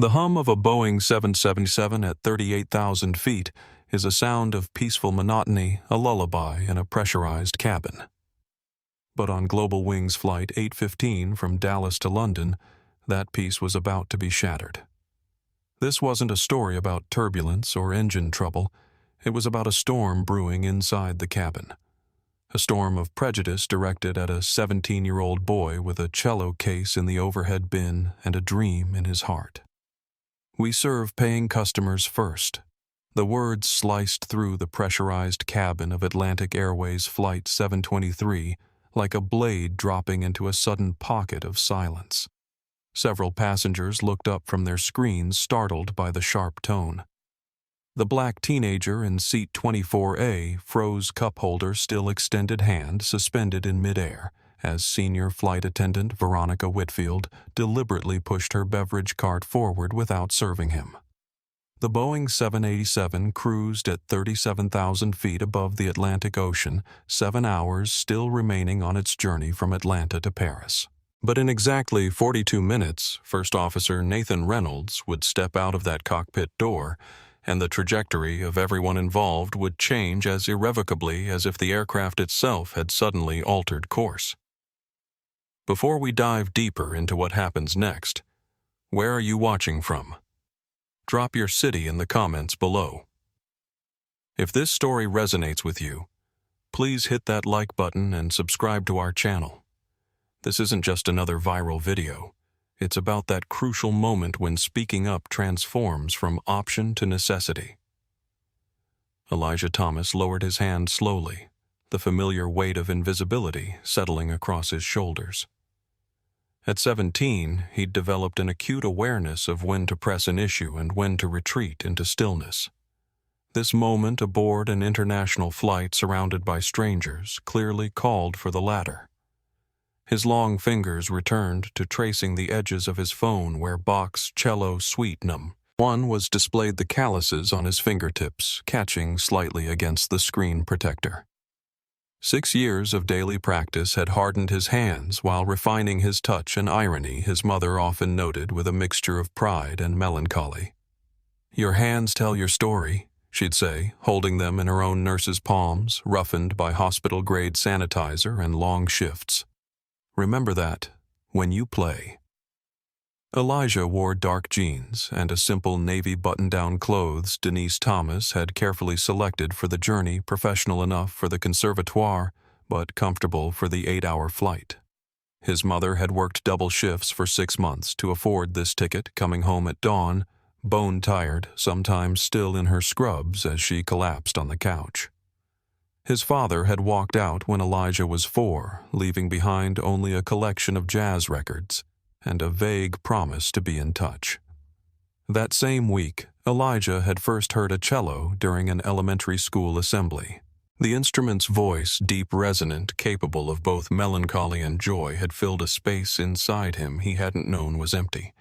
The hum of a Boeing 777 at 38,000 feet is a sound of peaceful monotony, a lullaby in a pressurized cabin. But on Global Wings Flight 815 from Dallas to London, that peace was about to be shattered. This wasn't a story about turbulence or engine trouble. It was about a storm brewing inside the cabin. A storm of prejudice directed at a 17-year-old boy with a cello case in the overhead bin and a dream in his heart. "We serve paying customers first." The words sliced through the pressurized cabin of Atlantic Airways Flight 723 like a blade dropping into a sudden pocket of silence. Several passengers looked up from their screens, startled by the sharp tone. The black teenager in seat 24A froze cup holder still extended hand suspended in midair as senior flight attendant Veronica Whitfield deliberately pushed her beverage cart forward without serving him. The Boeing 787 cruised at 37,000 feet above the Atlantic Ocean, 7 hours still remaining on its journey from Atlanta to Paris. But in exactly 42 minutes, First Officer Nathan Reynolds would step out of that cockpit door, and the trajectory of everyone involved would change as irrevocably as if the aircraft itself had suddenly altered course. Before we dive deeper into what happens next, where are you watching from? Drop your city in the comments below. If this story resonates with you, please hit that like button and subscribe to our channel. This isn't just another viral video. It's about that crucial moment when speaking up transforms from option to necessity. Elijah Thomas lowered his hand slowly, the familiar weight of invisibility settling across his shoulders. At 17, he'd developed an acute awareness of when to press an issue and when to retreat into stillness. This moment aboard an international flight surrounded by strangers clearly called for the latter. His long fingers returned to tracing the edges of his phone where Bach's cello suite num. 1 was displayed the calluses on his fingertips, catching slightly against the screen protector. 6 years of daily practice had hardened his hands while refining his touch and irony his mother often noted with a mixture of pride and melancholy. "Your hands tell your story," she'd say, holding them in her own nurse's palms, roughened by hospital-grade sanitizer and long shifts. "Remember that when you play." Elijah wore dark jeans and a simple navy button-down clothes Denise Thomas had carefully selected for the journey, professional enough for the conservatoire, but comfortable for the 8-hour flight. His mother had worked double shifts for 6 months to afford this ticket, coming home at dawn, bone-tired, sometimes still in her scrubs as she collapsed on the couch. His father had walked out when Elijah was 4, leaving behind only a collection of jazz records and a vague promise to be in touch. That same week, Elijah had first heard a cello during an elementary school assembly. The instrument's voice, deep resonant, capable of both melancholy and joy, had filled a space inside him he hadn't known was empty.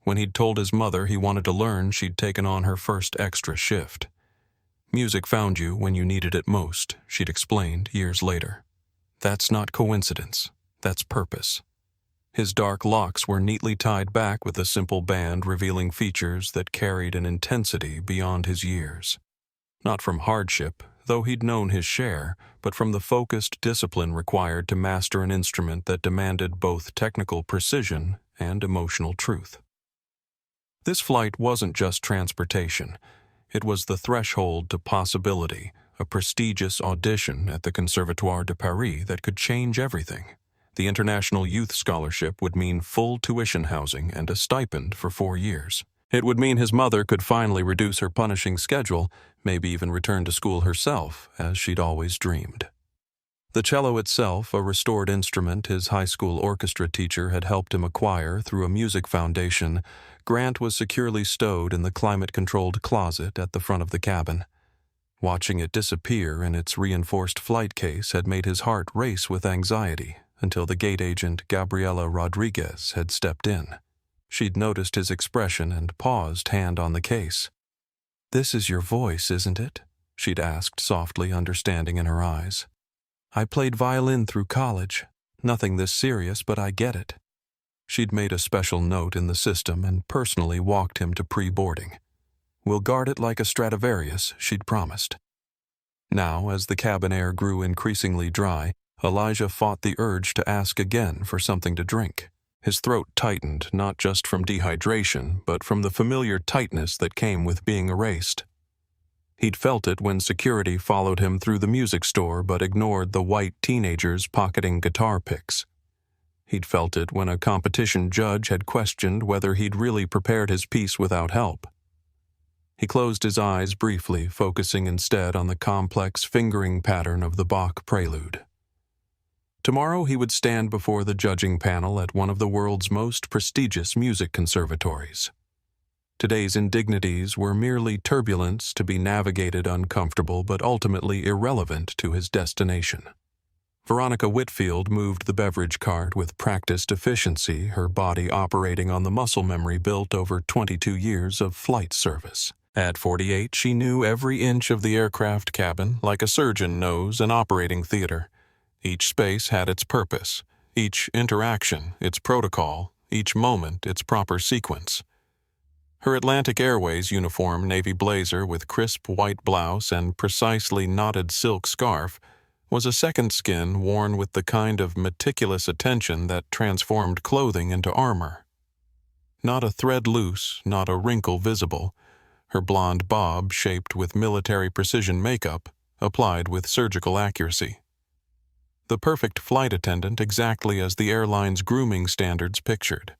When he'd told his mother he wanted to learn, she'd taken on her first extra shift. "Music found you when you needed it most," she'd explained years later. "That's not coincidence. That's purpose." His dark locks were neatly tied back with a simple band revealing features that carried an intensity beyond his years. Not from hardship, though he'd known his share, but from the focused discipline required to master an instrument that demanded both technical precision and emotional truth. This flight wasn't just transportation. It was the threshold to possibility, a prestigious audition at the Conservatoire de Paris that could change everything. The International Youth Scholarship would mean full tuition housing and a stipend for 4 years. It would mean his mother could finally reduce her punishing schedule, maybe even return to school herself, as she'd always dreamed. The cello itself, a restored instrument his high school orchestra teacher had helped him acquire through a music foundation, Grant was securely stowed in the climate-controlled closet at the front of the cabin. Watching it disappear in its reinforced flight case had made his heart race with anxiety until the gate agent Gabriela Rodriguez had stepped in. She'd noticed his expression and paused, hand on the case. "This is your voice, isn't it?" she'd asked softly, understanding in her eyes. "I played violin through college. Nothing this serious, but I get it." She'd made a special note in the system and personally walked him to pre-boarding. "We'll guard it like a Stradivarius," she'd promised. Now, as the cabin air grew increasingly dry, Elijah fought the urge to ask again for something to drink. His throat tightened, not just from dehydration, but from the familiar tightness that came with being erased. He'd felt it when security followed him through the music store but ignored the white teenagers pocketing guitar picks. He'd felt it when a competition judge had questioned whether he'd really prepared his piece without help. He closed his eyes briefly, focusing instead on the complex fingering pattern of the Bach prelude. Tomorrow he would stand before the judging panel at one of the world's most prestigious music conservatories. Today's indignities were merely turbulence to be navigated uncomfortable but ultimately irrelevant to his destination. Veronica Whitfield moved the beverage cart with practiced efficiency, her body operating on the muscle memory built over 22 years of flight service. At 48, she knew every inch of the aircraft cabin like a surgeon knows an operating theater. Each space had its purpose, each interaction its protocol, each moment its proper sequence. Her Atlantic Airways uniform navy blazer with crisp white blouse and precisely knotted silk scarf was a second skin worn with the kind of meticulous attention that transformed clothing into armor. Not a thread loose, not a wrinkle visible, her blonde bob shaped with military precision makeup, applied with surgical accuracy. The perfect flight attendant exactly as the airline's grooming standards pictured.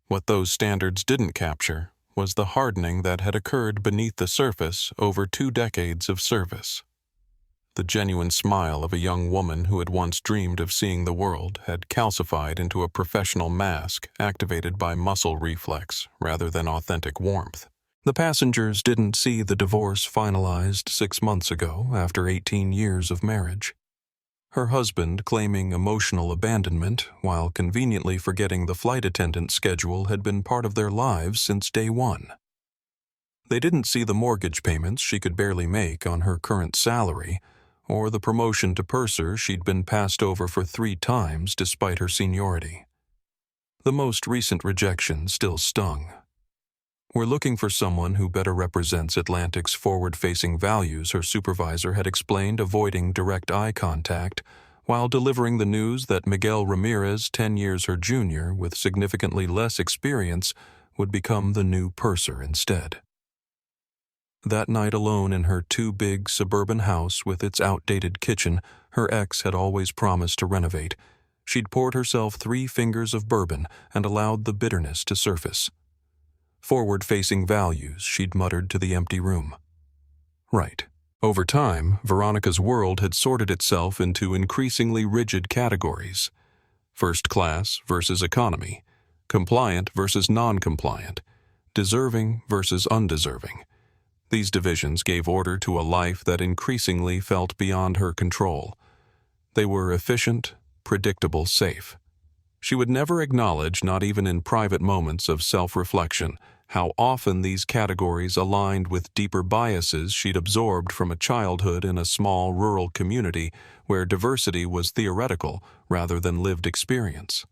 What those standards didn't capture was the hardening that had occurred beneath the surface over 2 decades of service. The genuine smile of a young woman who had once dreamed of seeing the world had calcified into a professional mask activated by muscle reflex rather than authentic warmth. The passengers didn't see the divorce finalized 6 months ago after 18 years of marriage. Her husband claiming emotional abandonment while conveniently forgetting the flight attendant's schedule had been part of their lives since day one. They didn't see the mortgage payments she could barely make on her current salary, or the promotion to purser she'd been passed over for 3 times despite her seniority. The most recent rejection still stung. "We're looking for someone who better represents Atlantic's forward-facing values," her supervisor had explained, avoiding direct eye contact, while delivering the news that Miguel Ramirez, 10 years her junior, with significantly less experience, would become the new purser instead. That night alone in her too big suburban house with its outdated kitchen her ex had always promised to renovate, she'd poured herself 3 fingers of bourbon and allowed the bitterness to surface. Forward-facing values, she'd muttered to the empty room. Right. Over time, Veronica's world had sorted itself into increasingly rigid categories. First class versus economy, compliant versus non-compliant, deserving versus undeserving. These divisions gave order to a life that increasingly felt beyond her control. They were efficient, predictable, safe. She would never acknowledge, not even in private moments of self-reflection, how often these categories aligned with deeper biases she'd absorbed from a childhood in a small rural community where diversity was theoretical rather than lived experience.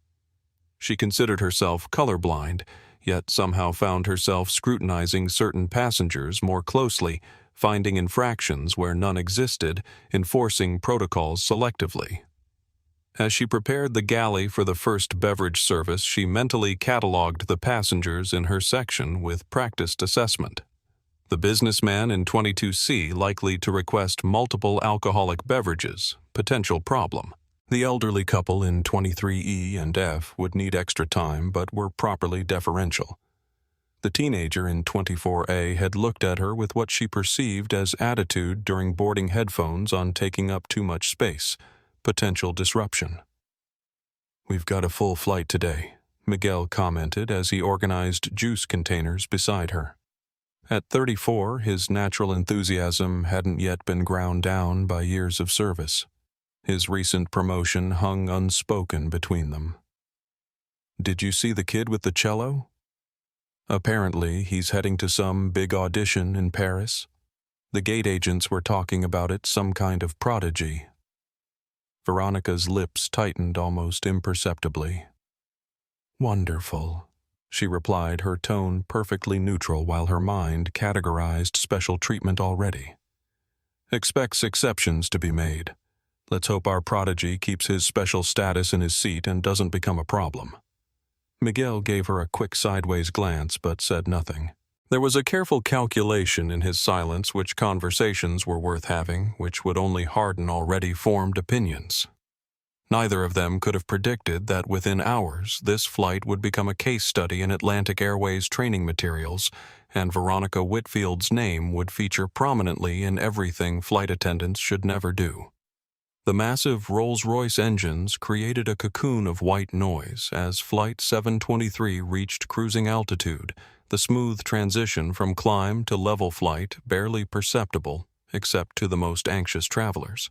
She considered herself colorblind, yet somehow found herself scrutinizing certain passengers more closely, finding infractions where none existed, enforcing protocols selectively. As she prepared the galley for the first beverage service, she mentally cataloged the passengers in her section with practiced assessment. The businessman in 22C likely to request multiple alcoholic beverages, potential problem. The elderly couple in 23E and F would need extra time but were properly deferential. The teenager in 24A had looked at her with what she perceived as attitude during boarding headphones on taking up too much space. Potential disruption. "We've got a full flight today," Miguel commented as he organized juice containers beside her. At 34, his natural enthusiasm hadn't yet been ground down by years of service. His recent promotion hung unspoken between them. "Did you see the kid with the cello? Apparently, he's heading to some big audition in Paris. The gate agents were talking about it, some kind of prodigy." Veronica's lips tightened almost imperceptibly. "Wonderful," she replied, her tone perfectly neutral while her mind categorized special treatment already. "Expects exceptions to be made. Let's hope our prodigy keeps his special status in his seat and doesn't become a problem." Miguel gave her a quick sideways glance but said nothing. There was a careful calculation in his silence which conversations were worth having, which would only harden already formed opinions. Neither of them could have predicted that within hours this flight would become a case study in Atlantic Airways training materials, and Veronica Whitfield's name would feature prominently in everything flight attendants should never do. The massive Rolls-Royce engines created a cocoon of white noise as Flight 723 reached cruising altitude, the smooth transition from climb to level flight barely perceptible except to the most anxious travelers.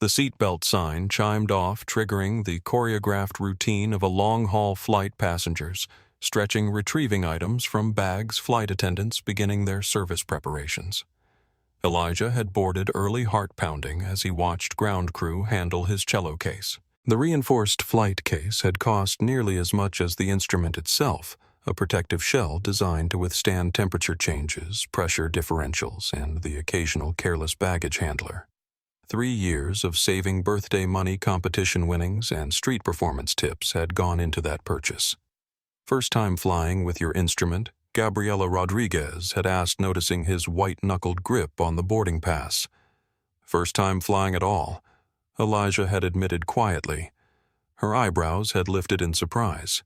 The seatbelt sign chimed off, triggering the choreographed routine of a long-haul flight passengers, stretching retrieving items from bags, flight attendants beginning their service preparations. Elijah had boarded early heart-pounding as he watched ground crew handle his cello case. The reinforced flight case had cost nearly as much as the instrument itself, a protective shell designed to withstand temperature changes, pressure differentials, and the occasional careless baggage handler. 3 years of saving birthday money competition winnings and street performance tips had gone into that purchase. First time flying with your instrument, Gabriela Rodriguez had asked, noticing his white-knuckled grip on the boarding pass. First time flying at all, Elijah had admitted quietly. Her eyebrows had lifted in surprise.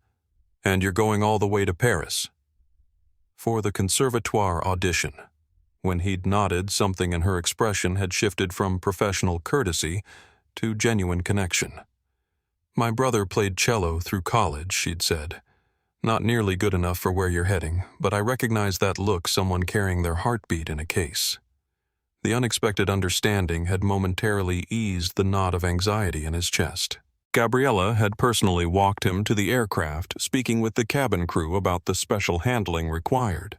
"And you're going all the way to Paris?" "For the Conservatoire audition." When he'd nodded, something in her expression had shifted from professional courtesy to genuine connection. "My brother played cello through college," she'd said. "Not nearly good enough for where you're heading, but I recognize that look, someone carrying their heartbeat in a case." The unexpected understanding had momentarily eased the knot of anxiety in his chest. Gabriela had personally walked him to the aircraft, speaking with the cabin crew about the special handling required.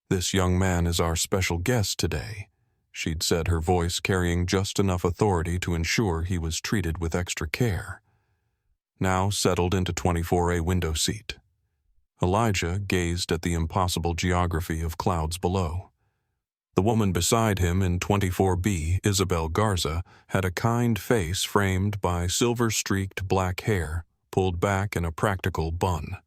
"This young man is our special guest today," she'd said, her voice carrying just enough authority to ensure he was treated with extra care. Now settled into 24A window seat. Elijah gazed at the impossible geography of clouds below. The woman beside him in 24B, Isabel Garza, had a kind face framed by silver-streaked black hair, pulled back in a practical bun.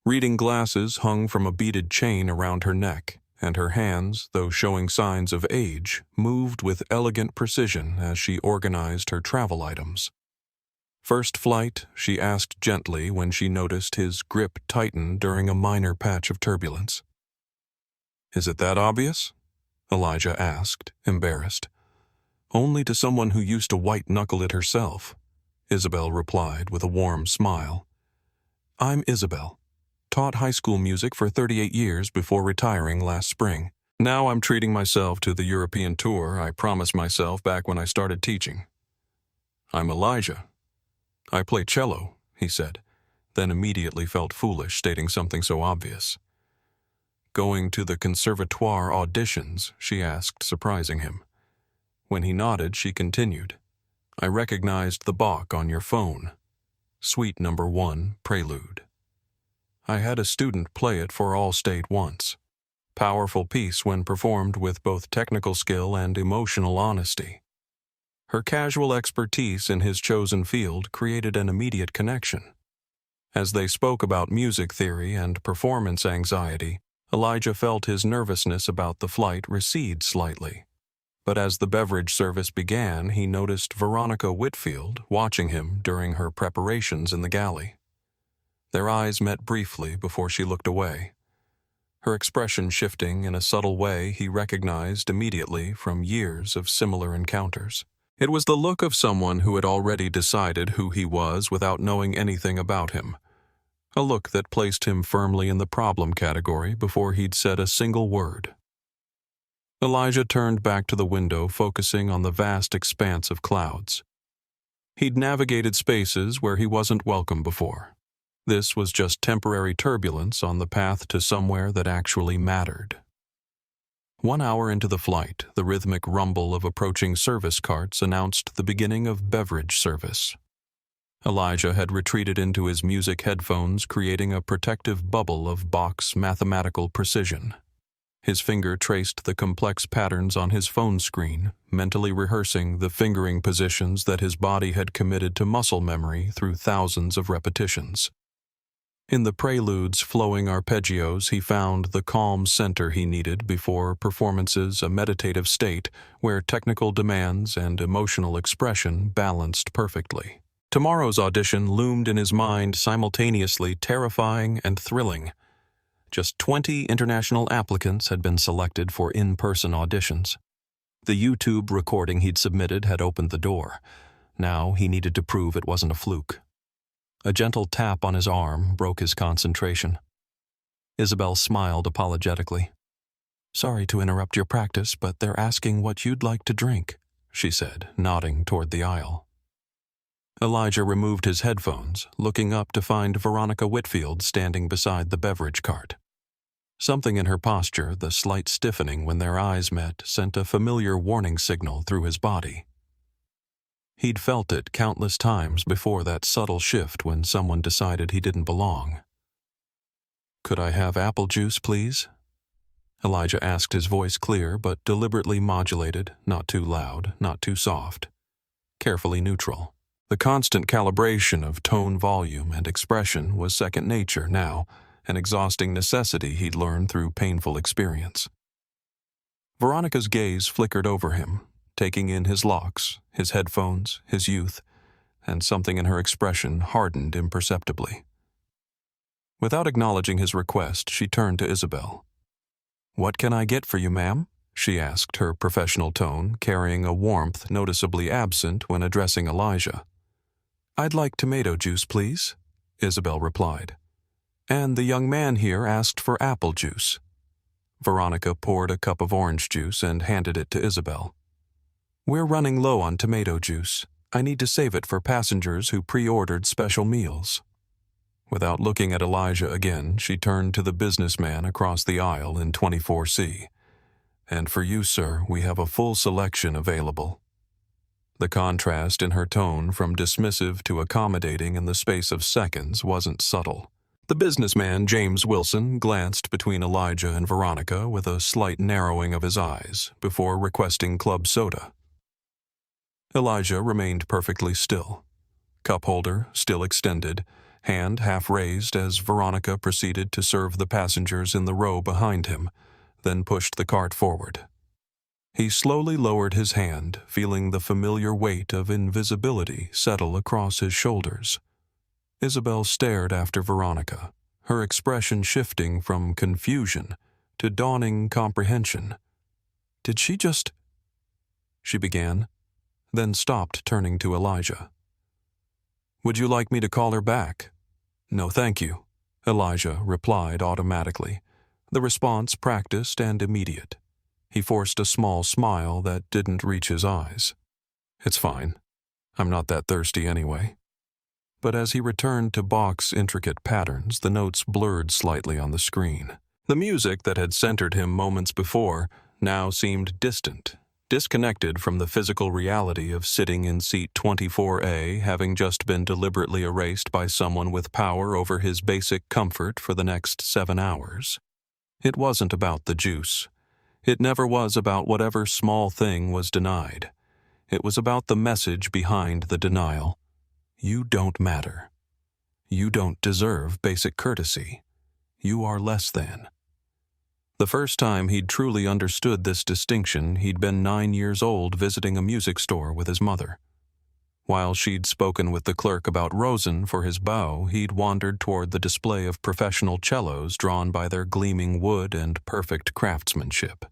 Reading glasses hung from a beaded chain around her neck, and her hands, though showing signs of age, moved with elegant precision as she organized her travel items. "First flight?" she asked gently when she noticed his grip tighten during a minor patch of turbulence. "Is it that obvious?" Elijah asked, embarrassed. "Only to someone who used to white-knuckle it herself," Isabel replied with a warm smile. "I'm Isabel. Taught high school music for 38 years before retiring last spring. Now I'm treating myself to the European tour I promised myself back when I started teaching. I'm Elijah. I play cello," he said, then immediately felt foolish stating something so obvious. "Going to the Conservatoire auditions?" she asked, surprising him. When he nodded, she continued, "I recognized the Bach on your phone. Suite number 1, Prelude. I had a student play it for Allstate once. Powerful piece when performed with both technical skill and emotional honesty." Her casual expertise in his chosen field created an immediate connection. As they spoke about music theory and performance anxiety, Elijah felt his nervousness about the flight recede slightly. But as the beverage service began, he noticed Veronica Whitfield watching him during her preparations in the galley. Their eyes met briefly before she looked away. Her expression shifting in a subtle way he recognized immediately from years of similar encounters. It was the look of someone who had already decided who he was without knowing anything about him. A look that placed him firmly in the problem category before he'd said a single word. Elijah turned back to the window, focusing on the vast expanse of clouds. He'd navigated spaces where he wasn't welcome before. This was just temporary turbulence on the path to somewhere that actually mattered. 1 hour into the flight, the rhythmic rumble of approaching service carts announced the beginning of beverage service. Elijah had retreated into his music headphones, creating a protective bubble of Bach's mathematical precision. His finger traced the complex patterns on his phone screen, mentally rehearsing the fingering positions that his body had committed to muscle memory through thousands of repetitions. In the prelude's flowing arpeggios, he found the calm center he needed before performances, a meditative state where technical demands and emotional expression balanced perfectly. Tomorrow's audition loomed in his mind, simultaneously terrifying and thrilling. Just 20 international applicants had been selected for in-person auditions. The YouTube recording he'd submitted had opened the door. Now he needed to prove it wasn't a fluke. A gentle tap on his arm broke his concentration. Isabel smiled apologetically. "Sorry to interrupt your practice, but they're asking what you'd like to drink," she said, nodding toward the aisle. Elijah removed his headphones, looking up to find Veronica Whitfield standing beside the beverage cart. Something in her posture, the slight stiffening when their eyes met, sent a familiar warning signal through his body. He'd felt it countless times before, that subtle shift when someone decided he didn't belong. "Could I have apple juice, please?" Elijah asked, his voice clear but deliberately modulated, not too loud, not too soft. Carefully neutral. The constant calibration of tone, volume, and expression was second nature now, an exhausting necessity he'd learned through painful experience. Veronica's gaze flickered over him, taking in his locks, his headphones, his youth, and something in her expression hardened imperceptibly. Without acknowledging his request, she turned to Isabel. "What can I get for you, ma'am?" she asked, her professional tone carrying a warmth noticeably absent when addressing Elijah. "I'd like tomato juice, please," Isabel replied. "And the young man here asked for apple juice." Veronica poured a cup of orange juice and handed it to Isabel. "We're running low on tomato juice. I need to save it for passengers who pre-ordered special meals." Without looking at Elijah again, she turned to the businessman across the aisle in 24C. "And for you, sir, we have a full selection available." The contrast in her tone from dismissive to accommodating in the space of seconds wasn't subtle. The businessman, James Wilson, glanced between Elijah and Veronica with a slight narrowing of his eyes before requesting club soda. Elijah remained perfectly still, cup holder still extended, hand half raised as Veronica proceeded to serve the passengers in the row behind him, then pushed the cart forward. He slowly lowered his hand, feeling the familiar weight of invisibility settle across his shoulders. Isabel stared after Veronica, her expression shifting from confusion to dawning comprehension. "Did she just—" she began, then stopped, turning to Elijah. "Would you like me to call her back?" "No, thank you," Elijah replied automatically, the response practiced and immediate. He forced a small smile that didn't reach his eyes. "It's fine. I'm not that thirsty anyway." But as he returned to Bach's intricate patterns, the notes blurred slightly on the screen. The music that had centered him moments before now seemed distant, disconnected from the physical reality of sitting in seat 24A, having just been deliberately erased by someone with power over his basic comfort for the next 7 hours. It wasn't about the juice. It never was about whatever small thing was denied. It was about the message behind the denial. You don't matter. You don't deserve basic courtesy. You are less than. The first time he'd truly understood this distinction, he'd been 9 years old visiting a music store with his mother. While she'd spoken with the clerk about Rosen for his bow, he'd wandered toward the display of professional cellos drawn by their gleaming wood and perfect craftsmanship.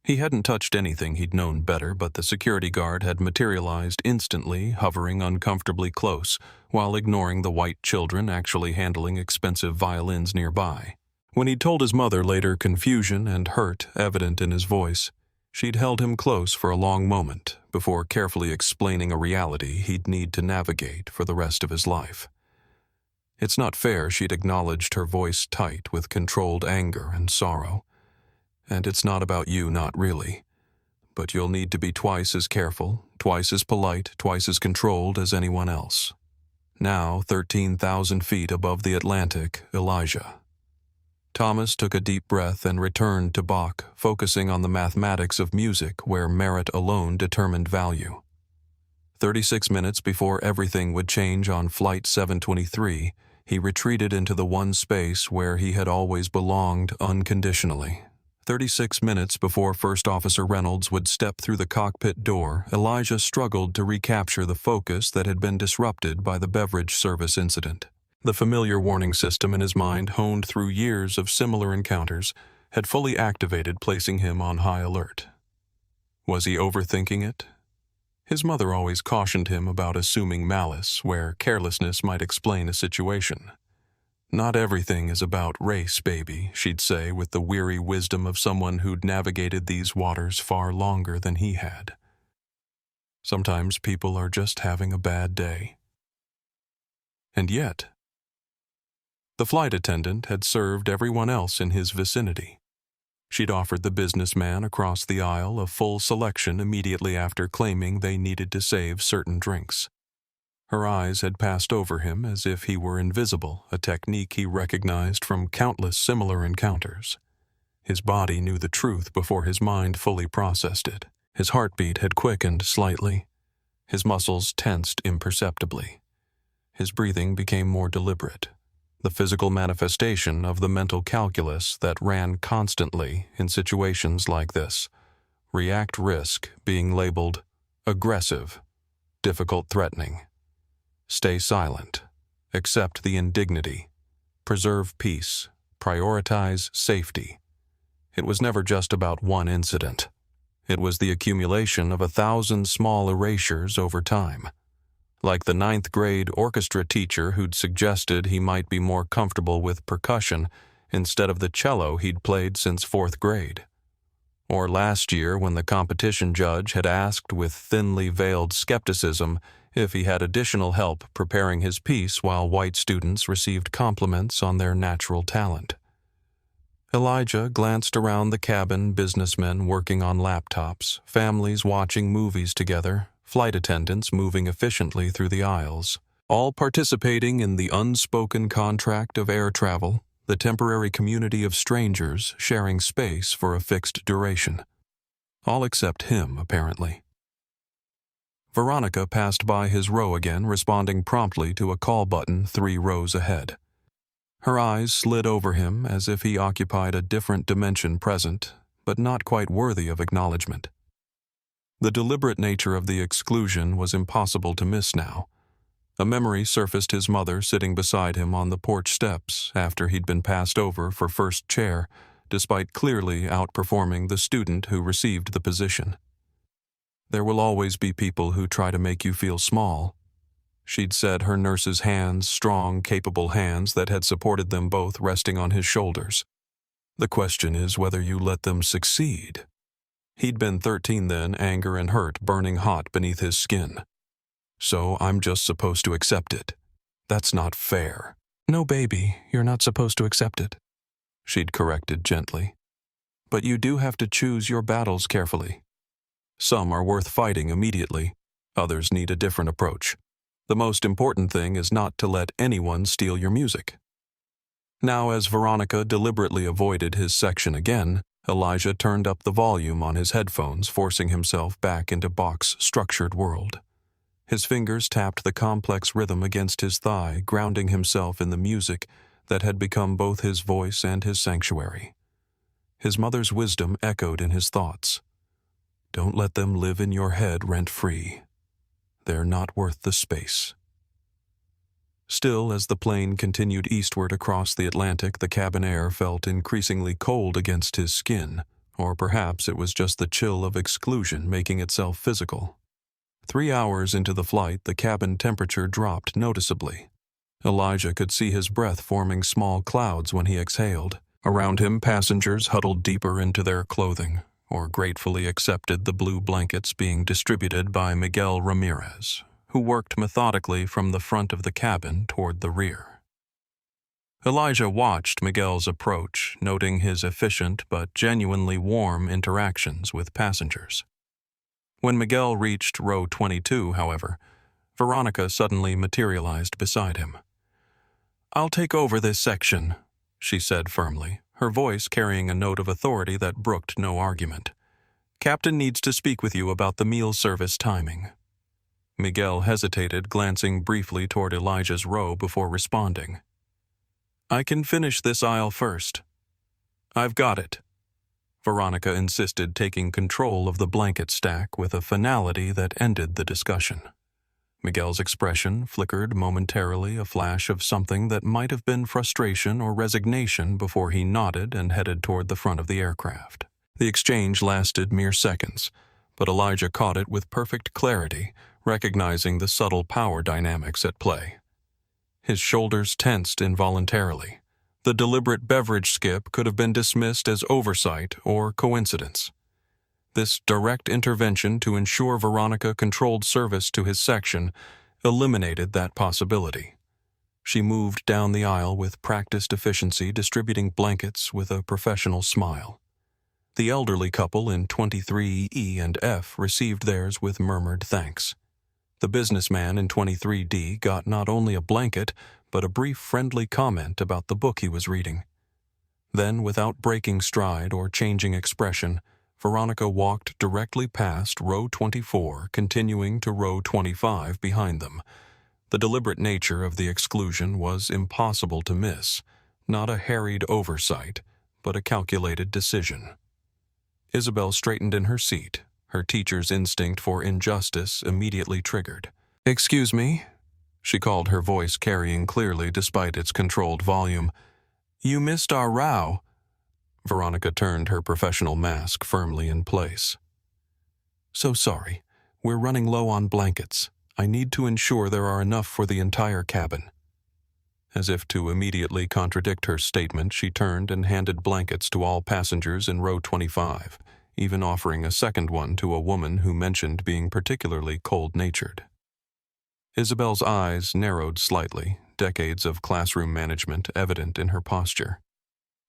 He hadn't touched anything he'd known better, but the security guard had materialized instantly, hovering uncomfortably close, while ignoring the white children actually handling expensive violins nearby. When he'd told his mother later, confusion and hurt evident in his voice, she'd held him close for a long moment before carefully explaining a reality he'd need to navigate for the rest of his life. It's not fair, she'd acknowledged, her voice tight with controlled anger and sorrow. And it's not about you, not really. But you'll need to be twice as careful, twice as polite, twice as controlled as anyone else. now 13,000 feet above the Atlantic, Elijah. Thomas took a deep breath and returned to Bach, focusing on the mathematics of music where merit alone determined value. 36 minutes before everything would change on Flight 723, he retreated into the one space where he had always belonged unconditionally. 36 minutes before First Officer Reynolds would step through the cockpit door, Elijah struggled to recapture the focus that had been disrupted by the beverage service incident. The familiar warning system in his mind, honed through years of similar encounters, had fully activated, placing him on high alert. Was he overthinking it? His mother always cautioned him about assuming malice, where carelessness might explain a situation. "Not everything is about race, baby," she'd say with the weary wisdom of someone who'd navigated these waters far longer than he had. Sometimes people are just having a bad day. And yet, the flight attendant had served everyone else in his vicinity. She'd offered the businessman across the aisle a full selection immediately after claiming they needed to save certain drinks. Her eyes had passed over him as if he were invisible, a technique he recognized from countless similar encounters. His body knew the truth before his mind fully processed it. His heartbeat had quickened slightly. His muscles tensed imperceptibly. His breathing became more deliberate, the physical manifestation of the mental calculus that ran constantly in situations like this. React risk being labeled aggressive, difficult threatening. Stay silent, accept the indignity, preserve peace, prioritize safety. It was never just about one incident. It was the accumulation of 1,000 small erasures over time. Like the 9th grade orchestra teacher who'd suggested he might be more comfortable with percussion instead of the cello he'd played since 4th grade. Or last year when the competition judge had asked with thinly veiled skepticism if he had additional help preparing his piece while white students received compliments on their natural talent. Elijah glanced around the cabin, businessmen working on laptops, families watching movies together, flight attendants moving efficiently through the aisles, all participating in the unspoken contract of air travel, the temporary community of strangers sharing space for a fixed duration. All except him, apparently. Veronica passed by his row again, responding promptly to a call button 3 rows ahead. Her eyes slid over him as if he occupied a different dimension present, but not quite worthy of acknowledgement. The deliberate nature of the exclusion was impossible to miss now. A memory surfaced: his mother sitting beside him on the porch steps after he'd been passed over for first chair, despite clearly outperforming the student who received the position. "There will always be people who try to make you feel small," she'd said, her nurse's hands, strong, capable hands that had supported them both, resting on his shoulders. "The question is whether you let them succeed." He'd been 13 then, anger and hurt burning hot beneath his skin. "So I'm just supposed to accept it. That's not fair." "No, baby, you're not supposed to accept it," she'd corrected gently. "But you do have to choose your battles carefully. Some are worth fighting immediately, others need a different approach. The most important thing is not to let anyone steal your music." Now, as Veronica deliberately avoided his section again, Elijah turned up the volume on his headphones, forcing himself back into Bach's structured world. His fingers tapped the complex rhythm against his thigh, grounding himself in the music that had become both his voice and his sanctuary. His mother's wisdom echoed in his thoughts. Don't let them live in your head rent-free. They're not worth the space. Still, as the plane continued eastward across the Atlantic, the cabin air felt increasingly cold against his skin, or perhaps it was just the chill of exclusion making itself physical. 3 hours into the flight, the cabin temperature dropped noticeably. Elijah could see his breath forming small clouds when he exhaled. Around him, passengers huddled deeper into their clothing, or gratefully accepted the blue blankets being distributed by Miguel Ramirez, who worked methodically from the front of the cabin toward the rear. Elijah watched Miguel's approach, noting his efficient but genuinely warm interactions with passengers. When Miguel reached row 22, however, Veronica suddenly materialized beside him. "I'll take over this section," she said firmly, her voice carrying a note of authority that brooked no argument. "Captain needs to speak with you about the meal service timing." Miguel hesitated, glancing briefly toward Elijah's row before responding. "I can finish this aisle first." "I've got it." Veronica insisted, taking control of the blanket stack with a finality that ended the discussion. Miguel's expression flickered momentarily, a flash of something that might have been frustration or resignation before he nodded and headed toward the front of the aircraft. The exchange lasted mere seconds, but Elijah caught it with perfect clarity, recognizing the subtle power dynamics at play. His shoulders tensed involuntarily. The deliberate beverage skip could have been dismissed as oversight or coincidence. This direct intervention to ensure Veronica controlled service to his section eliminated that possibility. She moved down the aisle with practiced efficiency, distributing blankets with a professional smile. The elderly couple in 23E and F received theirs with murmured thanks. The businessman in 23D got not only a blanket, but a brief friendly comment about the book he was reading. Then, without breaking stride or changing expression, Veronica walked directly past row 24, continuing to row 25 behind them. The deliberate nature of the exclusion was impossible to miss, not a harried oversight, but a calculated decision. Isabel straightened in her seat, her teacher's instinct for injustice immediately triggered. "Excuse me," she called, her voice carrying clearly despite its controlled volume. "You missed our row." Veronica turned her professional mask firmly in place. "So sorry. We're running low on blankets. I need to ensure there are enough for the entire cabin." As if to immediately contradict her statement, she turned and handed blankets to all passengers in row 25, even offering a second one to a woman who mentioned being particularly cold-natured. Isabel's eyes narrowed slightly, decades of classroom management evident in her posture.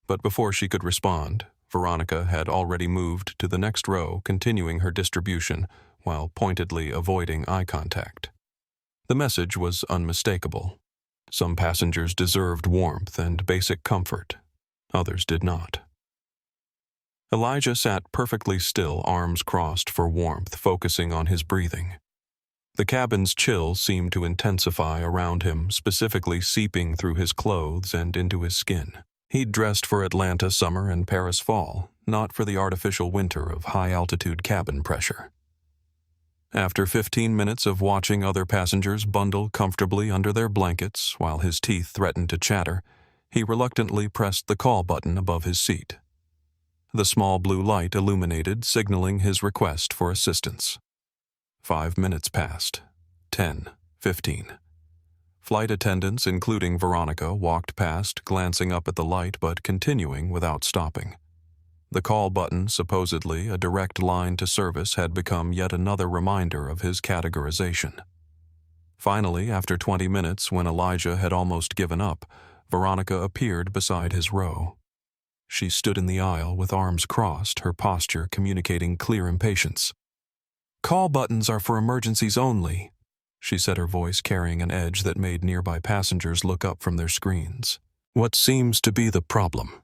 But before she could respond, Veronica had already moved to the next row, continuing her distribution while pointedly avoiding eye contact. The message was unmistakable. Some passengers deserved warmth and basic comfort. Others did not. Elijah sat perfectly still, arms crossed for warmth, focusing on his breathing. The cabin's chill seemed to intensify around him, specifically seeping through his clothes and into his skin. He'd dressed for Atlanta summer and Paris fall, not for the artificial winter of high-altitude cabin pressure. After 15 minutes of watching other passengers bundle comfortably under their blankets while his teeth threatened to chatter, he reluctantly pressed the call button above his seat. The small blue light illuminated, signaling his request for assistance. 5 minutes passed. 10, 15. Flight attendants, including Veronica, walked past, glancing up at the light but continuing without stopping. The call button, supposedly a direct line to service, had become yet another reminder of his categorization. Finally, after 20 minutes, when Elijah had almost given up, Veronica appeared beside his row. She stood in the aisle with arms crossed, her posture communicating clear impatience. "Call buttons are for emergencies only," she said, her voice carrying an edge that made nearby passengers look up from their screens. "What seems to be the problem?"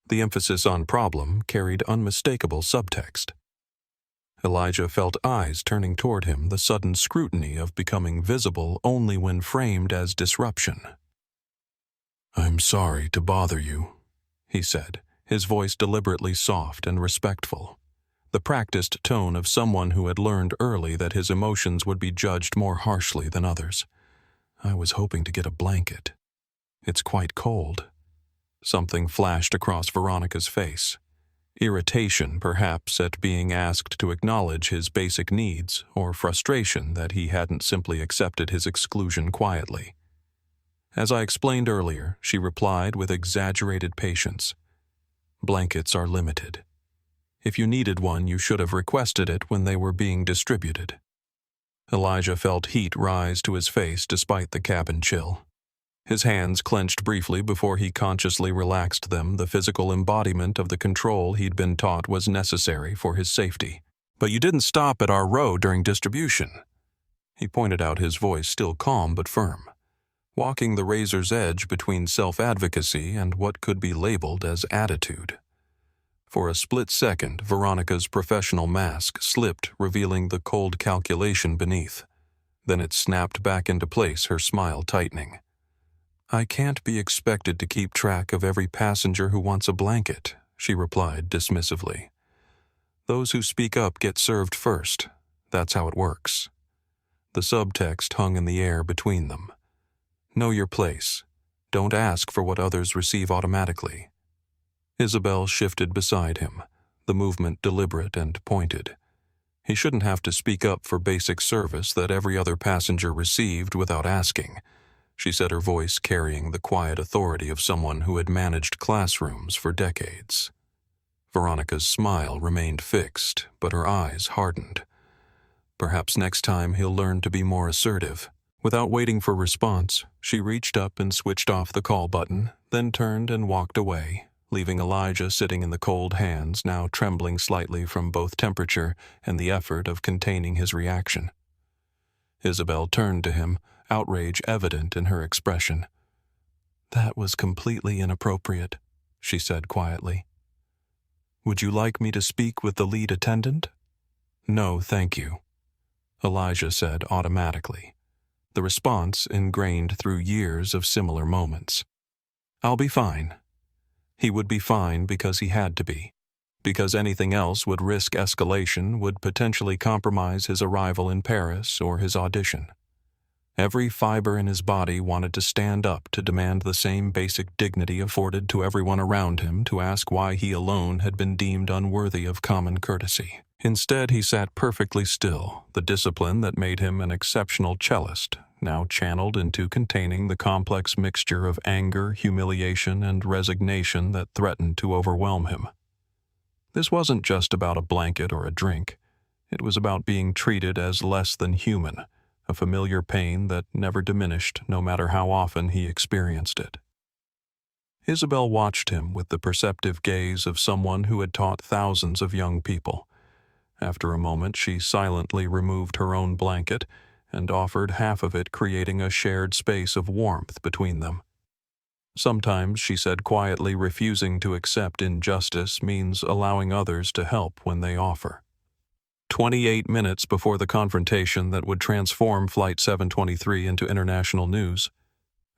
The emphasis on problem carried unmistakable subtext. Elijah felt eyes turning toward him, the sudden scrutiny of becoming visible only when framed as disruption. "I'm sorry to bother you," he said, his voice deliberately soft and respectful, the practiced tone of someone who had learned early that his emotions would be judged more harshly than others. "I was hoping to get a blanket. It's quite cold." Something flashed across Veronica's face. Irritation, perhaps, at being asked to acknowledge his basic needs, or frustration that he hadn't simply accepted his exclusion quietly. As I explained earlier, she replied with exaggerated patience. "Blankets are limited. If you needed one, you should have requested it when they were being distributed." Elijah felt heat rise to his face despite the cabin chill. His hands clenched briefly before he consciously relaxed them, the physical embodiment of the control he'd been taught was necessary for his safety. "But you didn't stop at our row during distribution." He pointed out, his voice still calm but firm, walking the razor's edge between self-advocacy and what could be labeled as attitude. For a split second, Veronica's professional mask slipped, revealing the cold calculation beneath. Then it snapped back into place, her smile tightening. "I can't be expected to keep track of every passenger who wants a blanket," she replied dismissively. "Those who speak up get served first. That's how it works." The subtext hung in the air between them. Know your place. Don't ask for what others receive automatically. Isabel shifted beside him, the movement deliberate and pointed. He shouldn't have to speak up for basic service that every other passenger received without asking, she said, her voice carrying the quiet authority of someone who had managed classrooms for decades. Veronica's smile remained fixed, but her eyes hardened. Perhaps next time he'll learn to be more assertive. Without waiting for response, she reached up and switched off the call button, then turned and walked away, leaving Elijah sitting in the cold hands, now trembling slightly from both temperature and the effort of containing his reaction. Isabel turned to him, outrage evident in her expression. "That was completely inappropriate," she said quietly. "Would you like me to speak with the lead attendant?" "No, thank you," Elijah said automatically, the response ingrained through years of similar moments. "I'll be fine." He would be fine because he had to be, because anything else would risk escalation, would potentially compromise his arrival in Paris or his audition. Every fiber in his body wanted to stand up to demand the same basic dignity afforded to everyone around him, to ask why he alone had been deemed unworthy of common courtesy. Instead, he sat perfectly still, the discipline that made him an exceptional cellist, now channeled into containing the complex mixture of anger, humiliation, and resignation that threatened to overwhelm him. This wasn't just about a blanket or a drink. It was about being treated as less than human, a familiar pain that never diminished no matter how often he experienced it. Isabel watched him with the perceptive gaze of someone who had taught thousands of young people. After a moment, she silently removed her own blanket and offered half of it, creating a shared space of warmth between them. Sometimes, she said quietly, refusing to accept injustice means allowing others to help when they offer. 28 minutes before the confrontation that would transform Flight 723 into international news,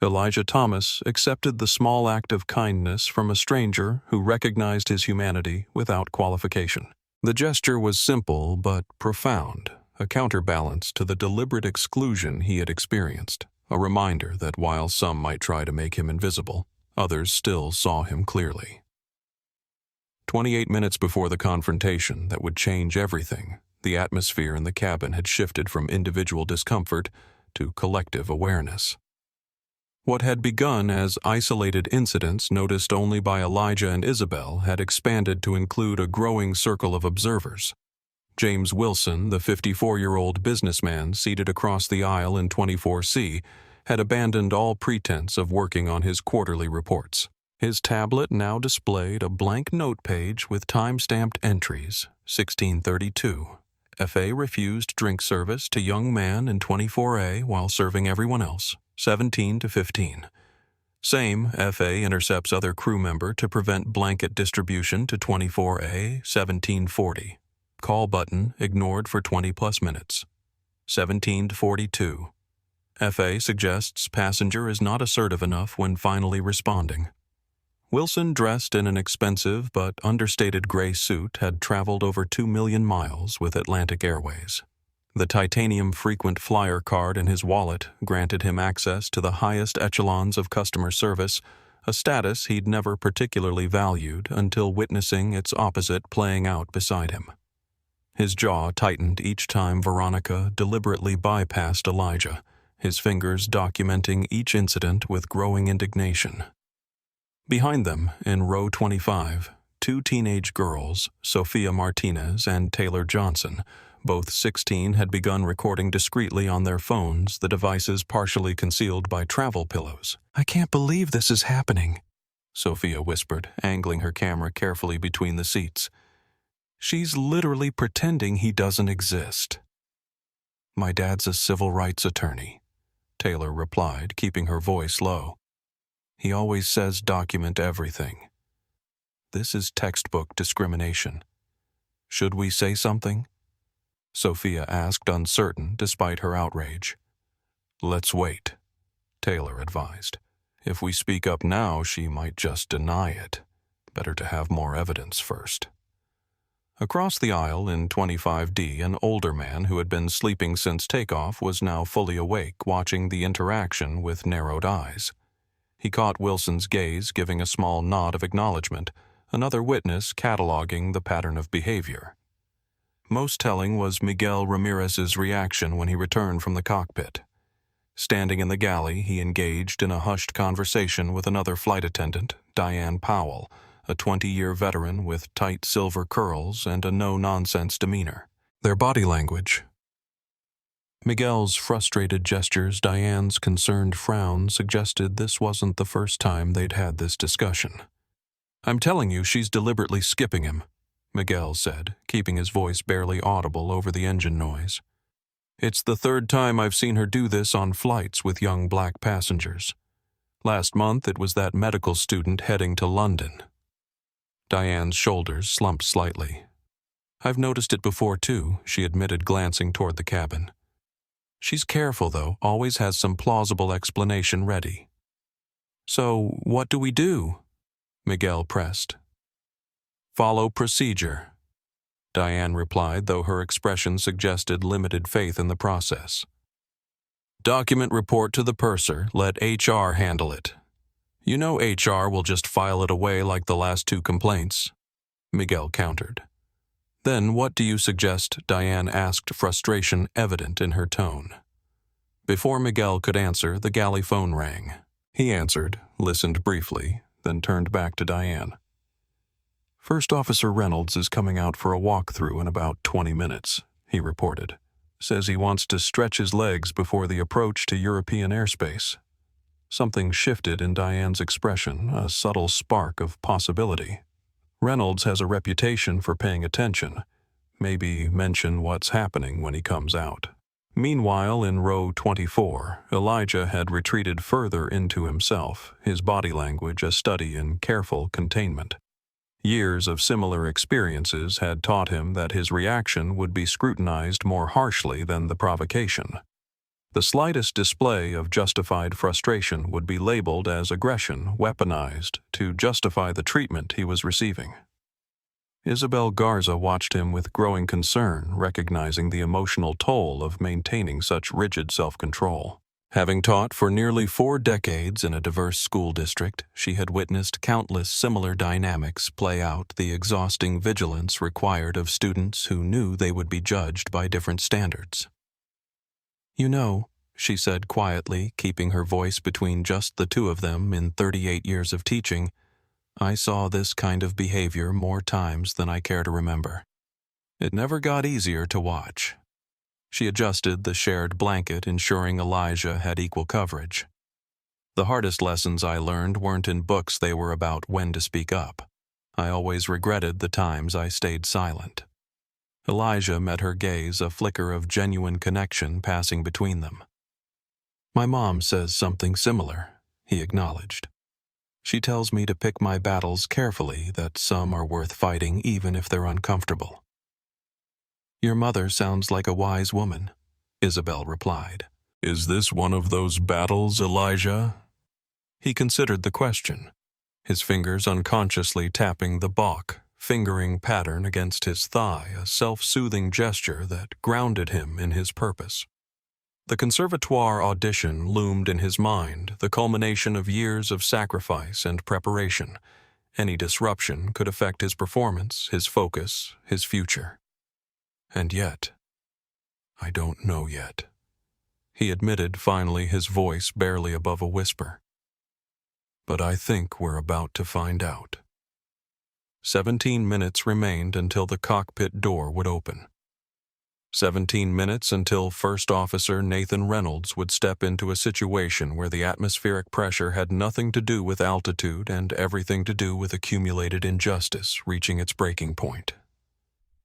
Elijah Thomas accepted the small act of kindness from a stranger who recognized his humanity without qualification. The gesture was simple but profound, a counterbalance to the deliberate exclusion he had experienced, a reminder that while some might try to make him invisible, others still saw him clearly. 28 minutes before the confrontation that would change everything, the atmosphere in the cabin had shifted from individual discomfort to collective awareness. What had begun as isolated incidents noticed only by Elijah and Isabel had expanded to include a growing circle of observers. James Wilson, the 54-year-old businessman seated across the aisle in 24C, had abandoned all pretense of working on his quarterly reports. His tablet now displayed a blank note page with time-stamped entries, 1632. FA refused drink service to young man in 24A while serving everyone else, 17 to 15. Same, FA intercepts other crew member to prevent blanket distribution to 24A, 1740. Call button ignored for 20+ minutes, 17 to 42. FA suggests passenger is not assertive enough when finally responding. Wilson, dressed in an expensive but understated gray suit, had traveled over 2 million miles with Atlantic Airways. The titanium frequent flyer card in his wallet granted him access to the highest echelons of customer service, a status he'd never particularly valued until witnessing its opposite playing out beside him. His jaw tightened each time Veronica deliberately bypassed Elijah, his fingers documenting each incident with growing indignation. Behind them, in row 25, 2 teenage girls, Sophia Martinez and Taylor Johnson, both 16, had begun recording discreetly on their phones, the devices partially concealed by travel pillows. "I can't believe this is happening," Sophia whispered, angling her camera carefully between the seats. "She's literally pretending he doesn't exist." My dad's a civil rights attorney, Taylor replied, keeping her voice low. He always says document everything. This is textbook discrimination. Should we say something? Sophia asked, uncertain despite her outrage. Let's wait, Taylor advised. If we speak up now, she might just deny it. Better to have more evidence first. Across the aisle in 25D, an older man who had been sleeping since takeoff was now fully awake, watching the interaction with narrowed eyes. He caught Wilson's gaze, giving a small nod of acknowledgement, another witness cataloging the pattern of behavior. Most telling was Miguel Ramirez's reaction when he returned from the cockpit. Standing in the galley, he engaged in a hushed conversation with another flight attendant, Diane Powell, a 20-year veteran with tight silver curls and a no-nonsense demeanor. Their body language. Miguel's frustrated gestures, Diane's concerned frown suggested this wasn't the first time they'd had this discussion. I'm telling you, she's deliberately skipping him, Miguel said, keeping his voice barely audible over the engine noise. It's the third time I've seen her do this on flights with young black passengers. Last month it was that medical student heading to London. Diane's shoulders slumped slightly. I've noticed it before too, she admitted, glancing toward the cabin. She's careful though, always has some plausible explanation ready. So, what do we do? Miguel pressed. Follow procedure, Diane replied, though her expression suggested limited faith in the process. Document report to the purser, let HR handle it. You know HR will just file it away like the last two complaints, Miguel countered. Then what do you suggest? Diane asked, frustration evident in her tone. Before Miguel could answer, the galley phone rang. He answered, listened briefly, then turned back to Diane. First Officer Reynolds is coming out for a walkthrough in about 20 minutes, he reported. Says he wants to stretch his legs before the approach to European airspace. Something shifted in Diane's expression, a subtle spark of possibility. Reynolds has a reputation for paying attention. Maybe mention what's happening when he comes out. Meanwhile, in row 24, Elijah had retreated further into himself, his body language a study in careful containment. Years of similar experiences had taught him that his reaction would be scrutinized more harshly than the provocation. The slightest display of justified frustration would be labeled as aggression, weaponized to justify the treatment he was receiving. Isabel Garza watched him with growing concern, recognizing the emotional toll of maintaining such rigid self-control. Having taught for nearly 4 decades in a diverse school district, she had witnessed countless similar dynamics play out the exhausting vigilance required of students who knew they would be judged by different standards. You know, she said quietly, keeping her voice between just the two of them in 38 years of teaching, I saw this kind of behavior more times than I care to remember. It never got easier to watch. She adjusted the shared blanket, ensuring Elijah had equal coverage. The hardest lessons I learned weren't in books, they were about when to speak up. I always regretted the times I stayed silent. Elijah met her gaze, a flicker of genuine connection passing between them. My mom says something similar, he acknowledged. She tells me to pick my battles carefully, that some are worth fighting even if they're uncomfortable. Your mother sounds like a wise woman, Isabel replied. Is this one of those battles, Elijah? He considered the question, his fingers unconsciously tapping the balk, fingering pattern against his thigh, a self-soothing gesture that grounded him in his purpose. The conservatoire audition loomed in his mind, the culmination of years of sacrifice and preparation. Any disruption could affect his performance, his focus, his future. And yet, I don't know yet, he admitted finally, his voice barely above a whisper. But I think we're about to find out. 17 minutes remained until the cockpit door would open. 17 minutes until First Officer Nathan Reynolds would step into a situation where the atmospheric pressure had nothing to do with altitude and everything to do with accumulated injustice reaching its breaking point.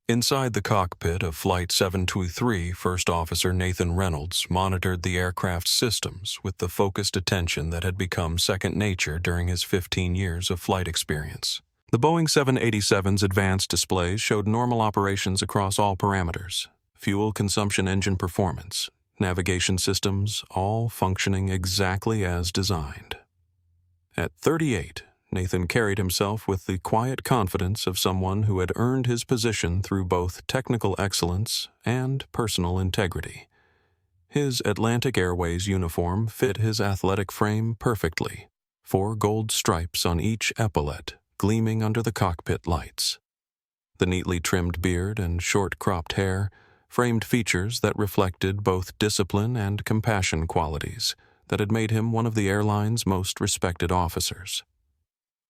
Inside the cockpit of Flight 723, First Officer Nathan Reynolds monitored the aircraft's systems with the focused attention that had become second nature during his 15 years of flight experience. The Boeing 787's advanced displays showed normal operations across all parameters: fuel consumption, engine performance, navigation systems, all functioning exactly as designed. At 38, Nathan carried himself with the quiet confidence of someone who had earned his position through both technical excellence and personal integrity. His Atlantic Airways uniform fit his athletic frame perfectly, 4 gold stripes on each epaulette gleaming under the cockpit lights. The neatly trimmed beard and short-cropped hair framed features that reflected both discipline and compassion qualities that had made him one of the airline's most respected officers.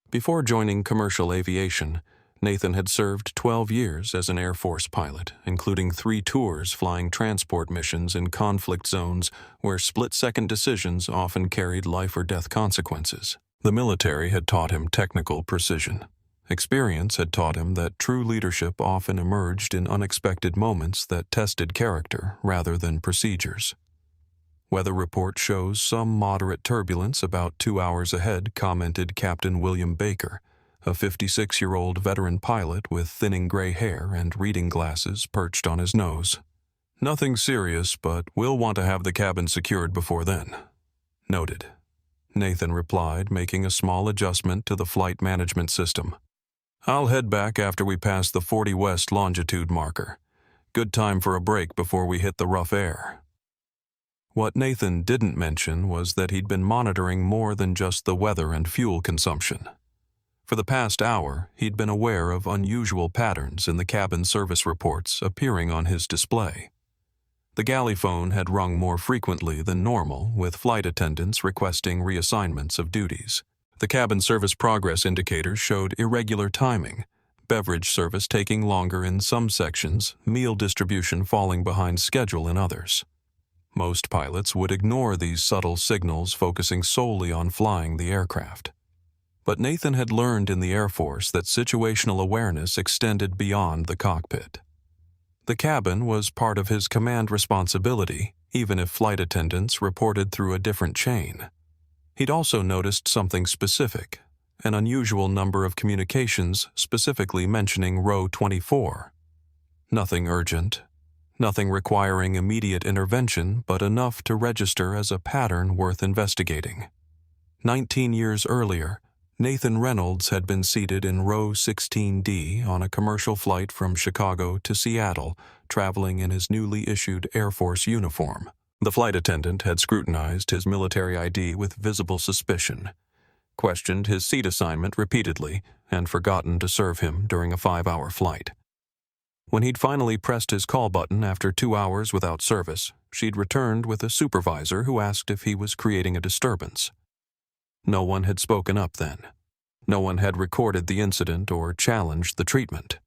Before joining commercial aviation, Nathan had served 12 years as an Air Force pilot, including 3 tours flying transport missions in conflict zones where split-second decisions often carried life-or-death consequences. The military had taught him technical precision. Experience had taught him that true leadership often emerged in unexpected moments that tested character rather than procedures. Weather report shows some moderate turbulence about 2 hours ahead, commented Captain William Baker, a 56-year-old veteran pilot with thinning gray hair and reading glasses perched on his nose. Nothing serious, but we'll want to have the cabin secured before then. Noted. Nathan replied, making a small adjustment to the flight management system. I'll head back after we pass the 40 West longitude marker. Good time for a break before we hit the rough air. What Nathan didn't mention was that he'd been monitoring more than just the weather and fuel consumption. For the past hour, he'd been aware of unusual patterns in the cabin service reports appearing on his display. The galley phone had rung more frequently than normal, with flight attendants requesting reassignments of duties. The cabin service progress indicators showed irregular timing, beverage service taking longer in some sections, meal distribution falling behind schedule in others. Most pilots would ignore these subtle signals, focusing solely on flying the aircraft. But Nathan had learned in the Air Force that situational awareness extended beyond the cockpit. The cabin was part of his command responsibility, even if flight attendants reported through a different chain. He'd also noticed something specific, an unusual number of communications specifically mentioning row 24. Nothing urgent. Nothing requiring immediate intervention, but enough to register as a pattern worth investigating. 19 years earlier, Nathan Reynolds had been seated in row 16D on a commercial flight from Chicago to Seattle, traveling in his newly issued Air Force uniform. The flight attendant had scrutinized his military ID with visible suspicion, questioned his seat assignment repeatedly, and forgotten to serve him during a 5-hour flight. When he'd finally pressed his call button after 2 hours without service, she'd returned with a supervisor who asked if he was creating a disturbance. No one had spoken up then. No one had recorded the incident or challenged the treatment.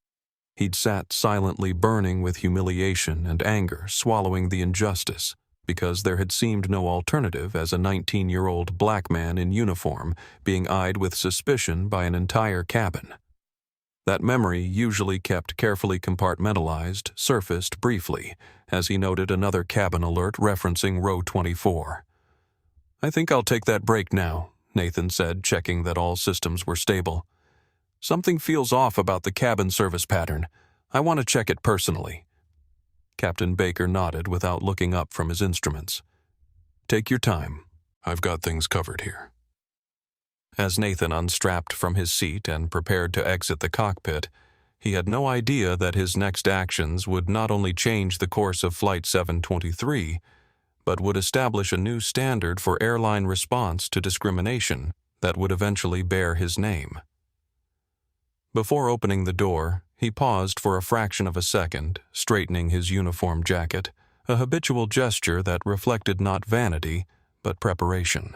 He'd sat silently burning with humiliation and anger, swallowing the injustice, because there had seemed no alternative as a 19-year-old black man in uniform being eyed with suspicion by an entire cabin. That memory, usually kept carefully compartmentalized, surfaced briefly as he noted another cabin alert referencing row 24. "I think I'll take that break now," Nathan said, checking that all systems were stable. "Something feels off about the cabin service pattern. I want to check it personally." Captain Baker nodded without looking up from his instruments. "Take your time. I've got things covered here." As Nathan unstrapped from his seat and prepared to exit the cockpit, he had no idea that his next actions would not only change the course of Flight 723, but would establish a new standard for airline response to discrimination that would eventually bear his name. Before opening the door, he paused for a fraction of a second, straightening his uniform jacket, a habitual gesture that reflected not vanity, but preparation.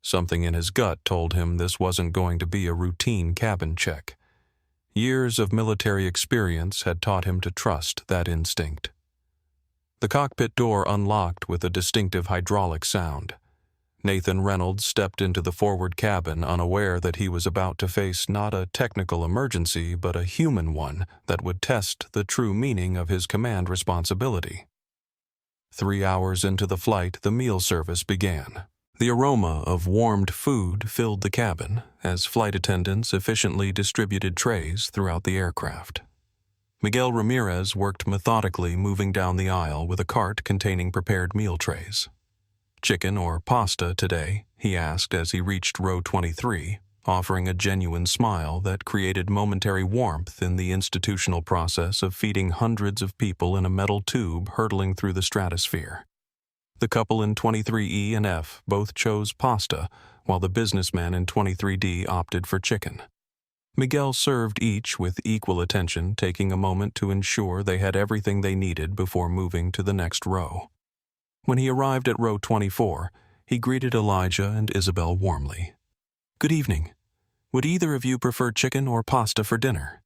Something in his gut told him this wasn't going to be a routine cabin check. Years of military experience had taught him to trust that instinct. The cockpit door unlocked with a distinctive hydraulic sound. Nathan Reynolds stepped into the forward cabin unaware that he was about to face not a technical emergency but a human one that would test the true meaning of his command responsibility. 3 hours into the flight, the meal service began. The aroma of warmed food filled the cabin as flight attendants efficiently distributed trays throughout the aircraft. Miguel Ramirez worked methodically, moving down the aisle with a cart containing prepared meal trays. "Chicken or pasta today?" he asked as he reached row 23, offering a genuine smile that created momentary warmth in the institutional process of feeding hundreds of people in a metal tube hurtling through the stratosphere. The couple in 23E and F both chose pasta, while the businessman in 23D opted for chicken. Miguel served each with equal attention, taking a moment to ensure they had everything they needed before moving to the next row. When he arrived at row 24, he greeted Elijah and Isabel warmly. "Good evening. Would either of you prefer chicken or pasta for dinner?"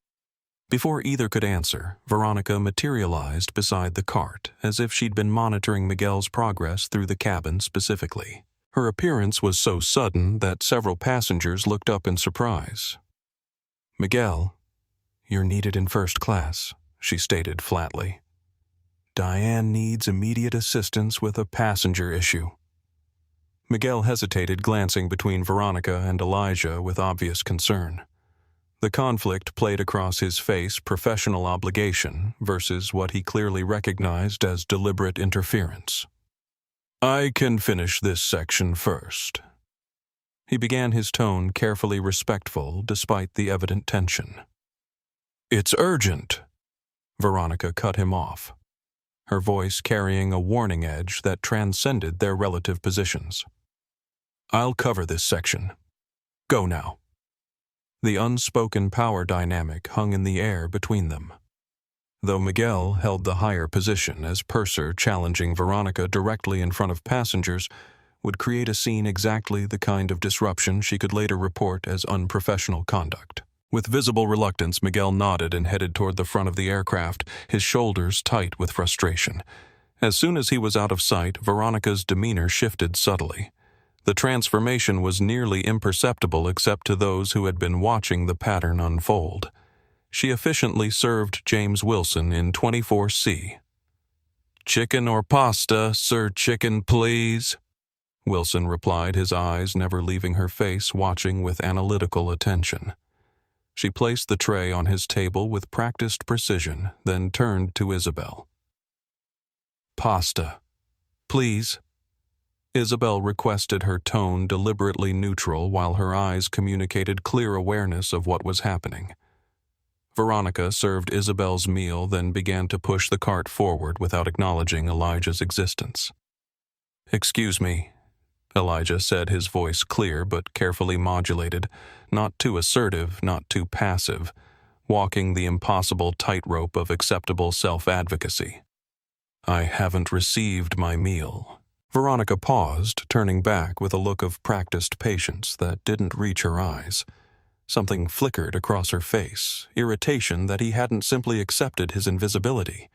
Before either could answer, Veronica materialized beside the cart, as if she'd been monitoring Miguel's progress through the cabin specifically. Her appearance was so sudden that several passengers looked up in surprise. "Miguel, you're needed in first class," she stated flatly. "Diane needs immediate assistance with a passenger issue." Miguel hesitated, glancing between Veronica and Elijah with obvious concern. The conflict played across his face professional obligation versus what he clearly recognized as deliberate interference. "I can finish this section first." He began, his tone carefully respectful despite the evident tension. "It's urgent." Veronica cut him off, her voice carrying a warning edge that transcended their relative positions. "I'll cover this section. Go now." The unspoken power dynamic hung in the air between them. Though Miguel held the higher position as purser, challenging Veronica directly in front of passengers would create a scene exactly the kind of disruption she could later report as unprofessional conduct. With visible reluctance, Miguel nodded and headed toward the front of the aircraft, his shoulders tight with frustration. As soon as he was out of sight, Veronica's demeanor shifted subtly. The transformation was nearly imperceptible except to those who had been watching the pattern unfold. She efficiently served James Wilson in 24C. "Chicken or pasta, Sir Chicken, please," Wilson replied, his eyes never leaving her face, watching with analytical attention. She placed the tray on his table with practiced precision, then turned to Isabel. "Pasta, please." Isabel requested, her tone deliberately neutral while her eyes communicated clear awareness of what was happening. Veronica served Isabel's meal, then began to push the cart forward without acknowledging Elijah's existence. "Excuse me," Elijah said, his voice clear but carefully modulated, not too assertive, not too passive, walking the impossible tightrope of acceptable self-advocacy. "I haven't received my meal." Veronica paused, turning back with a look of practiced patience that didn't reach her eyes. Something flickered across her face, irritation that he hadn't simply accepted his invisibility.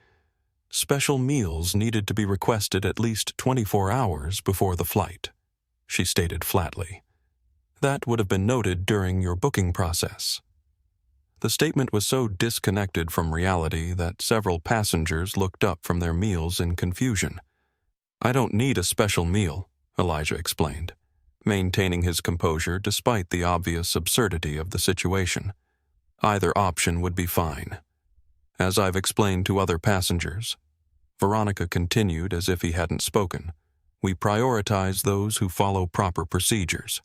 Special meals needed to be requested at least 24 hours before the flight, she stated flatly. "That would have been noted during your booking process." The statement was so disconnected from reality that several passengers looked up from their meals in confusion. "I don't need a special meal," Elijah explained, maintaining his composure despite the obvious absurdity of the situation. "Either option would be fine. As I've explained to other passengers," Veronica continued as if he hadn't spoken, "we prioritize those who follow proper procedures.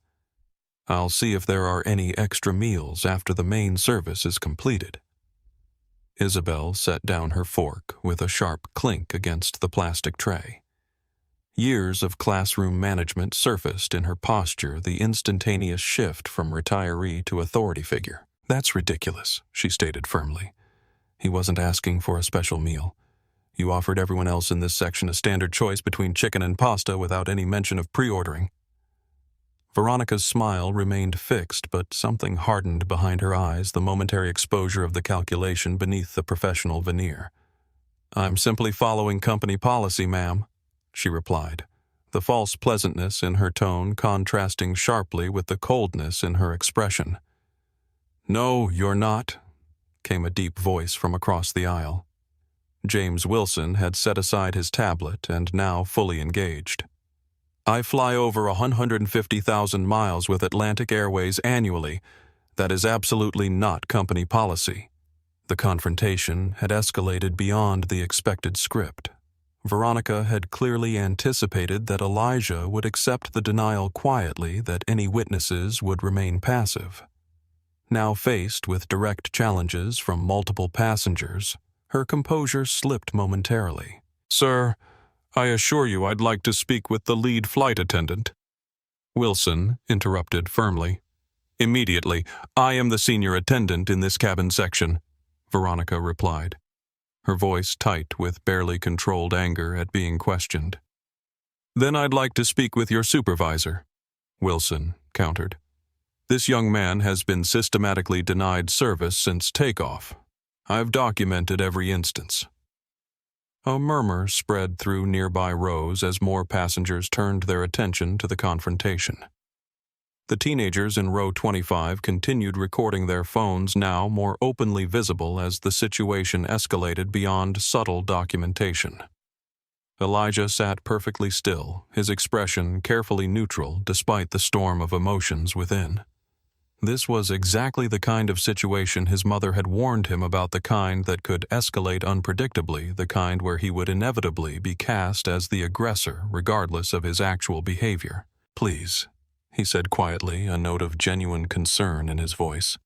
I'll see if there are any extra meals after the main service is completed." Isabel set down her fork with a sharp clink against the plastic tray. Years of classroom management surfaced in her posture, the instantaneous shift from retiree to authority figure. "That's ridiculous," she stated firmly. "He wasn't asking for a special meal. You offered everyone else in this section a standard choice between chicken and pasta without any mention of pre-ordering." Veronica's smile remained fixed, but something hardened behind her eyes, the momentary exposure of the calculation beneath the professional veneer. "I'm simply following company policy, ma'am," she replied, the false pleasantness in her tone contrasting sharply with the coldness in her expression. "No, you're not," came a deep voice from across the aisle. James Wilson had set aside his tablet and now fully engaged. "I fly over 150,000 miles with Atlantic Airways annually. That is absolutely not company policy." The confrontation had escalated beyond the expected script. Veronica had clearly anticipated that Elijah would accept the denial quietly, that any witnesses would remain passive. Now faced with direct challenges from multiple passengers, her composure slipped momentarily. "Sir, I assure you I'd like to speak with the lead flight attendant." Wilson interrupted firmly. "Immediately. I am the senior attendant in this cabin section," Veronica replied, her voice tight with barely controlled anger at being questioned. "Then I'd like to speak with your supervisor," Wilson countered. "This young man has been systematically denied service since takeoff. I've documented every instance." A murmur spread through nearby rows as more passengers turned their attention to the confrontation. The teenagers in row 25 continued recording their phones, now more openly visible as the situation escalated beyond subtle documentation. Elijah sat perfectly still, his expression carefully neutral despite the storm of emotions within. This was exactly the kind of situation his mother had warned him about, the kind that could escalate unpredictably, the kind where he would inevitably be cast as the aggressor regardless of his actual behavior. "Please," he said quietly, a note of genuine concern in his voice.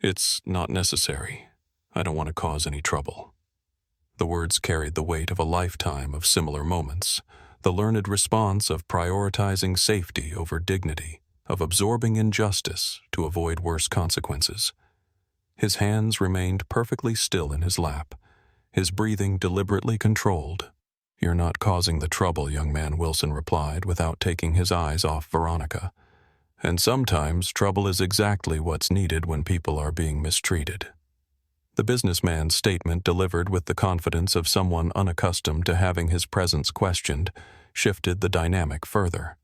"It's not necessary. I don't want to cause any trouble." The words carried the weight of a lifetime of similar moments, the learned response of prioritizing safety over dignity, of absorbing injustice to avoid worse consequences. His hands remained perfectly still in his lap, his breathing deliberately controlled. "You're not causing the trouble, young man," Wilson replied without taking his eyes off Veronica. "And sometimes trouble is exactly what's needed when people are being mistreated." The businessman's statement, delivered with the confidence of someone unaccustomed to having his presence questioned, shifted the dynamic further.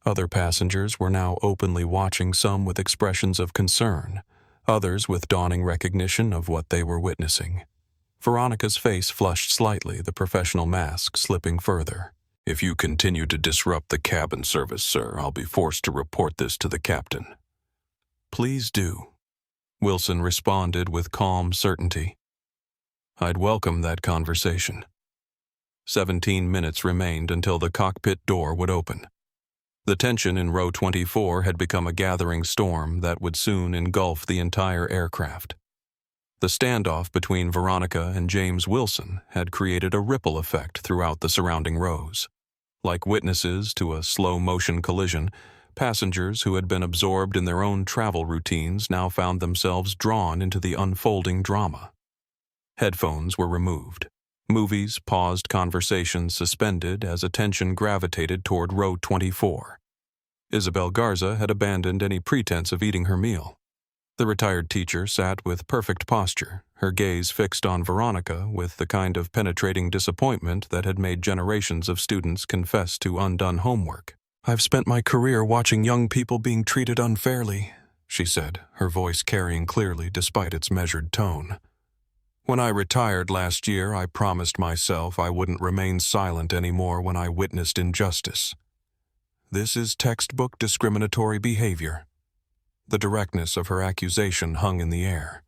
Other passengers were now openly watching, some with expressions of concern, others with dawning recognition of what they were witnessing. Veronica's face flushed slightly, the professional mask slipping further. "If you continue to disrupt the cabin service, sir, I'll be forced to report this to the captain." "Please do," Wilson responded with calm certainty. "I'd welcome that conversation." 17 minutes remained until the cockpit door would open. The tension in row 24 had become a gathering storm that would soon engulf the entire aircraft. The standoff between Veronica and James Wilson had created a ripple effect throughout the surrounding rows. Like witnesses to a slow-motion collision, passengers who had been absorbed in their own travel routines now found themselves drawn into the unfolding drama. Headphones were removed. Movies paused, conversations suspended as attention gravitated toward row 24. Isabel Garza had abandoned any pretense of eating her meal. The retired teacher sat with perfect posture, her gaze fixed on Veronica with the kind of penetrating disappointment that had made generations of students confess to undone homework. "I've spent my career watching young people being treated unfairly," she said, her voice carrying clearly despite its measured tone. "When I retired last year, I promised myself I wouldn't remain silent anymore when I witnessed injustice. This is textbook discriminatory behavior." The directness of her accusation hung in the air.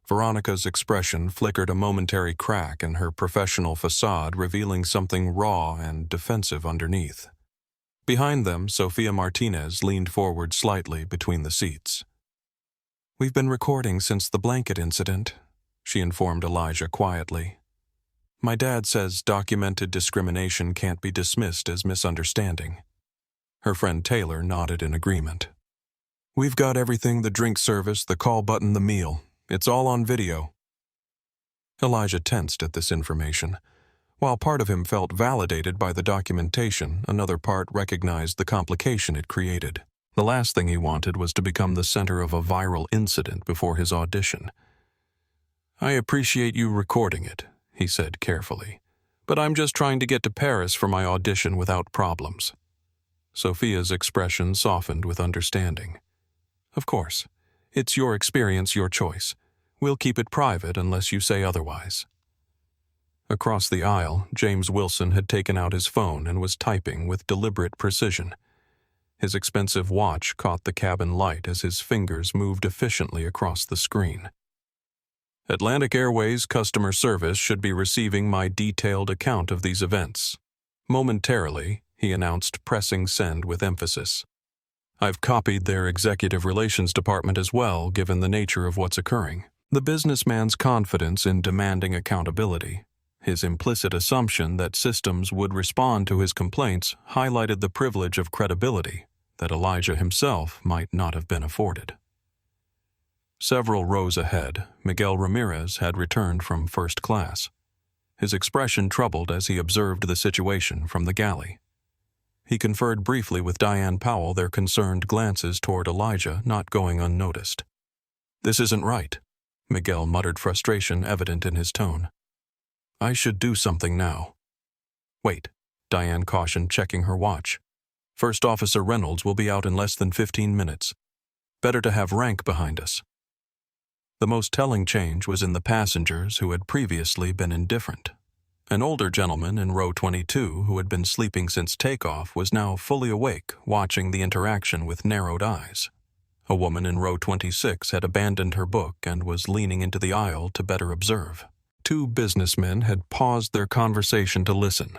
Veronica's expression flickered a momentary crack in her professional facade, revealing something raw and defensive underneath. Behind them, Sofia Martinez leaned forward slightly between the seats. "We've been recording since the blanket incident," she informed Elijah quietly. "My dad says documented discrimination can't be dismissed as misunderstanding." Her friend Taylor nodded in agreement. "We've got everything: the drink service, the call button, the meal. It's all on video." Elijah tensed at this information. While part of him felt validated by the documentation, another part recognized the complication it created. The last thing he wanted was to become the center of a viral incident before his audition. "I appreciate you recording it," he said carefully, but I'm just trying to get to Paris for my audition without problems." Sophia's expression softened with understanding. "Of course. It's your experience, your choice. We'll keep it private unless you say otherwise." Across the aisle, James Wilson had taken out his phone and was typing with deliberate precision. His expensive watch caught the cabin light as his fingers moved efficiently across the screen. "Atlantic Airways customer service should be receiving my detailed account of these events. Momentarily," he announced, pressing send with emphasis. "I've copied their executive relations department as well, given the nature of what's occurring." The businessman's confidence in demanding accountability, his implicit assumption that systems would respond to his complaints, highlighted the privilege of credibility that Elijah himself might not have been afforded. Several rows ahead, Miguel Ramirez had returned from first class, his expression troubled as he observed the situation from the galley. He conferred briefly with Diane Powell, their concerned glances toward Elijah not going unnoticed. "This isn't right," Miguel muttered, frustration evident in his tone. "I should do something now." "Wait," Diane cautioned, checking her watch. "First Officer Reynolds will be out in less than 15 minutes. Better to have rank behind us." The most telling change was in the passengers who had previously been indifferent. An older gentleman in row 22, who had been sleeping since takeoff, was now fully awake, watching the interaction with narrowed eyes. A woman in row 26 had abandoned her book and was leaning into the aisle to better observe. Two businessmen had paused their conversation to listen.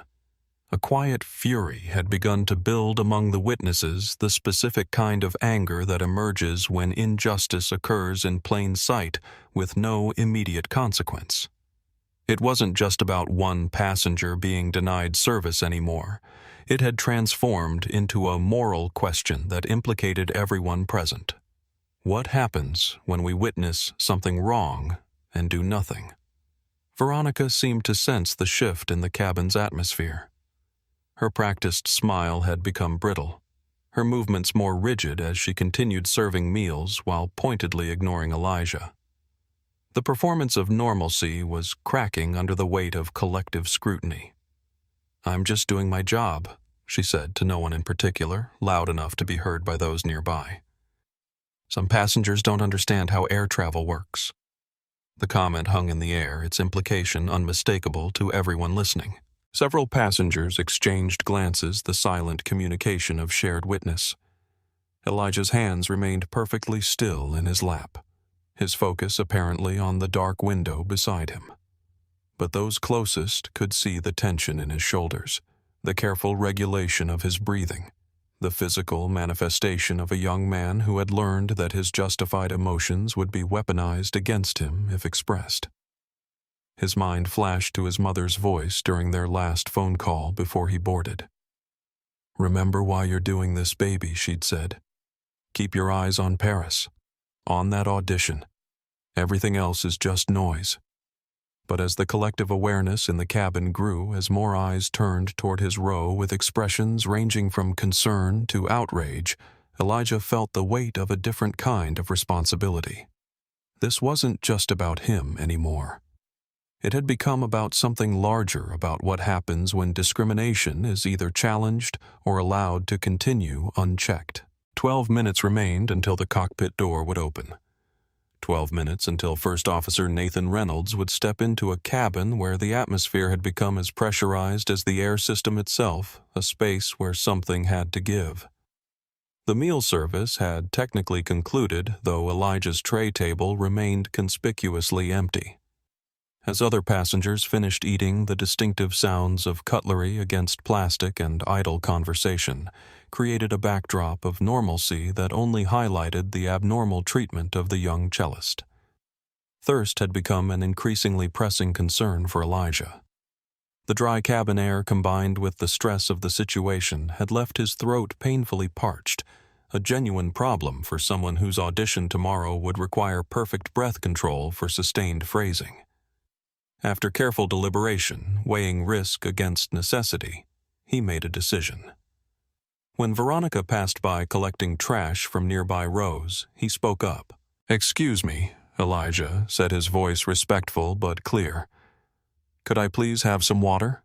A quiet fury had begun to build among the witnesses, the specific kind of anger that emerges when injustice occurs in plain sight with no immediate consequence. It wasn't just about one passenger being denied service anymore. It had transformed into a moral question that implicated everyone present. What happens when we witness something wrong and do nothing? Veronica seemed to sense the shift in the cabin's atmosphere. Her practiced smile had become brittle, her movements more rigid as she continued serving meals while pointedly ignoring Elijah. The performance of normalcy was cracking under the weight of collective scrutiny. "I'm just doing my job," she said to no one in particular, loud enough to be heard by those nearby. "Some passengers don't understand how air travel works." The comment hung in the air, its implication unmistakable to everyone listening. Several passengers exchanged glances, the silent communication of shared witness. Elijah's hands remained perfectly still in his lap, his focus apparently on the dark window beside him. But those closest could see the tension in his shoulders, the careful regulation of his breathing, the physical manifestation of a young man who had learned that his justified emotions would be weaponized against him if expressed. His mind flashed to his mother's voice during their last phone call before he boarded. "Remember why you're doing this, baby," she'd said. "Keep your eyes on Paris, on that audition. Everything else is just noise." But as the collective awareness in the cabin grew, as more eyes turned toward his row with expressions ranging from concern to outrage, Elijah felt the weight of a different kind of responsibility. This wasn't just about him anymore. It had become about something larger, about what happens when discrimination is either challenged or allowed to continue unchecked. 12 minutes remained until the cockpit door would open. 12 minutes until First Officer Nathan Reynolds would step into a cabin where the atmosphere had become as pressurized as the air system itself, a space where something had to give. The meal service had technically concluded, though Elijah's tray table remained conspicuously empty. As other passengers finished eating, the distinctive sounds of cutlery against plastic and idle conversation created a backdrop of normalcy that only highlighted the abnormal treatment of the young cellist. Thirst had become an increasingly pressing concern for Elijah. The dry cabin air combined with the stress of the situation had left his throat painfully parched, a genuine problem for someone whose audition tomorrow would require perfect breath control for sustained phrasing. After careful deliberation, weighing risk against necessity, he made a decision. When Veronica passed by collecting trash from nearby rows, he spoke up. "Excuse me," Elijah said, his voice respectful but clear. "Could I please have some water?"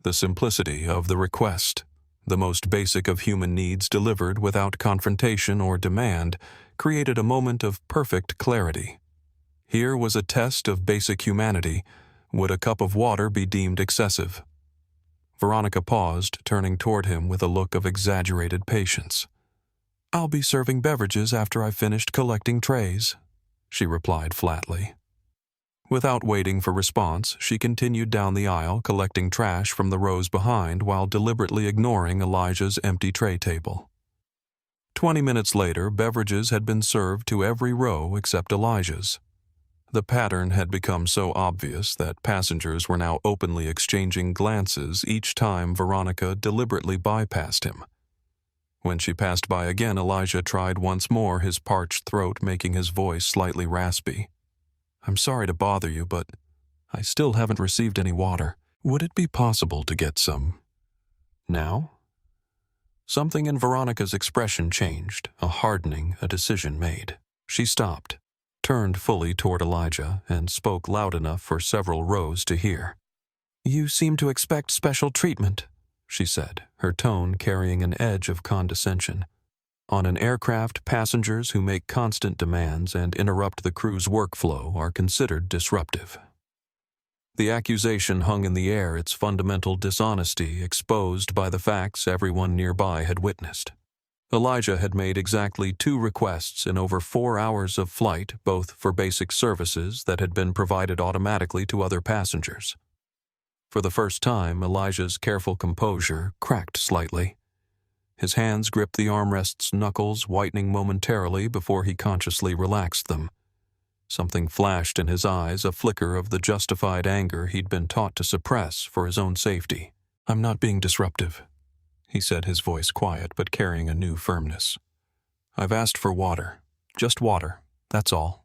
The simplicity of the request, the most basic of human needs delivered without confrontation or demand, created a moment of perfect clarity. Here was a test of basic humanity. Would a cup of water be deemed excessive? Veronica paused, turning toward him with a look of exaggerated patience. "I'll be serving beverages after I've finished collecting trays," she replied flatly. Without waiting for response, she continued down the aisle, collecting trash from the rows behind while deliberately ignoring Elijah's empty tray table. 20 minutes later, beverages had been served to every row except Elijah's. The pattern had become so obvious that passengers were now openly exchanging glances each time Veronica deliberately bypassed him. When she passed by again, Elijah tried once more, his parched throat making his voice slightly raspy. "I'm sorry to bother you, but I still haven't received any water. Would it be possible to get some now?" Something in Veronica's expression changed, a hardening, a decision made. She stopped, turned fully toward Elijah, and spoke loud enough for several rows to hear. "You seem to expect special treatment," she said, her tone carrying an edge of condescension. On an aircraft, passengers who make constant demands and interrupt the crew's workflow are considered disruptive. The accusation hung in the air, its fundamental dishonesty exposed by the facts everyone nearby had witnessed. Elijah had made exactly 2 requests in over 4 hours of flight, both for basic services that had been provided automatically to other passengers. For the first time, Elijah's careful composure cracked slightly. His hands gripped the armrest's knuckles, whitening momentarily before he consciously relaxed them. Something flashed in his eyes, a flicker of the justified anger he'd been taught to suppress for his own safety. "I'm not being disruptive," he said, his voice quiet but carrying a new firmness. "I've asked for water. Just water. That's all."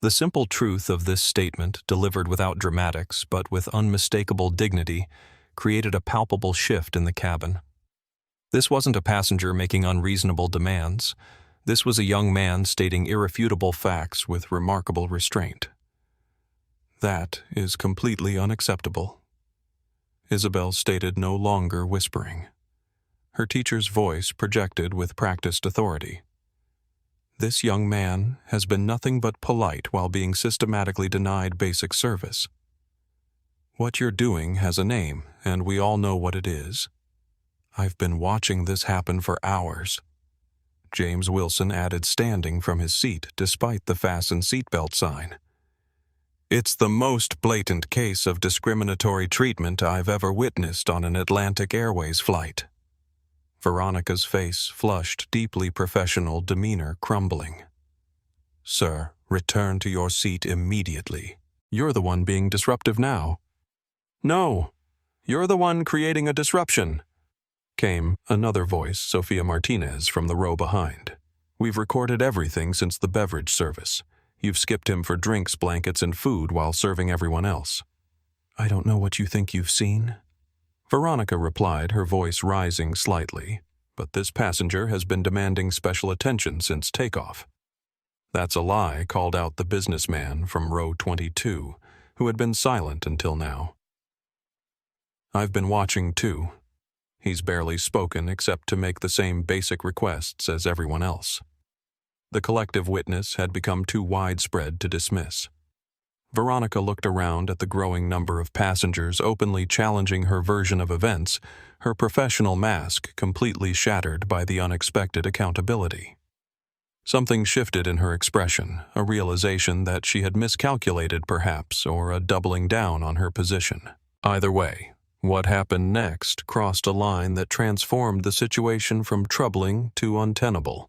The simple truth of this statement, delivered without dramatics but with unmistakable dignity, created a palpable shift in the cabin. This wasn't a passenger making unreasonable demands. This was a young man stating irrefutable facts with remarkable restraint. "That is completely unacceptable," Isabel stated, no longer whispering. Her teacher's voice projected with practiced authority. "This young man has been nothing but polite while being systematically denied basic service. What you're doing has a name, and we all know what it is. I've been watching this happen for hours." James Wilson added, standing from his seat despite the fasten seatbelt sign. "It's the most blatant case of discriminatory treatment I've ever witnessed on an Atlantic Airways flight." Veronica's face flushed, deeply professional demeanor crumbling. "Sir, return to your seat immediately. You're the one being disruptive now." "No, you're the one creating a disruption," came another voice, Sophia Martinez, from the row behind. "We've recorded everything since the beverage service. You've skipped him for drinks, blankets, and food while serving everyone else." "I don't know what you think you've seen," Veronica replied, her voice rising slightly, "but this passenger has been demanding special attention since takeoff." "That's a lie," called out the businessman from row 22, who had been silent until now. "I've been watching too. He's barely spoken except to make the same basic requests as everyone else." The collective witness had become too widespread to dismiss. Veronica looked around at the growing number of passengers openly challenging her version of events, her professional mask completely shattered by the unexpected accountability. Something shifted in her expression, a realization that she had miscalculated perhaps, or a doubling down on her position. Either way, what happened next crossed a line that transformed the situation from troubling to untenable.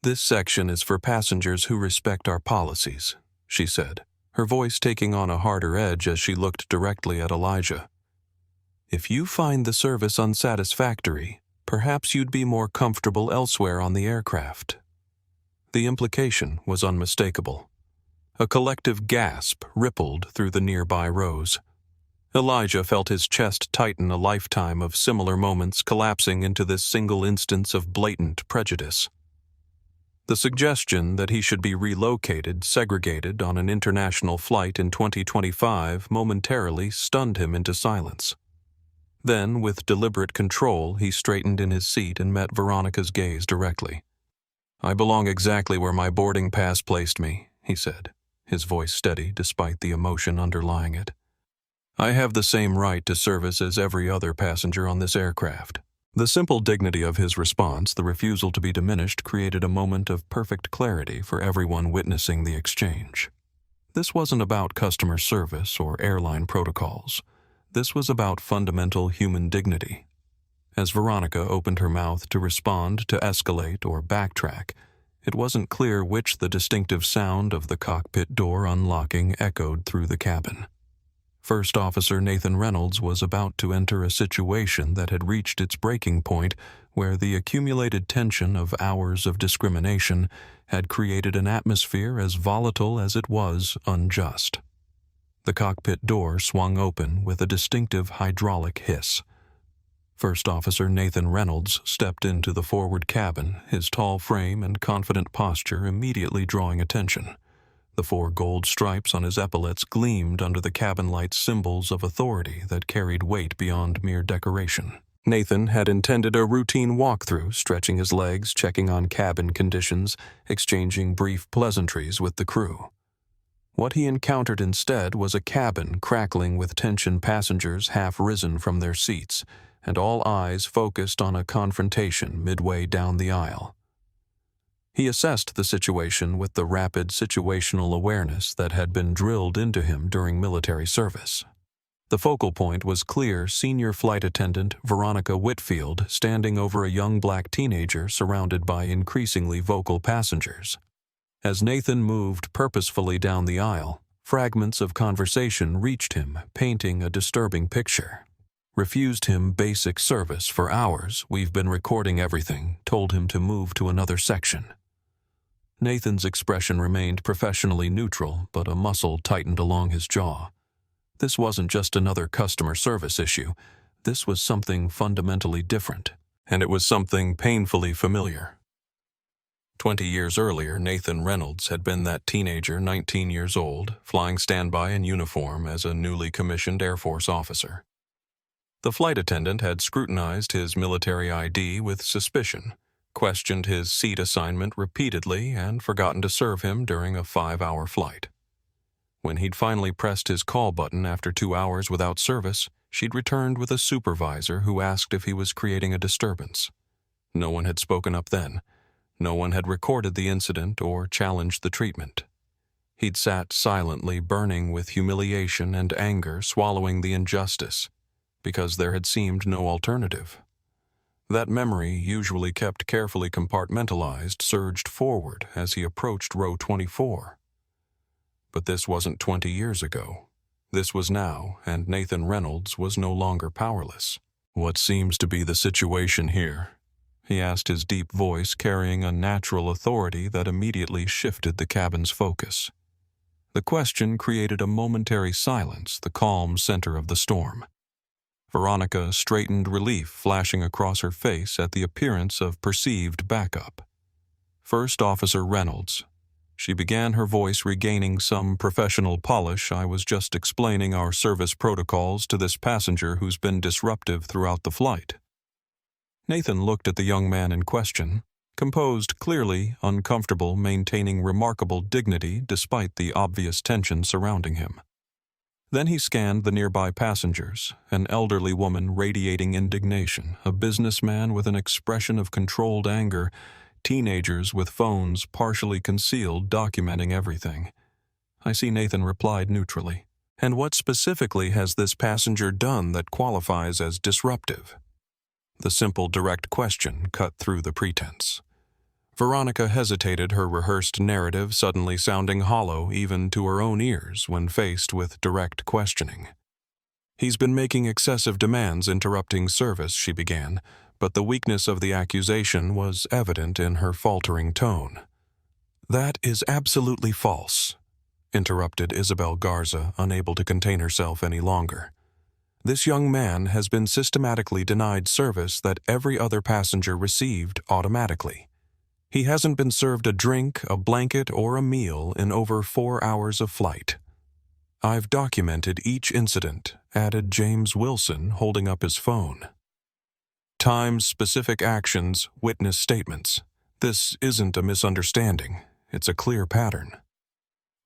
"This section is for passengers who respect our policies," she said, her voice taking on a harder edge as she looked directly at Elijah. "If you find the service unsatisfactory, perhaps you'd be more comfortable elsewhere on the aircraft." The implication was unmistakable. A collective gasp rippled through the nearby rows. Elijah felt his chest tighten, a lifetime of similar moments collapsing into this single instance of blatant prejudice. The suggestion that he should be relocated, segregated on an international flight in 2025 momentarily stunned him into silence. Then, with deliberate control, he straightened in his seat and met Veronica's gaze directly. "I belong exactly where my boarding pass placed me," he said, his voice steady despite the emotion underlying it. "I have the same right to service as every other passenger on this aircraft." The simple dignity of his response, the refusal to be diminished, created a moment of perfect clarity for everyone witnessing the exchange. This wasn't about customer service or airline protocols. This was about fundamental human dignity. As Veronica opened her mouth to respond, to escalate, or backtrack, it wasn't clear which the distinctive sound of the cockpit door unlocking echoed through the cabin. First Officer Nathan Reynolds was about to enter a situation that had reached its breaking point, where the accumulated tension of hours of discrimination had created an atmosphere as volatile as it was unjust. The cockpit door swung open with a distinctive hydraulic hiss. First Officer Nathan Reynolds stepped into the forward cabin, his tall frame and confident posture immediately drawing attention. The 4 gold stripes on his epaulets gleamed under the cabin light, symbols of authority that carried weight beyond mere decoration. Nathan had intended a routine walkthrough, stretching his legs, checking on cabin conditions, exchanging brief pleasantries with the crew. What he encountered instead was a cabin crackling with tension, passengers half risen from their seats, and all eyes focused on a confrontation midway down the aisle. He assessed the situation with the rapid situational awareness that had been drilled into him during military service. The focal point was clear: senior flight attendant Veronica Whitfield standing over a young black teenager surrounded by increasingly vocal passengers. As Nathan moved purposefully down the aisle, fragments of conversation reached him, painting a disturbing picture. "Refused him basic service for hours. We've been recording everything. Told him to move to another section." Nathan's expression remained professionally neutral, but a muscle tightened along his jaw. This wasn't just another customer service issue. This was something fundamentally different, and it was something painfully familiar. 20 years earlier, Nathan Reynolds had been that teenager, 19 years old, flying standby in uniform as a newly commissioned Air Force officer. The flight attendant had scrutinized his military ID with suspicion, questioned his seat assignment repeatedly, and forgotten to serve him during a 5-hour flight. When he'd finally pressed his call button after 2 hours without service, she'd returned with a supervisor who asked if he was creating a disturbance. No one had spoken up then. No one had recorded the incident or challenged the treatment. He'd sat silently, burning with humiliation and anger, swallowing the injustice, because there had seemed no alternative. That memory, usually kept carefully compartmentalized, surged forward as he approached row 24. But this wasn't 20 years ago. This was now, and Nathan Reynolds was no longer powerless. "What seems to be the situation here?" he asked, his deep voice carrying a natural authority that immediately shifted the cabin's focus. The question created a momentary silence, the calm center of the storm. Veronica straightened, relief flashing across her face at the appearance of perceived backup. "First Officer Reynolds." She began, her voice regaining some professional polish. "I was just explaining our service protocols to this passenger who's been disruptive throughout the flight." Nathan looked at the young man in question, composed, clearly uncomfortable, maintaining remarkable dignity despite the obvious tension surrounding him. Then he scanned the nearby passengers, an elderly woman radiating indignation, a businessman with an expression of controlled anger, teenagers with phones partially concealed documenting everything. "I see," Nathan replied neutrally. "And what specifically has this passenger done that qualifies as disruptive?" The simple, direct question cut through the pretense. Veronica hesitated, her rehearsed narrative suddenly sounding hollow even to her own ears when faced with direct questioning. "He's been making excessive demands, interrupting service," she began, but the weakness of the accusation was evident in her faltering tone. "That is absolutely false," interrupted Isabel Garza, unable to contain herself any longer. "This young man has been systematically denied service that every other passenger received automatically. He hasn't been served a drink, a blanket, or a meal in over 4 hours of flight." "I've documented each incident," added James Wilson, holding up his phone. "Times, specific actions, witness statements. This isn't a misunderstanding. It's a clear pattern."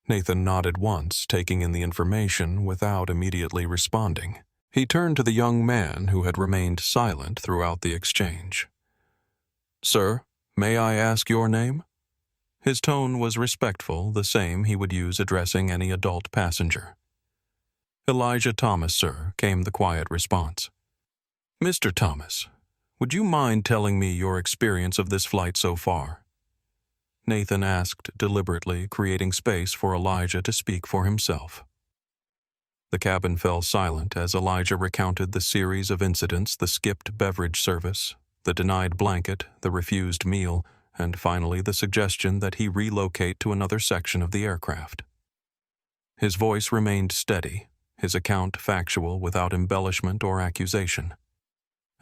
Nathan nodded once, taking in the information without immediately responding. He turned to the young man who had remained silent throughout the exchange. "Sir, may I ask your name?" His tone was respectful, the same he would use addressing any adult passenger. "Elijah Thomas, sir," came the quiet response. "Mr. Thomas, would you mind telling me your experience of this flight so far?" Nathan asked deliberately, creating space for Elijah to speak for himself. The cabin fell silent as Elijah recounted the series of incidents: the skipped beverage service, the denied blanket, the refused meal, and finally the suggestion that he relocate to another section of the aircraft. His voice remained steady, his account factual without embellishment or accusation.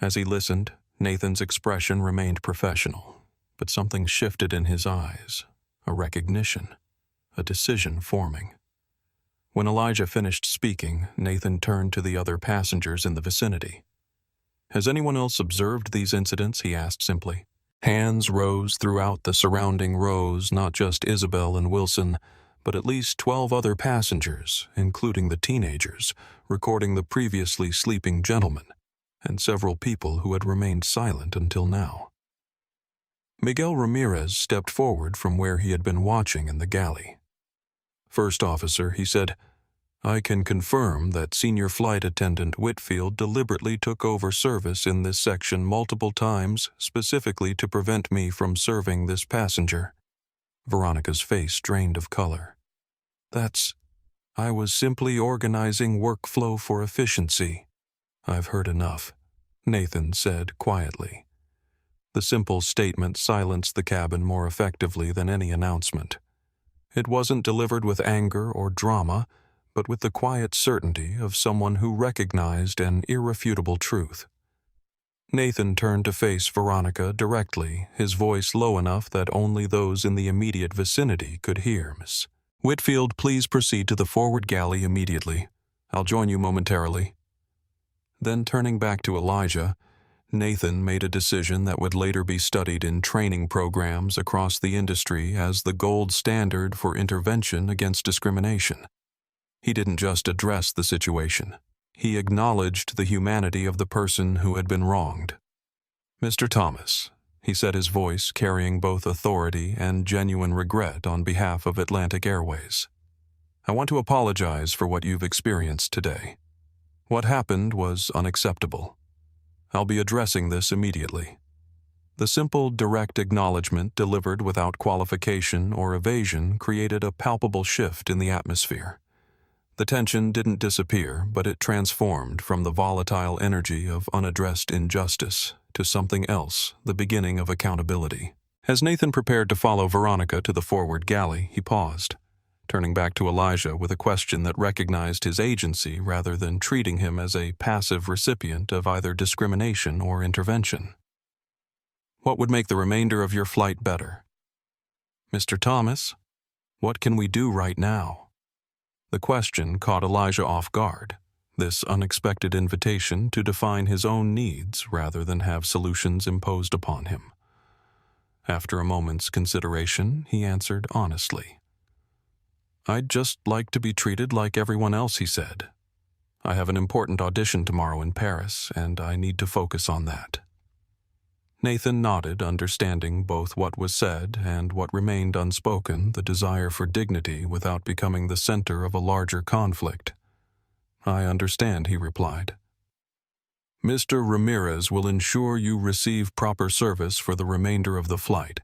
As he listened, Nathan's expression remained professional, but something shifted in his eyes, a recognition, a decision forming. When Elijah finished speaking, Nathan turned to the other passengers in the vicinity. "Has anyone else observed these incidents?" he asked simply. Hands rose throughout the surrounding rows, not just Isabel and Wilson, but at least 12 other passengers, including the teenagers, recording the previously sleeping gentleman, and several people who had remained silent until now. Miguel Ramirez stepped forward from where he had been watching in the galley. "First officer," he said, "I can confirm that Senior Flight Attendant Whitfield deliberately took over service in this section multiple times, specifically to prevent me from serving this passenger." Veronica's face drained of color. I was simply organizing workflow for efficiency." "I've heard enough," Nathan said quietly. The simple statement silenced the cabin more effectively than any announcement. It wasn't delivered with anger or drama, but with the quiet certainty of someone who recognized an irrefutable truth. Nathan turned to face Veronica directly, his voice low enough that only those in the immediate vicinity could hear. "Miss Whitfield, please proceed to the forward galley immediately. I'll join you momentarily." Then turning back to Elijah, Nathan made a decision that would later be studied in training programs across the industry as the gold standard for intervention against discrimination. He didn't just address the situation. He acknowledged the humanity of the person who had been wronged. "Mr. Thomas," he said, his voice carrying both authority and genuine regret on behalf of Atlantic Airways, "I want to apologize for what you've experienced today. What happened was unacceptable. I'll be addressing this immediately." The simple, direct acknowledgement delivered without qualification or evasion created a palpable shift in the atmosphere. The tension didn't disappear, but it transformed from the volatile energy of unaddressed injustice to something else, the beginning of accountability. As Nathan prepared to follow Veronica to the forward galley, he paused, turning back to Elijah with a question that recognized his agency rather than treating him as a passive recipient of either discrimination or intervention. "What would make the remainder of your flight better?" "Mr. Thomas, what can we do right now?" The question caught Elijah off guard, this unexpected invitation to define his own needs rather than have solutions imposed upon him. After a moment's consideration, he answered honestly. "I'd just like to be treated like everyone else," he said. "I have an important audition tomorrow in Paris, and I need to focus on that." Nathan nodded, understanding both what was said and what remained unspoken, the desire for dignity without becoming the center of a larger conflict. "I understand," he replied. "Mr. Ramirez will ensure you receive proper service for the remainder of the flight.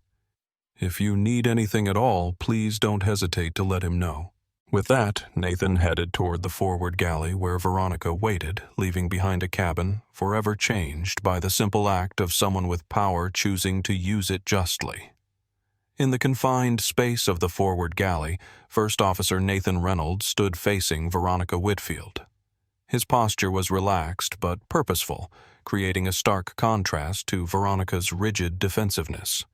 If you need anything at all, please don't hesitate to let him know." With that, Nathan headed toward the forward galley where Veronica waited, leaving behind a cabin forever changed by the simple act of someone with power choosing to use it justly. In the confined space of the forward galley, First Officer Nathan Reynolds stood facing Veronica Whitfield. His posture was relaxed but purposeful, creating a stark contrast to Veronica's rigid defensiveness.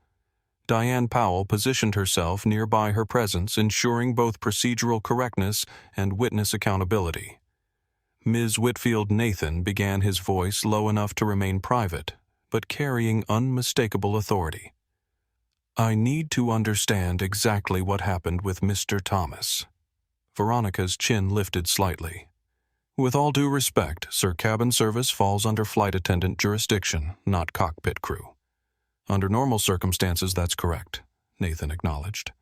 Diane Powell positioned herself nearby her presence, ensuring both procedural correctness and witness accountability. Ms. Whitfield Nathan began his voice low enough to remain private, but carrying unmistakable authority. I need to understand exactly what happened with Mr. Thomas. Veronica's chin lifted slightly. With all due respect, Sir, cabin service falls under flight attendant jurisdiction, not cockpit crew. Under normal circumstances, that's correct, Nathan acknowledged.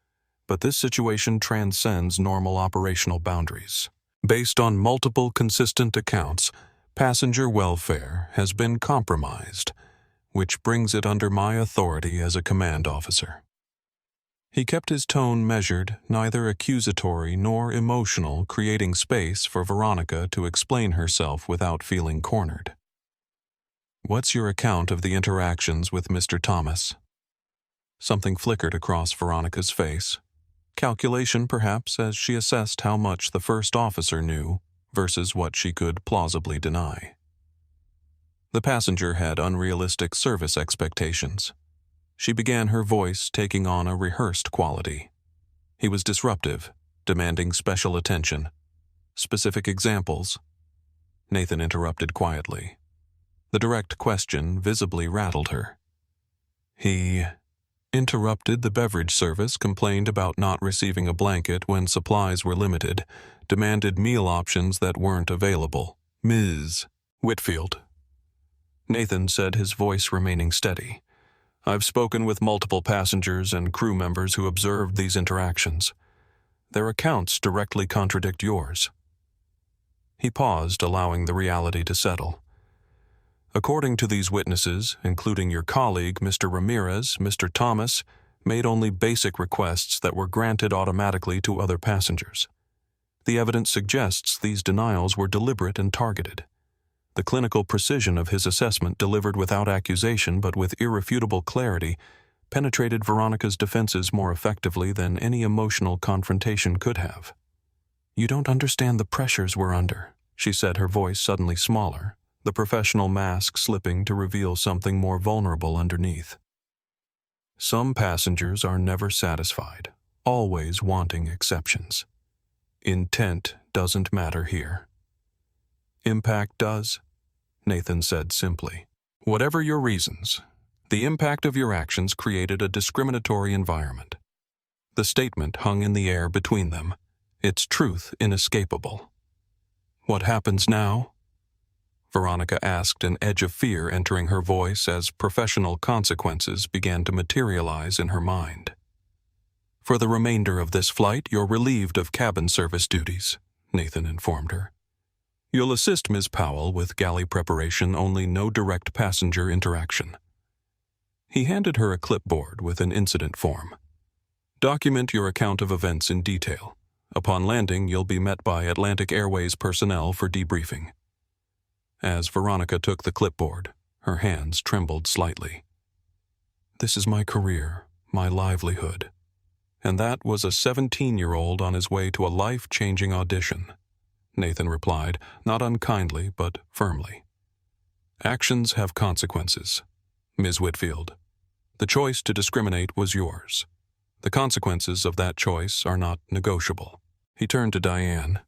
But this situation transcends normal operational boundaries. Based on multiple consistent accounts, passenger welfare has been compromised, which brings it under my authority as a command officer. He kept his tone measured, neither accusatory nor emotional, creating space for Veronica to explain herself without feeling cornered. What's your account of the interactions with Mr. Thomas? Something flickered across Veronica's face. Calculation, perhaps, as she assessed how much the first officer knew versus what she could plausibly deny. The passenger had unrealistic service expectations. She began, her voice taking on a rehearsed quality. He was disruptive, demanding special attention. Specific examples? Nathan interrupted quietly. The direct question visibly rattled her. He interrupted the beverage service, complained about not receiving a blanket when supplies were limited, demanded meal options that weren't available. Ms. Whitfield. Nathan said, his voice remaining steady. I've spoken with multiple passengers and crew members who observed these interactions. Their accounts directly contradict yours. He paused, allowing the reality to settle. According to these witnesses, including your colleague, Mr. Ramirez, Mr. Thomas made only basic requests that were granted automatically to other passengers. The evidence suggests these denials were deliberate and targeted. The clinical precision of his assessment, delivered without accusation but with irrefutable clarity, penetrated Veronica's defenses more effectively than any emotional confrontation could have. You don't understand the pressures we're under, she said, her voice suddenly smaller, the professional mask slipping to reveal something more vulnerable underneath. Some passengers are never satisfied, always wanting exceptions. Intent doesn't matter here. Impact does, Nathan said simply. Whatever your reasons, the impact of your actions created a discriminatory environment. The statement hung in the air between them, its truth inescapable. What happens now? Veronica asked, an edge of fear entering her voice as professional consequences began to materialize in her mind. For the remainder of this flight, you're relieved of cabin service duties, Nathan informed her. You'll assist Ms. Powell with galley preparation, only no direct passenger interaction. He handed her a clipboard with an incident form. Document your account of events in detail. Upon landing, you'll be met by Atlantic Airways personnel for debriefing. As Veronica took the clipboard, her hands trembled slightly. This is my career, my livelihood. And that was a 17-year-old on his way to a life-changing audition, Nathan replied, not unkindly but firmly. Actions have consequences, Ms. Whitfield. The choice to discriminate was yours. The consequences of that choice are not negotiable. He turned to Diane.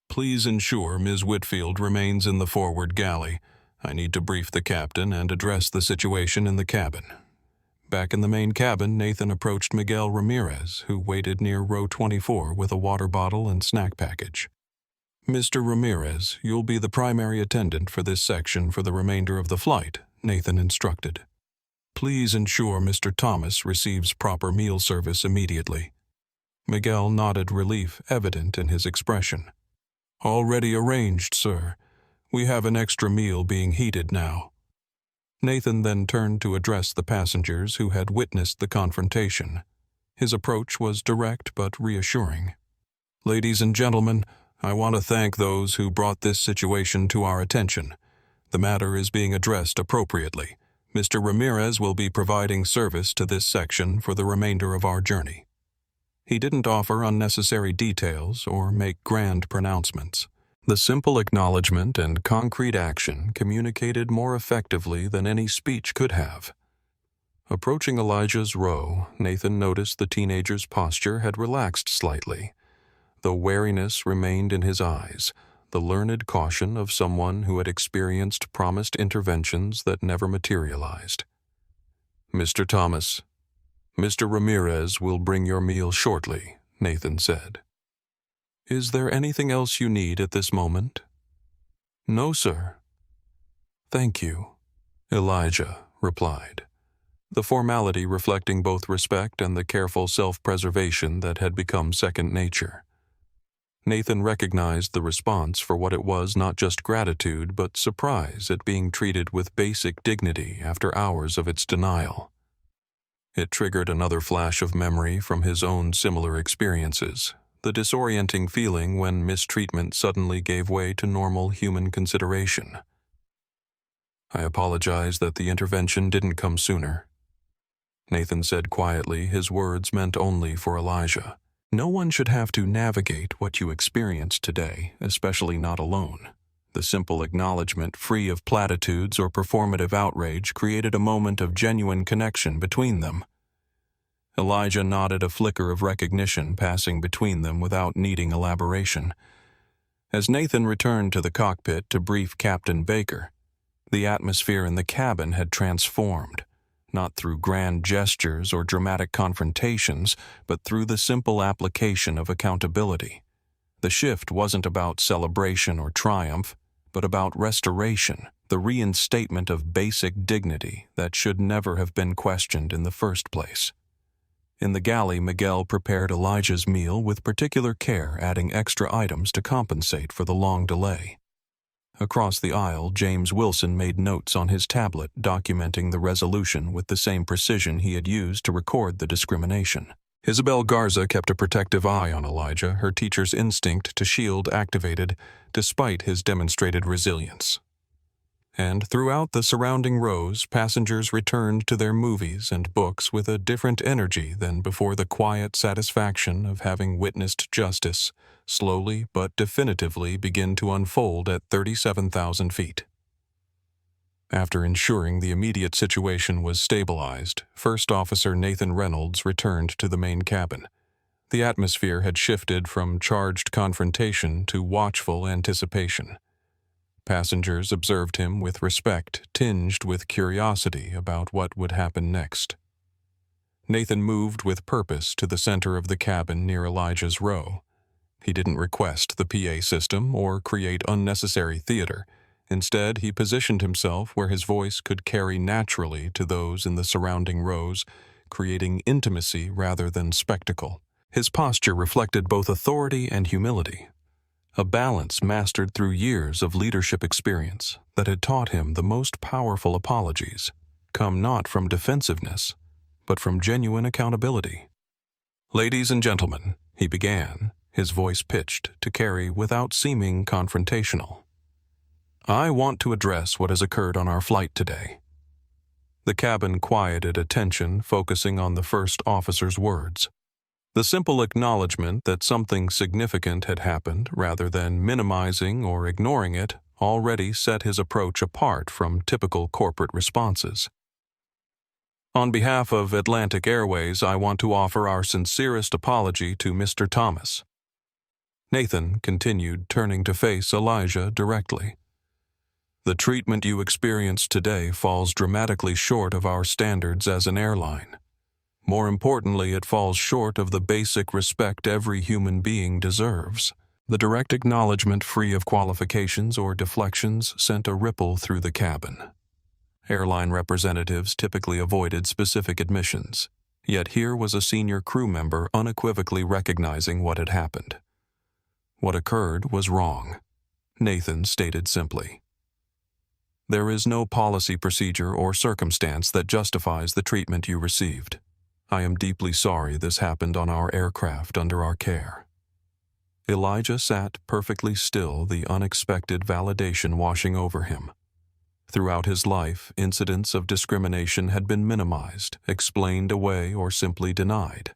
Please ensure Ms. Whitfield remains in the forward galley. I need to brief the captain and address the situation in the cabin. Back in the main cabin, Nathan approached Miguel Ramirez, who waited near row 24 with a water bottle and snack package. Mr. Ramirez, you'll be the primary attendant for this section for the remainder of the flight, Nathan instructed. Please ensure Mr. Thomas receives proper meal service immediately. Miguel nodded, relief evident in his expression. Already arranged, sir. We have an extra meal being heated now. Nathan then turned to address the passengers who had witnessed the confrontation. His approach was direct but reassuring. Ladies and gentlemen, I want to thank those who brought this situation to our attention. The matter is being addressed appropriately. Mr. Ramirez will be providing service to this section for the remainder of our journey. He didn't offer unnecessary details or make grand pronouncements. The simple acknowledgement and concrete action communicated more effectively than any speech could have. Approaching Elijah's row, Nathan noticed the teenager's posture had relaxed slightly, though wariness remained in his eyes, the learned caution of someone who had experienced promised interventions that never materialized. "Mr. Thomas, Mr. Ramirez will bring your meal shortly," Nathan said. "Is there anything else you need at this moment?" "No, sir." "Thank you," Elijah replied, the formality reflecting both respect and the careful self-preservation that had become second nature. Nathan recognized the response for what it was, not just gratitude but surprise at being treated with basic dignity after hours of its denial. It triggered another flash of memory from his own similar experiences, the disorienting feeling when mistreatment suddenly gave way to normal human consideration. "I apologize that the intervention didn't come sooner," Nathan said quietly, his words meant only for Elijah. No one should have to navigate what you experienced today, especially not alone. The simple acknowledgement, free of platitudes or performative outrage, created a moment of genuine connection between them. Elijah nodded, a flicker of recognition passing between them without needing elaboration. As Nathan returned to the cockpit to brief Captain Baker, the atmosphere in the cabin had transformed, not through grand gestures or dramatic confrontations, but through the simple application of accountability. The shift wasn't about celebration or triumph, but about restoration, the reinstatement of basic dignity that should never have been questioned in the first place. In the galley, Miguel prepared Elijah's meal with particular care, adding extra items to compensate for the long delay. Across the aisle, James Wilson made notes on his tablet, documenting the resolution with the same precision he had used to record the discrimination. Isabel Garza kept a protective eye on Elijah, her teacher's instinct to shield activated despite his demonstrated resilience. And throughout the surrounding rows, passengers returned to their movies and books with a different energy than before, the quiet satisfaction of having witnessed justice slowly but definitively begin to unfold at 37,000 feet. After ensuring the immediate situation was stabilized, First Officer Nathan Reynolds returned to the main cabin. The atmosphere had shifted from charged confrontation to watchful anticipation. Passengers observed him with respect tinged with curiosity about what would happen next. Nathan moved with purpose to the center of the cabin near Elijah's row. He didn't request the PA system or create unnecessary theater. Instead, he positioned himself where his voice could carry naturally to those in the surrounding rows, creating intimacy rather than spectacle. His posture reflected both authority and humility, a balance mastered through years of leadership experience that had taught him the most powerful apologies come not from defensiveness, but from genuine accountability. "Ladies and gentlemen," he began, his voice pitched to carry without seeming confrontational, "I want to address what has occurred on our flight today." The cabin quieted attention, focusing on the first officer's words. The simple acknowledgement that something significant had happened, rather than minimizing or ignoring it, already set his approach apart from typical corporate responses. "On behalf of Atlantic Airways, I want to offer our sincerest apology to Mr. Thomas." Nathan continued, turning to face Elijah directly. "The treatment you experienced today falls dramatically short of our standards as an airline. More importantly, it falls short of the basic respect every human being deserves." The direct acknowledgement, free of qualifications or deflections, sent a ripple through the cabin. Airline representatives typically avoided specific admissions, yet here was a senior crew member unequivocally recognizing what had happened. What occurred was wrong, Nathan stated simply. "There is no policy, procedure, or circumstance that justifies the treatment you received. I am deeply sorry this happened on our aircraft under our care." Elijah sat perfectly still, the unexpected validation washing over him. Throughout his life, incidents of discrimination had been minimized, explained away, or simply denied.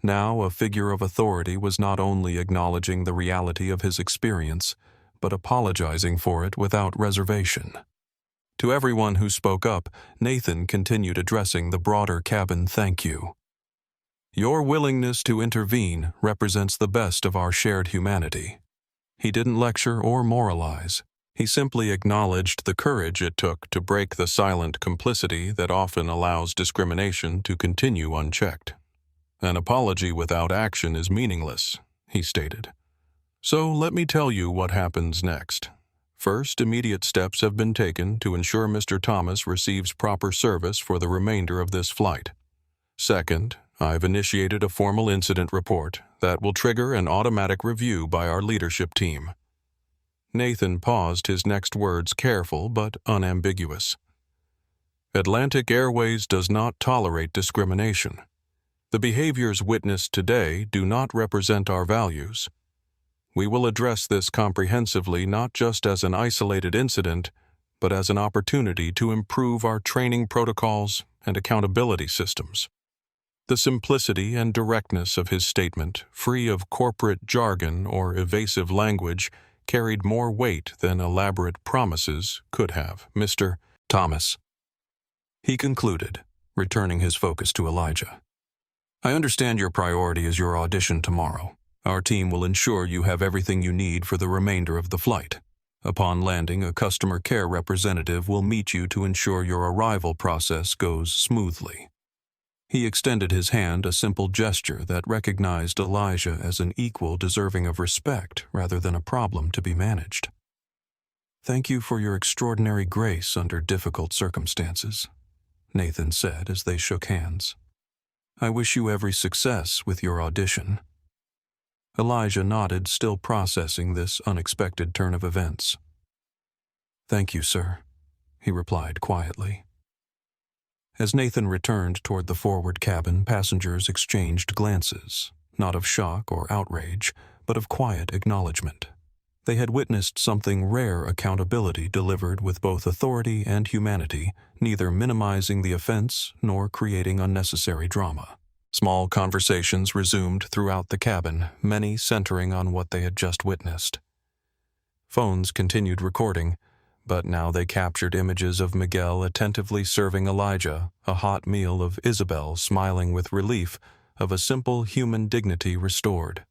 Now, a figure of authority was not only acknowledging the reality of his experience, but apologizing for it without reservation. To everyone who spoke up, Nathan continued addressing the broader cabin thank you. Your willingness to intervene represents the best of our shared humanity. He didn't lecture or moralize. He simply acknowledged the courage it took to break the silent complicity that often allows discrimination to continue unchecked. An apology without action is meaningless, he stated. So let me tell you what happens next. First, immediate steps have been taken to ensure Mr. Thomas receives proper service for the remainder of this flight. Second, I've initiated a formal incident report that will trigger an automatic review by our leadership team. Nathan paused, his next words careful but unambiguous. Atlantic Airways does not tolerate discrimination. The behaviors witnessed today do not represent our values. We will address this comprehensively not just as an isolated incident, but as an opportunity to improve our training protocols and accountability systems. The simplicity and directness of his statement, free of corporate jargon or evasive language, carried more weight than elaborate promises could have. Mr. Thomas, he concluded, returning his focus to Elijah. I understand your priority is your audition tomorrow. Our team will ensure you have everything you need for the remainder of the flight. Upon landing, a customer care representative will meet you to ensure your arrival process goes smoothly. He extended his hand, a simple gesture that recognized Elijah as an equal deserving of respect rather than a problem to be managed. Thank you for your extraordinary grace under difficult circumstances, Nathan said as they shook hands. I wish you every success with your audition. Elijah nodded, still processing this unexpected turn of events. Thank you, sir, he replied quietly. As Nathan returned toward the forward cabin, passengers exchanged glances, not of shock or outrage, but of quiet acknowledgement. They had witnessed something rare: accountability delivered with both authority and humanity, neither minimizing the offense nor creating unnecessary drama. Small conversations resumed throughout the cabin, many centering on what they had just witnessed. Phones continued recording, but now they captured images of Miguel attentively serving Elijah a hot meal, of Isabel smiling with relief, of a simple human dignity restored.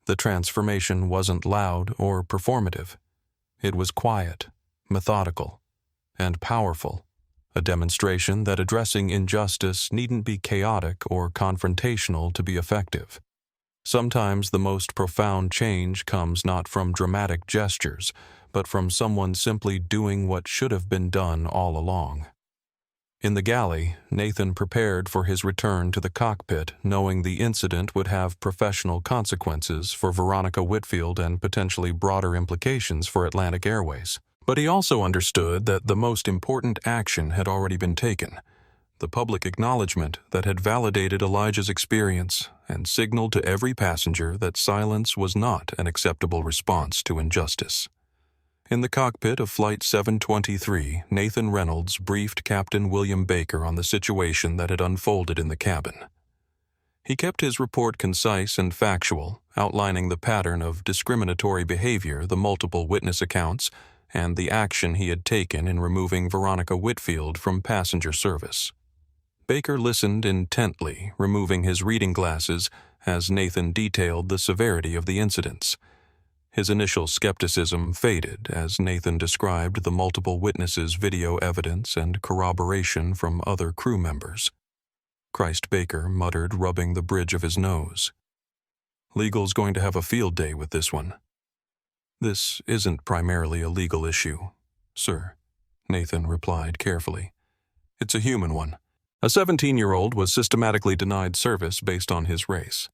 The transformation wasn't loud or performative. It was quiet, methodical, and powerful, a demonstration that addressing injustice needn't be chaotic or confrontational to be effective. Sometimes the most profound change comes not from dramatic gestures, but from someone simply doing what should have been done all along. In the galley, Nathan prepared for his return to the cockpit, knowing the incident would have professional consequences for Veronica Whitfield and potentially broader implications for Atlantic Airways. But he also understood that the most important action had already been taken: the public acknowledgement that had validated Elijah's experience and signaled to every passenger that silence was not an acceptable response to injustice. In the cockpit of Flight 723, Nathan Reynolds briefed Captain William Baker on the situation that had unfolded in the cabin. He kept his report concise and factual, outlining the pattern of discriminatory behavior, the multiple witness accounts, and the action he had taken in removing Veronica Whitfield from passenger service. Baker listened intently, removing his reading glasses as Nathan detailed the severity of the incidents. His initial skepticism faded as Nathan described the multiple witnesses' video evidence and corroboration from other crew members. Christ, Baker muttered, rubbing the bridge of his nose. Legal's going to have a field day with this one. This isn't primarily a legal issue, sir, Nathan replied carefully. It's a human one. A 17-year-old was systematically denied service based on his race.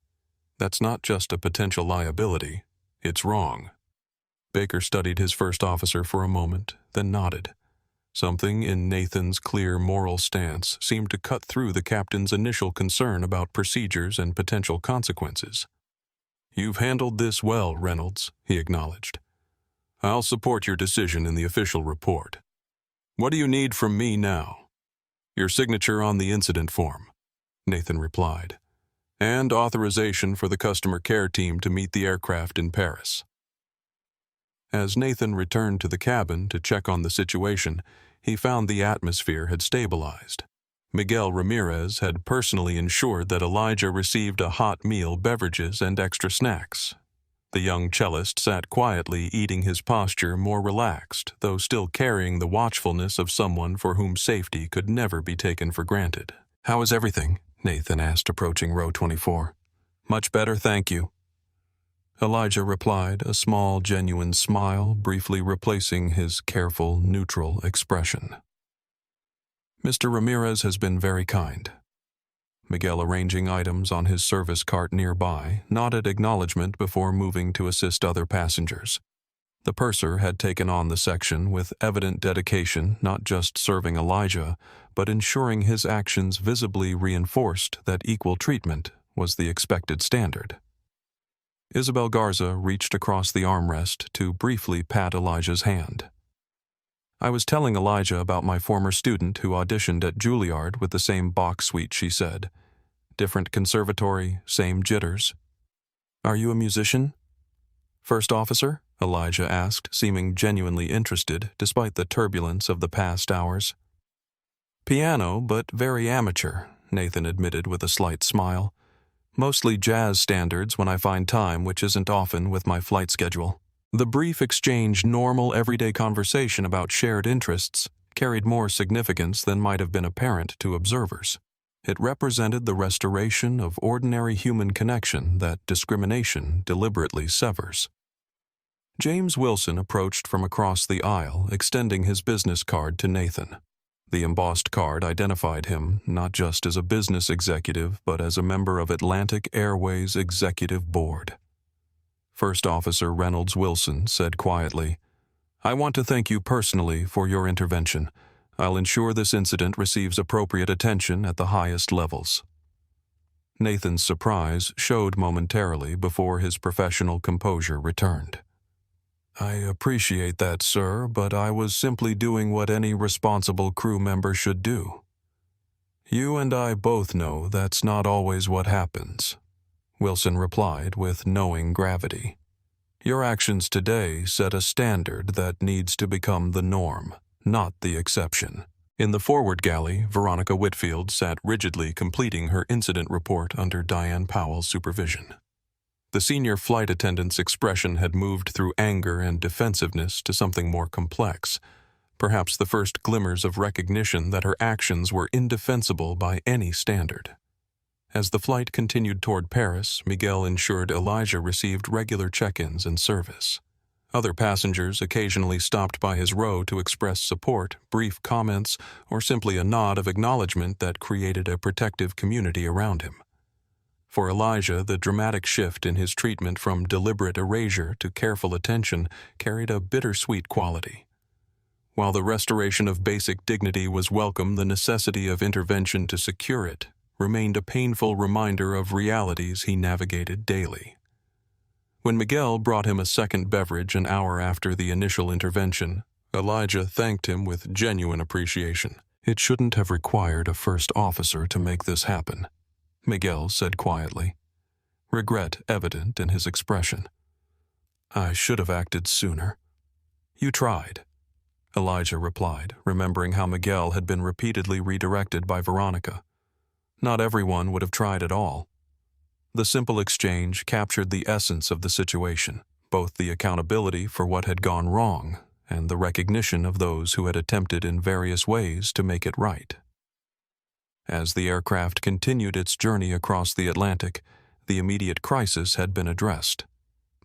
That's not just a potential liability. It's wrong. Baker studied his first officer for a moment, then nodded. Something in Nathan's clear moral stance seemed to cut through the captain's initial concern about procedures and potential consequences. You've handled this well, Reynolds, he acknowledged. I'll support your decision in the official report. What do you need from me now? Your signature on the incident form, Nathan replied, and authorization for the customer care team to meet the aircraft in Paris. As Nathan returned to the cabin to check on the situation, he found the atmosphere had stabilized. Miguel Ramirez had personally ensured that Elijah received a hot meal, beverages, and extra snacks. The young cellist sat quietly, eating, his posture more relaxed, though still carrying the watchfulness of someone for whom safety could never be taken for granted. "How is everything?" Nathan asked, approaching row 24. "Much better, thank you." Elijah replied, a small, genuine smile briefly replacing his careful, neutral expression. "Mr. Ramirez has been very kind." Miguel, arranging items on his service cart nearby, nodded acknowledgement before moving to assist other passengers. The purser had taken on the section with evident dedication, not just serving Elijah, but ensuring his actions visibly reinforced that equal treatment was the expected standard. Isabel Garza reached across the armrest to briefly pat Elijah's hand. "I was telling Elijah about my former student who auditioned at Juilliard with the same Bach suite," she said. "Different conservatory, same jitters." "Are you a musician?" "First officer?" Elijah asked, seeming genuinely interested despite the turbulence of the past hours. "Piano, but very amateur," Nathan admitted with a slight smile. "Mostly jazz standards when I find time, which isn't often with my flight schedule." The brief exchange, normal everyday conversation about shared interests, carried more significance than might have been apparent to observers. It represented the restoration of ordinary human connection that discrimination deliberately severs. James Wilson approached from across the aisle, extending his business card to Nathan. The embossed card identified him not just as a business executive, but as a member of Atlantic Airways' executive board. First Officer Reynolds Wilson said quietly, "I want to thank you personally for your intervention. I'll ensure this incident receives appropriate attention at the highest levels." Nathan's surprise showed momentarily before his professional composure returned. "I appreciate that, sir, but I was simply doing what any responsible crew member should do. You and I both know that's not always what happens," Wilson replied with knowing gravity. "Your actions today set a standard that needs to become the norm, not the exception." In the forward galley, Veronica Whitfield sat rigidly completing her incident report under Diane Powell's supervision. The senior flight attendant's expression had moved through anger and defensiveness to something more complex, perhaps the first glimmers of recognition that her actions were indefensible by any standard. As the flight continued toward Paris, Miguel ensured Elijah received regular check-ins and service. Other passengers occasionally stopped by his row to express support, brief comments, or simply a nod of acknowledgement that created a protective community around him. For Elijah, the dramatic shift in his treatment from deliberate erasure to careful attention carried a bittersweet quality. While the restoration of basic dignity was welcome, the necessity of intervention to secure it remained a painful reminder of realities he navigated daily. When Miguel brought him a second beverage an hour after the initial intervention, Elijah thanked him with genuine appreciation. "It shouldn't have required a first officer to make this happen," Miguel said quietly, regret evident in his expression. "I should have acted sooner." "You tried," Elijah replied, remembering how Miguel had been repeatedly redirected by Veronica. Not everyone would have tried at all. The simple exchange captured the essence of the situation, both the accountability for what had gone wrong and the recognition of those who had attempted in various ways to make it right. As the aircraft continued its journey across the Atlantic, the immediate crisis had been addressed.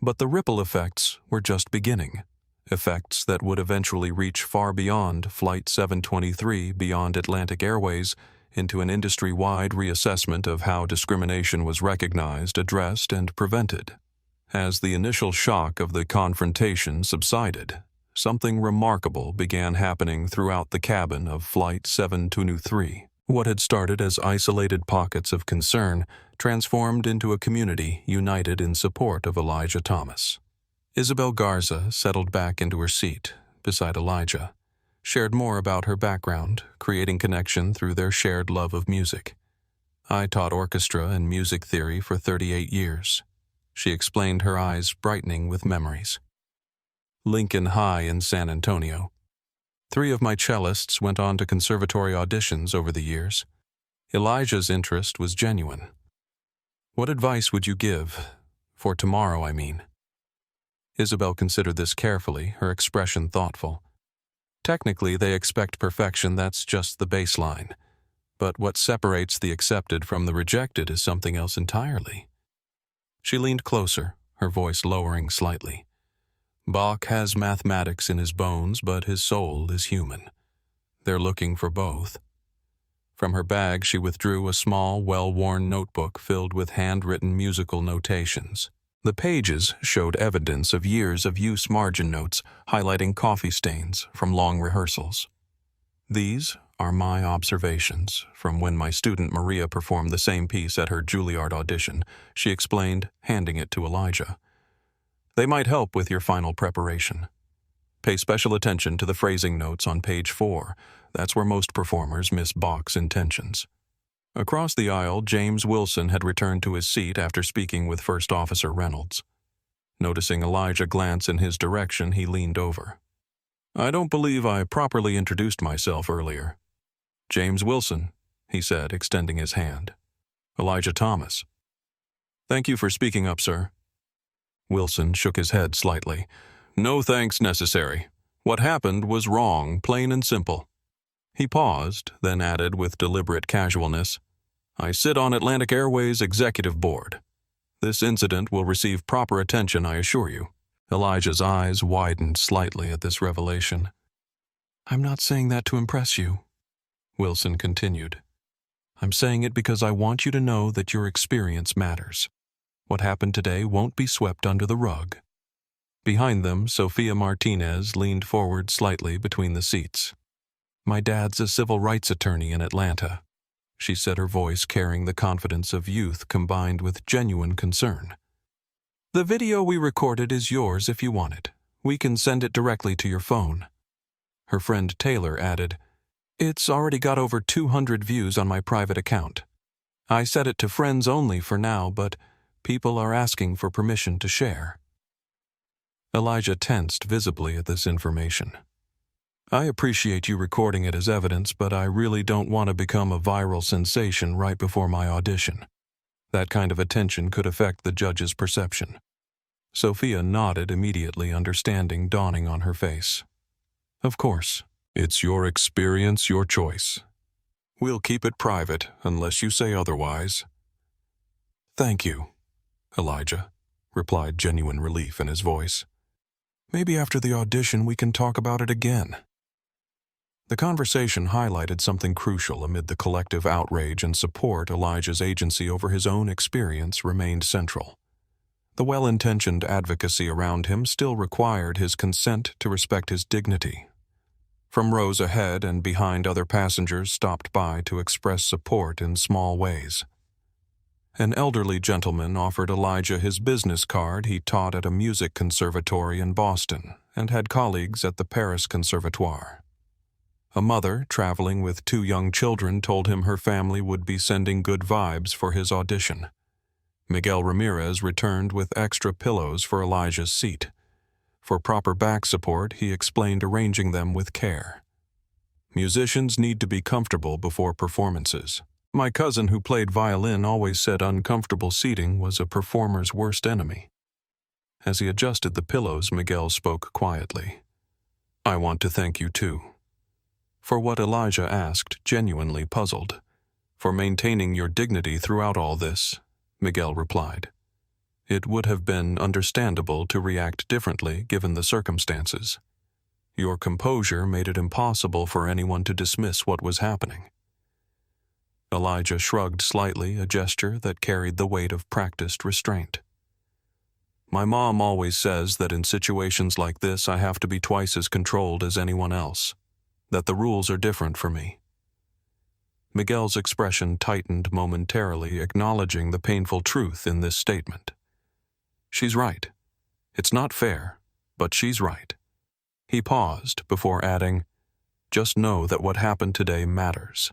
But the ripple effects were just beginning, effects that would eventually reach far beyond Flight 723 beyond Atlantic Airways into an industry-wide reassessment of how discrimination was recognized, addressed, and prevented. As the initial shock of the confrontation subsided, something remarkable began happening throughout the cabin of Flight 723. What had started as isolated pockets of concern transformed into a community united in support of Elijah Thomas. Isabel Garza settled back into her seat beside Elijah, shared more about her background, creating connection through their shared love of music. "I taught orchestra and music theory for 38 years. She explained, her eyes brightening with memories. "Lincoln High in San Antonio. 3 of my cellists went on to conservatory auditions over the years. Elijah's interest was genuine. What advice would you give? For tomorrow, I mean. Isabel considered this carefully, her expression thoughtful. Technically, they expect perfection, that's just the baseline. But what separates the accepted from the rejected is something else entirely. She leaned closer, her voice lowering slightly. Bach has mathematics in his bones, but his soul is human. They're looking for both. From her bag, she withdrew a small, well-worn notebook filled with handwritten musical notations. The pages showed evidence of years of use margin notes highlighting coffee stains from long rehearsals. These are my observations from when my student Maria performed the same piece at her Juilliard audition, she explained, handing it to Elijah. They might help with your final preparation. Pay special attention to the phrasing notes on page 4. That's where most performers miss Bach's intentions. Across the aisle, James Wilson had returned to his seat after speaking with First Officer Reynolds. Noticing Elijah glance in his direction, he leaned over. I don't believe I properly introduced myself earlier. James Wilson, he said, extending his hand. Elijah Thomas. Thank you for speaking up, sir. Wilson shook his head slightly. No thanks necessary. What happened was wrong, plain and simple. He paused, then added with deliberate casualness, I sit on Atlantic Airways' executive board. This incident will receive proper attention, I assure you. Elijah's eyes widened slightly at this revelation. I'm not saying that to impress you, Wilson continued. I'm saying it because I want you to know that your experience matters. What happened today won't be swept under the rug. Behind them, Sophia Martinez leaned forward slightly between the seats. My dad's a civil rights attorney in Atlanta, she said, her voice carrying the confidence of youth combined with genuine concern. The video we recorded is yours if you want it. We can send it directly to your phone. Her friend Taylor added, It's already got over 200 views on my private account. I set it to friends only for now, but people are asking for permission to share. Elijah tensed visibly at this information. I appreciate you recording it as evidence, but I really don't want to become a viral sensation right before my audition. That kind of attention could affect the judge's perception. Sophia nodded immediately, understanding dawning on her face. Of course. It's your experience, your choice. We'll keep it private unless you say otherwise. Thank you, Elijah replied, genuine relief in his voice. Maybe after the audition we can talk about it again. The conversation highlighted something crucial amid the collective outrage and support. Elijah's agency over his own experience remained central. The well-intentioned advocacy around him still required his consent to respect his dignity. From rows ahead and behind, other passengers stopped by to express support in small ways. An elderly gentleman offered Elijah his business card. He taught at a music conservatory in Boston and had colleagues at the Paris Conservatoire. A mother, traveling with 2 young children, told him her family would be sending good vibes for his audition. Miguel Ramirez returned with extra pillows for Elijah's seat. For proper back support, he explained arranging them with care. Musicians need to be comfortable before performances. My cousin who played violin always said uncomfortable seating was a performer's worst enemy. As he adjusted the pillows, Miguel spoke quietly. I want to thank you too. For what Elijah asked, genuinely puzzled. For maintaining your dignity throughout all this, Miguel replied. It would have been understandable to react differently given the circumstances. Your composure made it impossible for anyone to dismiss what was happening. Elijah shrugged slightly, a gesture that carried the weight of practiced restraint. My mom always says that in situations like this I have to be twice as controlled as anyone else, that the rules are different for me. Miguel's expression tightened momentarily, acknowledging the painful truth in this statement. She's right. It's not fair, but she's right. He paused before adding, just know that what happened today matters.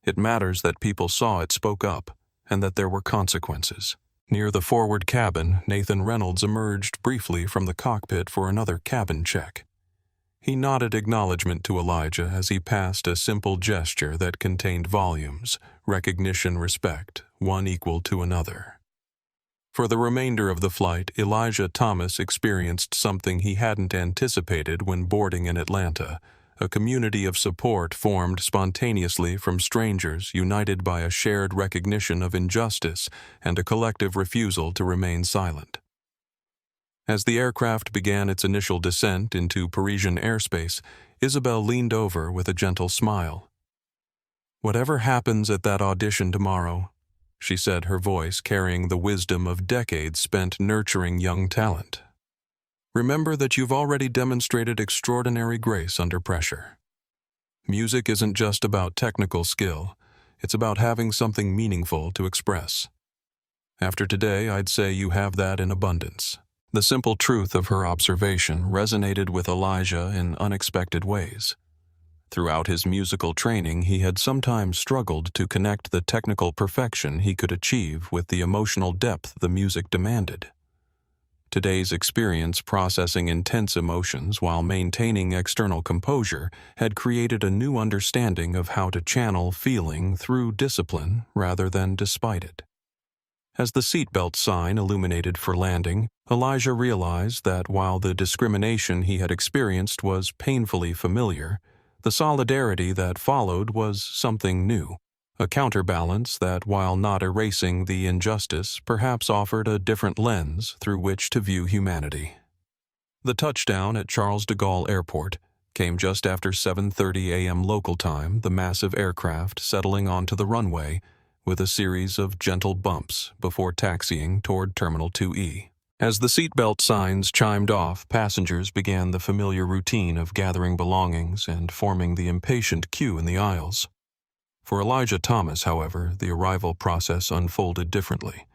It matters that people saw it, spoke up, and that there were consequences. Near the forward cabin, Nathan Reynolds emerged briefly from the cockpit for another cabin check. He nodded acknowledgement to Elijah as he passed a simple gesture that contained volumes, recognition, respect, one equal to another. For the remainder of the flight, Elijah Thomas experienced something he hadn't anticipated when boarding in Atlanta, a community of support formed spontaneously from strangers united by a shared recognition of injustice and a collective refusal to remain silent. As the aircraft began its initial descent into Parisian airspace, Isabel leaned over with a gentle smile. "Whatever happens at that audition tomorrow," she said, her voice carrying the wisdom of decades spent nurturing young talent, "remember that you've already demonstrated extraordinary grace under pressure. Music isn't just about technical skill, it's about having something meaningful to express. After today, I'd say you have that in abundance." The simple truth of her observation resonated with Elijah in unexpected ways. Throughout his musical training, he had sometimes struggled to connect the technical perfection he could achieve with the emotional depth the music demanded. Today's experience processing intense emotions while maintaining external composure had created a new understanding of how to channel feeling through discipline rather than despite it. As the seatbelt sign illuminated for landing, Elijah realized that while the discrimination he had experienced was painfully familiar, the solidarity that followed was something new, a counterbalance that, while not erasing the injustice, perhaps offered a different lens through which to view humanity. The touchdown at Charles de Gaulle Airport came just after 7:30 a.m. local time, the massive aircraft settling onto the runway with a series of gentle bumps before taxiing toward Terminal 2E. As the seatbelt signs chimed off, passengers began the familiar routine of gathering belongings and forming the impatient queue in the aisles. For Elijah Thomas, however, the arrival process unfolded differently.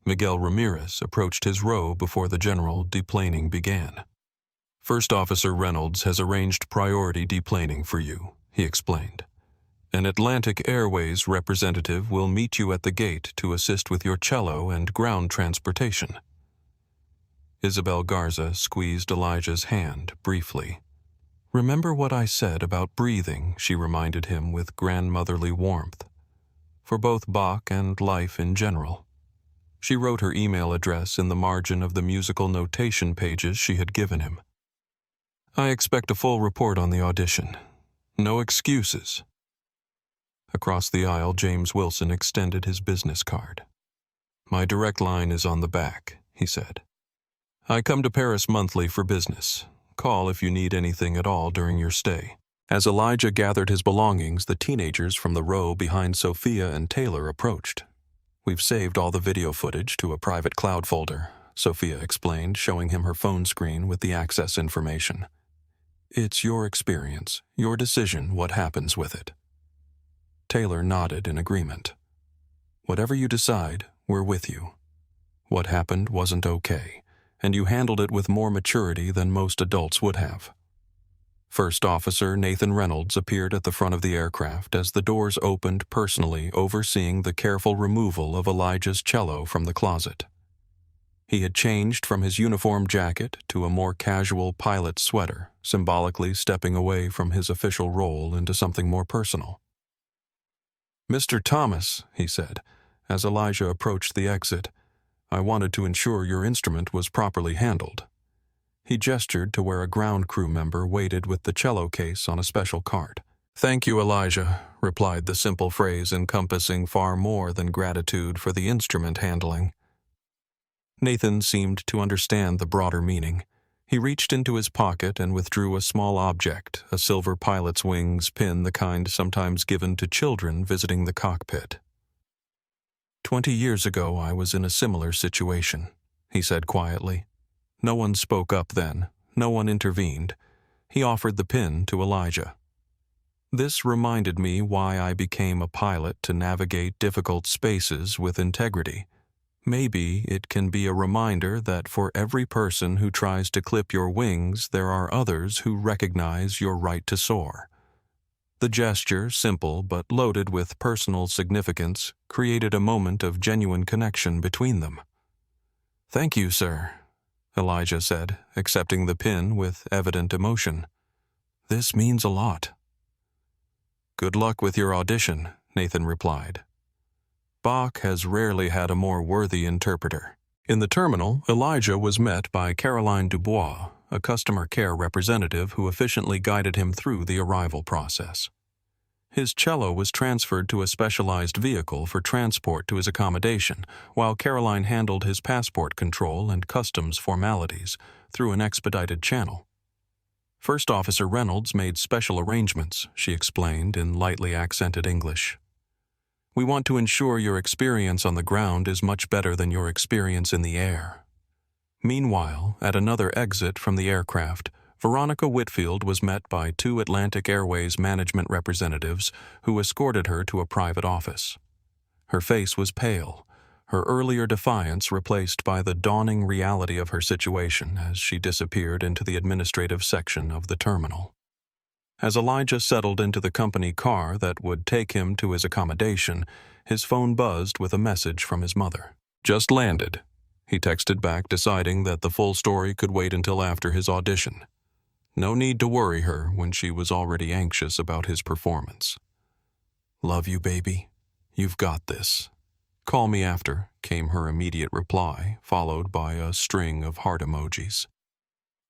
Miguel Ramirez approached his row before the general deplaning began. "First Officer Reynolds has arranged priority deplaning for you," he explained. "An Atlantic Airways representative will meet you at the gate to assist with your cello and ground transportation." Isabel Garza squeezed Elijah's hand briefly. "Remember what I said about breathing," she reminded him with grandmotherly warmth. "For both Bach and life in general." She wrote her email address in the margin of the musical notation pages she had given him. "I expect a full report on the audition. No excuses." Across the aisle, James Wilson extended his business card. "My direct line is on the back," he said. "I come to Paris monthly for business. Call if you need anything at all during your stay." As Elijah gathered his belongings, the teenagers from the row behind Sophia and Taylor approached. "We've saved all the video footage to a private cloud folder," Sophia explained, showing him her phone screen with the access information. "It's your experience, your decision what happens with it." Taylor nodded in agreement. "Whatever you decide, we're with you. What happened wasn't okay, and you handled it with more maturity than most adults would have." First Officer Nathan Reynolds appeared at the front of the aircraft as the doors opened, personally overseeing the careful removal of Elijah's cello from the closet. He had changed from his uniform jacket to a more casual pilot sweater, symbolically stepping away from his official role into something more personal. "Mr. Thomas," he said, as Elijah approached the exit, "I wanted to ensure your instrument was properly handled." He gestured to where a ground crew member waited with the cello case on a special cart. "Thank you, Elijah," replied the simple phrase encompassing far more than gratitude for the instrument handling. Nathan seemed to understand the broader meaning. He reached into his pocket and withdrew a small object, a silver pilot's wings pin, the kind sometimes given to children visiting the cockpit. 20 years ago, I was in a similar situation," he said quietly. No one spoke up then. No one intervened. He offered the pin to Elijah. "This reminded me why I became a pilot, to navigate difficult spaces with integrity. Maybe it can be a reminder that for every person who tries to clip your wings, there are others who recognize your right to soar." The gesture, simple but loaded with personal significance, created a moment of genuine connection between them. "Thank you, sir," Elijah said, accepting the pin with evident emotion. This means a lot." "Good luck with your audition," Nathan replied. Bach has rarely had a more worthy interpreter. In the terminal, Elijah was met by Caroline Dubois, a customer care representative who efficiently guided him through the arrival process. His cello was transferred to a specialized vehicle for transport to his accommodation, while Caroline handled his passport control and customs formalities through an expedited channel. First Officer Reynolds made special arrangements, she explained in lightly accented English. "We want to ensure your experience on the ground is much better than your experience in the air." Meanwhile, at another exit from the aircraft, Veronica Whitfield was met by 2 Atlantic Airways management representatives who escorted her to a private office. Her face was pale, her earlier defiance replaced by the dawning reality of her situation as she disappeared into the administrative section of the terminal. As Elijah settled into the company car that would take him to his accommodation, his phone buzzed with a message from his mother. "Just landed," he texted back, deciding that the full story could wait until after his audition. No need to worry her when she was already anxious about his performance. "Love you, baby. You've got this. Call me after," came her immediate reply, followed by a string of heart emojis.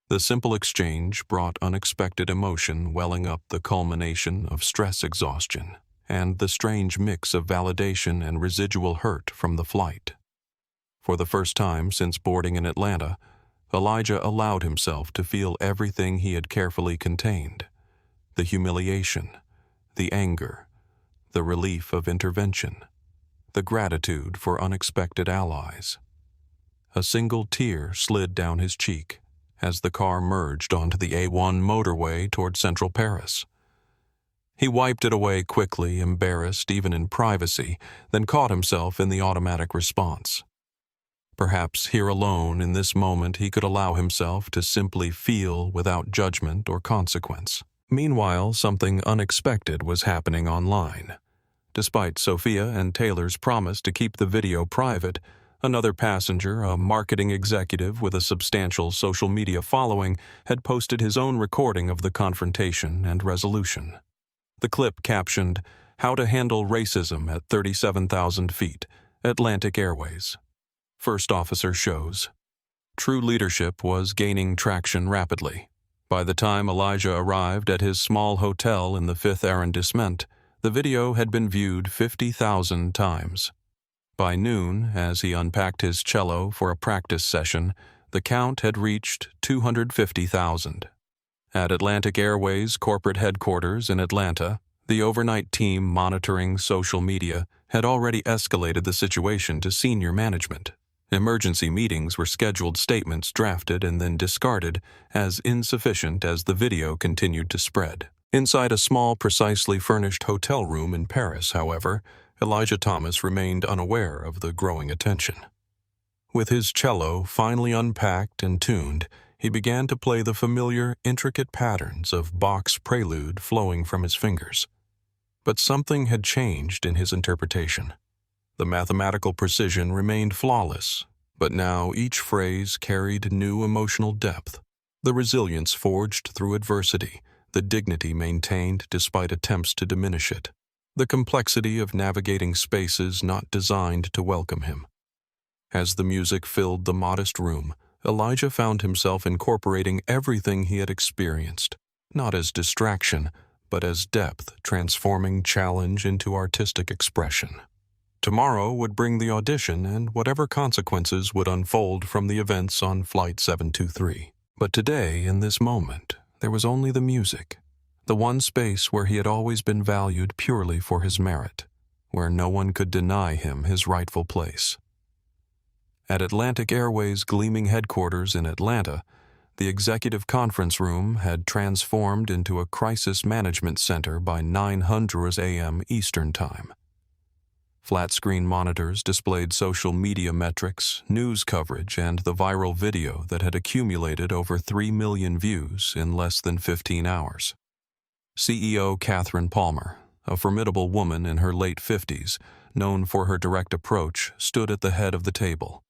The simple exchange brought unexpected emotion welling up the culmination of stress exhaustion and the strange mix of validation and residual hurt from the flight. For the first time since boarding in Atlanta, Elijah allowed himself to feel everything he had carefully contained: the humiliation, the anger, the relief of intervention, the gratitude for unexpected allies. A single tear slid down his cheek as the car merged onto the A1 motorway toward central Paris. He wiped it away quickly, embarrassed even in privacy, then caught himself in the automatic response. Perhaps here alone in this moment he could allow himself to simply feel without judgment or consequence. Meanwhile, something unexpected was happening online. Despite Sophia and Taylor's promise to keep the video private, another passenger, a marketing executive with a substantial social media following, had posted his own recording of the confrontation and resolution. The clip captioned, "How to Handle Racism at 37,000 Feet, Atlantic Airways. First Officer shows." True leadership was gaining traction rapidly. By the time Elijah arrived at his small hotel in the 5th arrondissement, the video had been viewed 50,000 times. By noon, as he unpacked his cello for a practice session, the count had reached 250,000. At Atlantic Airways corporate headquarters in Atlanta, the overnight team monitoring social media had already escalated the situation to senior management. Emergency meetings were scheduled, statements drafted and then discarded as insufficient as the video continued to spread. Inside a small, precisely furnished hotel room in Paris, however, Elijah Thomas remained unaware of the growing attention. With his cello finally unpacked and tuned, he began to play the familiar, intricate patterns of Bach's prelude flowing from his fingers. But something had changed in his interpretation. The mathematical precision remained flawless, but now each phrase carried new emotional depth, the resilience forged through adversity, the dignity maintained despite attempts to diminish it, the complexity of navigating spaces not designed to welcome him. As the music filled the modest room, Elijah found himself incorporating everything he had experienced, not as distraction, but as depth, transforming challenge into artistic expression. Tomorrow would bring the audition and whatever consequences would unfold from the events on Flight 723. But today, in this moment, there was only the music, the one space where he had always been valued purely for his merit, where no one could deny him his rightful place. At Atlantic Airways' gleaming headquarters in Atlanta, the executive conference room had transformed into a crisis management center by 9:00 a.m. Eastern Time. Flat-screen monitors displayed social media metrics, news coverage, and the viral video that had accumulated over 3 million views in less than 15 hours. CEO Catherine Palmer, a formidable woman in her late 50s, known for her direct approach, stood at the head of the table,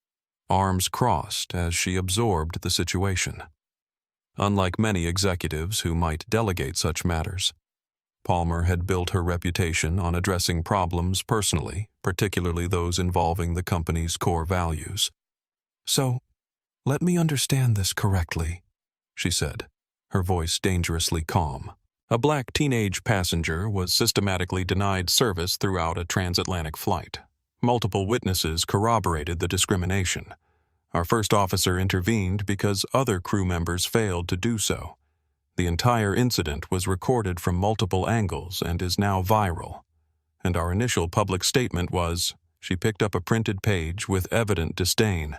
arms crossed as she absorbed the situation. Unlike many executives who might delegate such matters, Palmer had built her reputation on addressing problems personally, particularly those involving the company's core values. "So, let me understand this correctly," she said, her voice dangerously calm. A black teenage passenger was systematically denied service throughout a transatlantic flight. Multiple witnesses corroborated the discrimination. Our first officer intervened because other crew members failed to do so. The entire incident was recorded from multiple angles and is now viral. And our initial public statement was, she picked up a printed page with evident disdain.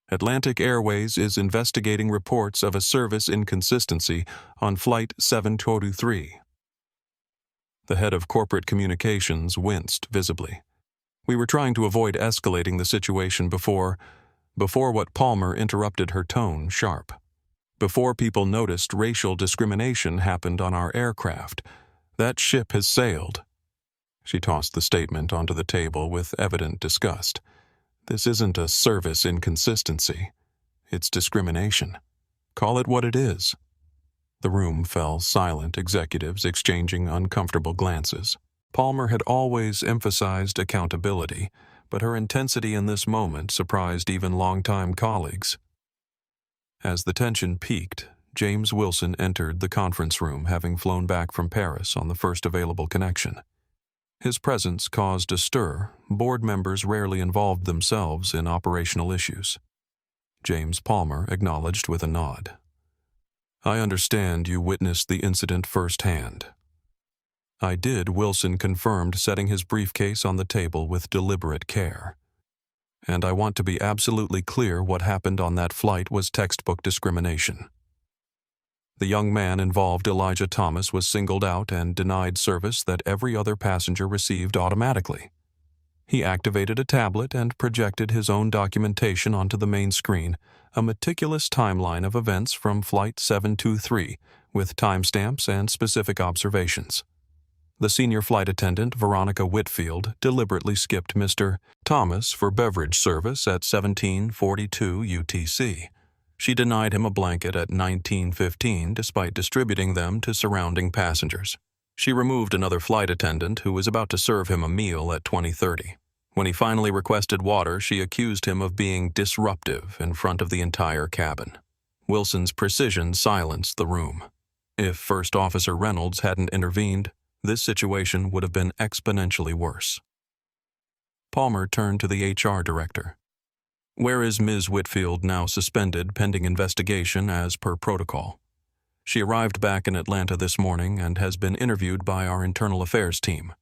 "Atlantic Airways is investigating reports of a service inconsistency on Flight 723. The head of corporate communications winced visibly. We were trying to avoid escalating the situation before what Palmer interrupted her tone sharp. Before people noticed racial discrimination happened on our aircraft. That ship has sailed." She tossed the statement onto the table with evident disgust. "This isn't a service inconsistency. It's discrimination. Call it what it is." The room fell silent, executives exchanging uncomfortable glances. Palmer had always emphasized accountability, but her intensity in this moment surprised even longtime colleagues. As the tension peaked, James Wilson entered the conference room, having flown back from Paris on the first available connection. His presence caused a stir. Board members rarely involved themselves in operational issues. James Palmer acknowledged with a nod. "I understand you witnessed the incident firsthand." "I did," Wilson confirmed, setting his briefcase on the table with deliberate care. "And I want to be absolutely clear, what happened on that flight was textbook discrimination." The young man involved, Elijah Thomas, was singled out and denied service that every other passenger received automatically. He activated a tablet and projected his own documentation onto the main screen, a meticulous timeline of events from Flight 723, with timestamps and specific observations. The senior flight attendant, Veronica Whitfield, deliberately skipped Mr. Thomas for beverage service at 17:42 UTC. She denied him a blanket at 19:15 despite distributing them to surrounding passengers. She removed another flight attendant who was about to serve him a meal at 20:30. When he finally requested water, she accused him of being disruptive in front of the entire cabin. Wilson's precision silenced the room. If First Officer Reynolds hadn't intervened, this situation would have been exponentially worse. Palmer turned to the HR director. "Where is Ms. Whitfield, now suspended pending investigation as per protocol? She arrived back in Atlanta this morning and has been interviewed by our internal affairs team.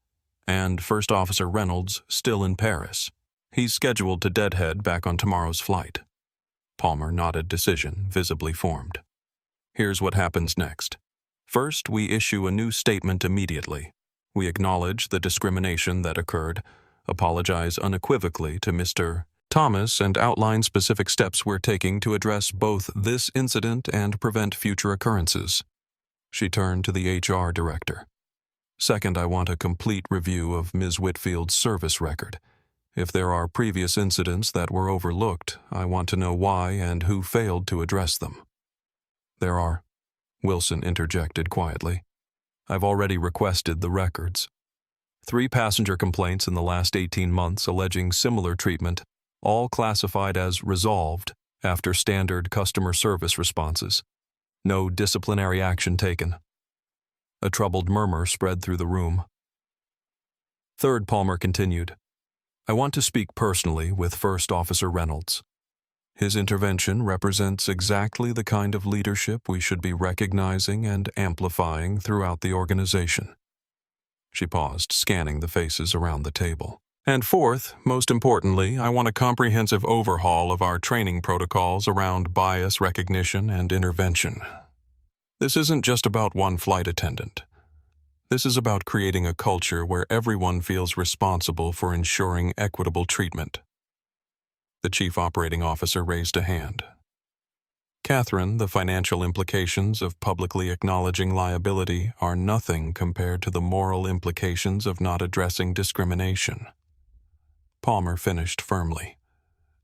And First Officer Reynolds still in Paris. He's scheduled to deadhead back on tomorrow's flight." Palmer nodded decision, visibly formed. "Here's what happens next. First, we issue a new statement immediately. We acknowledge the discrimination that occurred, apologize unequivocally to Mr. Thomas, and outline specific steps we're taking to address both this incident and prevent future occurrences." She turned to the HR director. "Second, I want a complete review of Ms. Whitfield's service record. If there are previous incidents that were overlooked, I want to know why and who failed to address them." "There are," Wilson interjected quietly. "I've already requested the records. 3 passenger complaints in the last 18 months alleging similar treatment, all classified as resolved after standard customer service responses. No disciplinary action taken." A troubled murmur spread through the room. "Third," Palmer continued, "I want to speak personally with First Officer Reynolds. His intervention represents exactly the kind of leadership we should be recognizing and amplifying throughout the organization." She paused, scanning the faces around the table. "And fourth, most importantly, I want a comprehensive overhaul of our training protocols around bias recognition and intervention. This isn't just about one flight attendant. This is about creating a culture where everyone feels responsible for ensuring equitable treatment." The Chief Operating Officer raised a hand. "Catherine, the financial implications of publicly acknowledging liability are nothing compared to the moral implications of not addressing discrimination." Palmer finished firmly.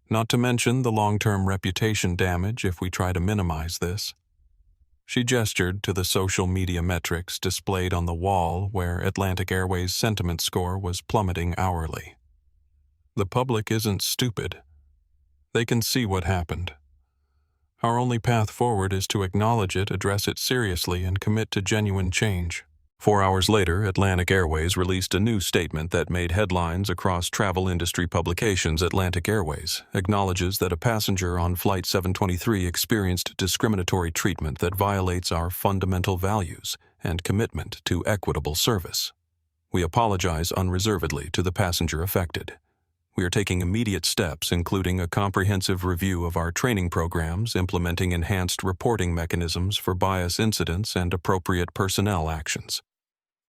"Not to mention the long-term reputation damage if we try to minimize this." She gestured to the social media metrics displayed on the wall where Atlantic Airways' sentiment score was plummeting hourly. The public isn't stupid. They can see what happened. Our only path forward is to acknowledge it, address it seriously, and commit to genuine change. 4 hours later, Atlantic Airways released a new statement that made headlines across travel industry publications. Atlantic Airways acknowledges that a passenger on Flight 723 experienced discriminatory treatment that violates our fundamental values and commitment to equitable service. We apologize unreservedly to the passenger affected. We are taking immediate steps, including a comprehensive review of our training programs, implementing enhanced reporting mechanisms for bias incidents, and appropriate personnel actions.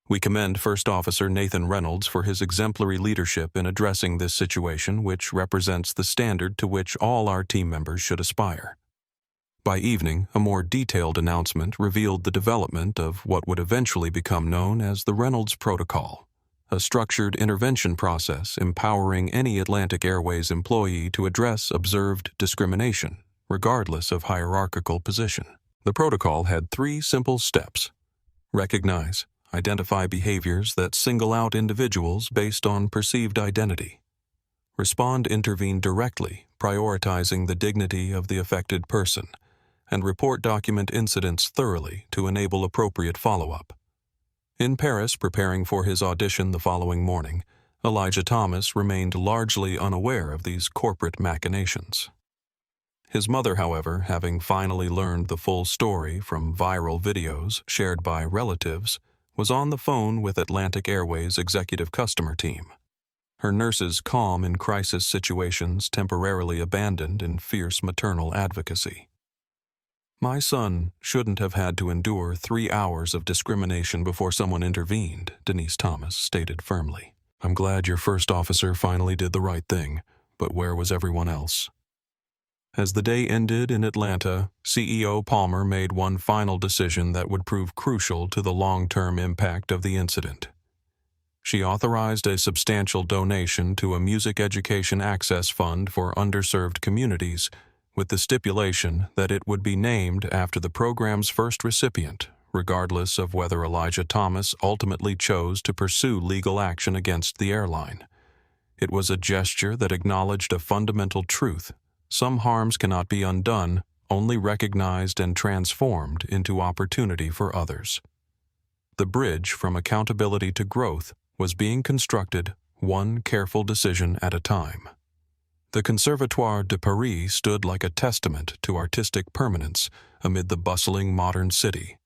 We commend First Officer Nathan Reynolds for his exemplary leadership in addressing this situation, which represents the standard to which all our team members should aspire. By evening, a more detailed announcement revealed the development of what would eventually become known as the Reynolds Protocol, a structured intervention process empowering any Atlantic Airways employee to address observed discrimination, regardless of hierarchical position. The protocol had 3 simple steps: recognize, identify behaviors that single out individuals based on perceived identity. Respond, intervene directly, prioritizing the dignity of the affected person, and report document incidents thoroughly to enable appropriate follow-up. In Paris, preparing for his audition the following morning, Elijah Thomas remained largely unaware of these corporate machinations. His mother, however, having finally learned the full story from viral videos shared by relatives, was on the phone with Atlantic Airways' executive customer team. Her nurses, calm in crisis situations, temporarily abandoned in fierce maternal advocacy. "My son shouldn't have had to endure 3 hours of discrimination before someone intervened," Denise Thomas stated firmly. "I'm glad your first officer finally did the right thing, but where was everyone else?" As the day ended in Atlanta, CEO Palmer made one final decision that would prove crucial to the long-term impact of the incident. She authorized a substantial donation to a music education access fund for underserved communities, with the stipulation that it would be named after the program's first recipient, regardless of whether Elijah Thomas ultimately chose to pursue legal action against the airline. It was a gesture that acknowledged a fundamental truth: some harms cannot be undone, only recognized and transformed into opportunity for others. The bridge from accountability to growth was being constructed, one careful decision at a time. The Conservatoire de Paris stood like a testament to artistic permanence amid the bustling modern city.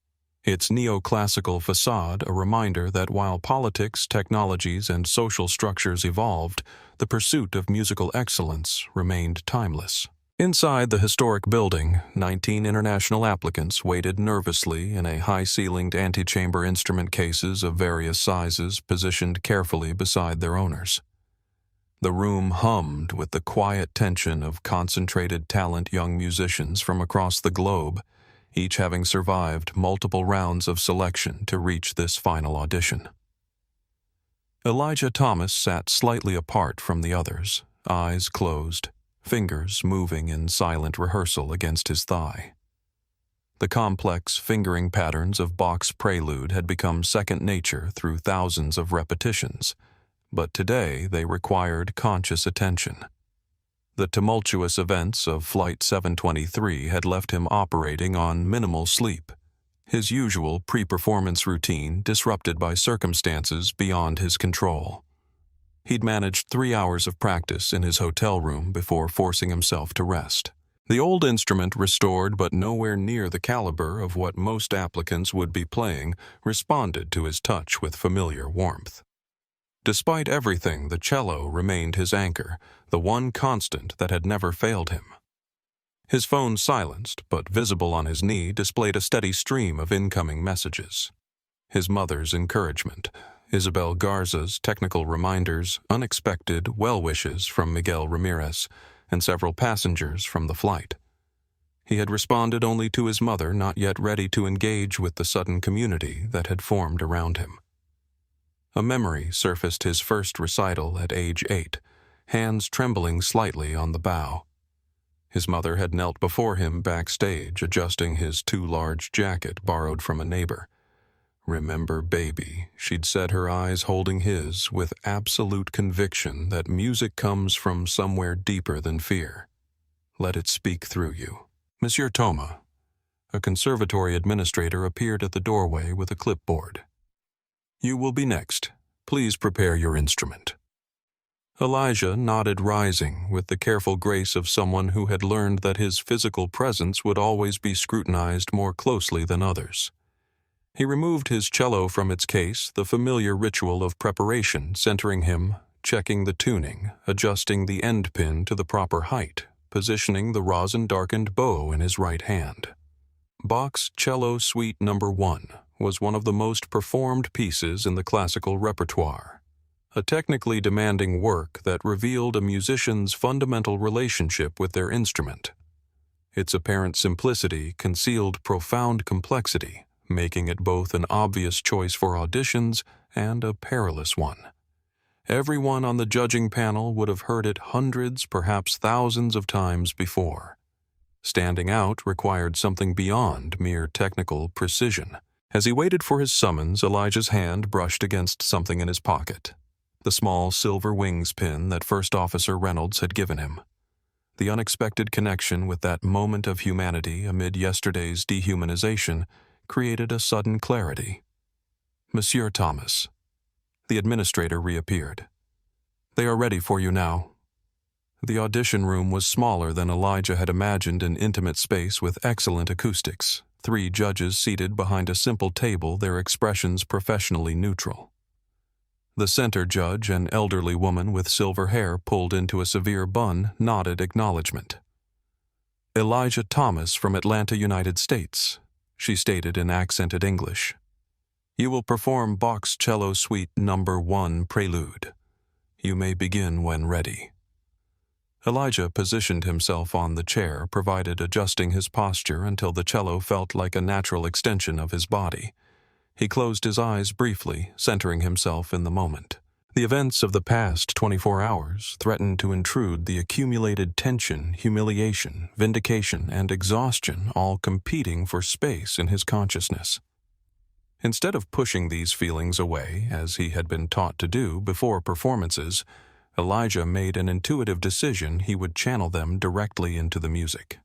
Its neoclassical facade a reminder that while politics, technologies, and social structures evolved, the pursuit of musical excellence remained timeless. Inside the historic building, 19 international applicants waited nervously in a high-ceilinged antechamber instrument cases of various sizes positioned carefully beside their owners. The room hummed with the quiet tension of concentrated talent young musicians from across the globe, each having survived multiple rounds of selection to reach this final audition. Elijah Thomas sat slightly apart from the others, eyes closed, fingers moving in silent rehearsal against his thigh. The complex fingering patterns of Bach's Prelude had become second nature through thousands of repetitions, but today they required conscious attention. The tumultuous events of Flight 723 had left him operating on minimal sleep, his usual pre-performance routine disrupted by circumstances beyond his control. He'd managed 3 hours of practice in his hotel room before forcing himself to rest. The old instrument, restored but nowhere near the caliber of what most applicants would be playing, responded to his touch with familiar warmth. Despite everything, the cello remained his anchor, the one constant that had never failed him. His phone, silenced but visible on his knee, displayed a steady stream of incoming messages. His mother's encouragement, Isabel Garza's technical reminders, unexpected well wishes from Miguel Ramirez, and several passengers from the flight. He had responded only to his mother, not yet ready to engage with the sudden community that had formed around him. A memory surfaced: his first recital at age 8, hands trembling slightly on the bow. His mother had knelt before him backstage, adjusting his too large jacket borrowed from a neighbor. "Remember, baby," she'd said, her eyes holding his with absolute conviction that music comes from somewhere deeper than fear. "Let it speak through you." Monsieur Thomas, a conservatory administrator, appeared at the doorway with a clipboard. "You will be next. Please prepare your instrument." Elijah nodded, rising with the careful grace of someone who had learned that his physical presence would always be scrutinized more closely than others. He removed his cello from its case, the familiar ritual of preparation centering him, checking the tuning, adjusting the end pin to the proper height, positioning the rosin-darkened bow in his right hand. Bach's Cello Suite No. 1 was one of the most performed pieces in the classical repertoire, a technically demanding work that revealed a musician's fundamental relationship with their instrument. Its apparent simplicity concealed profound complexity, making it both an obvious choice for auditions and a perilous one. Everyone on the judging panel would have heard it hundreds, perhaps thousands of times before. Standing out required something beyond mere technical precision. As he waited for his summons, Elijah's hand brushed against something in his pocket. The small silver wings pin that First Officer Reynolds had given him. The unexpected connection with that moment of humanity amid yesterday's dehumanization created a sudden clarity. "Monsieur Thomas." The administrator reappeared. "They are ready for you now." The audition room was smaller than Elijah had imagined, an intimate space with excellent acoustics. 3 judges seated behind a simple table, their expressions professionally neutral. The center judge, an elderly woman with silver hair pulled into a severe bun, nodded acknowledgement. "Elijah Thomas from Atlanta, United States," she stated in accented English. "You will perform Bach's Cello Suite No. 1 Prelude. You may begin when ready." Elijah positioned himself on the chair, adjusting his posture until the cello felt like a natural extension of his body. He closed his eyes briefly, centering himself in the moment. The events of the past 24 hours threatened to intrude, the accumulated tension, humiliation, vindication, and exhaustion all competing for space in his consciousness. Instead of pushing these feelings away, as he had been taught to do before performances, Elijah made an intuitive decision he would channel them directly into the music.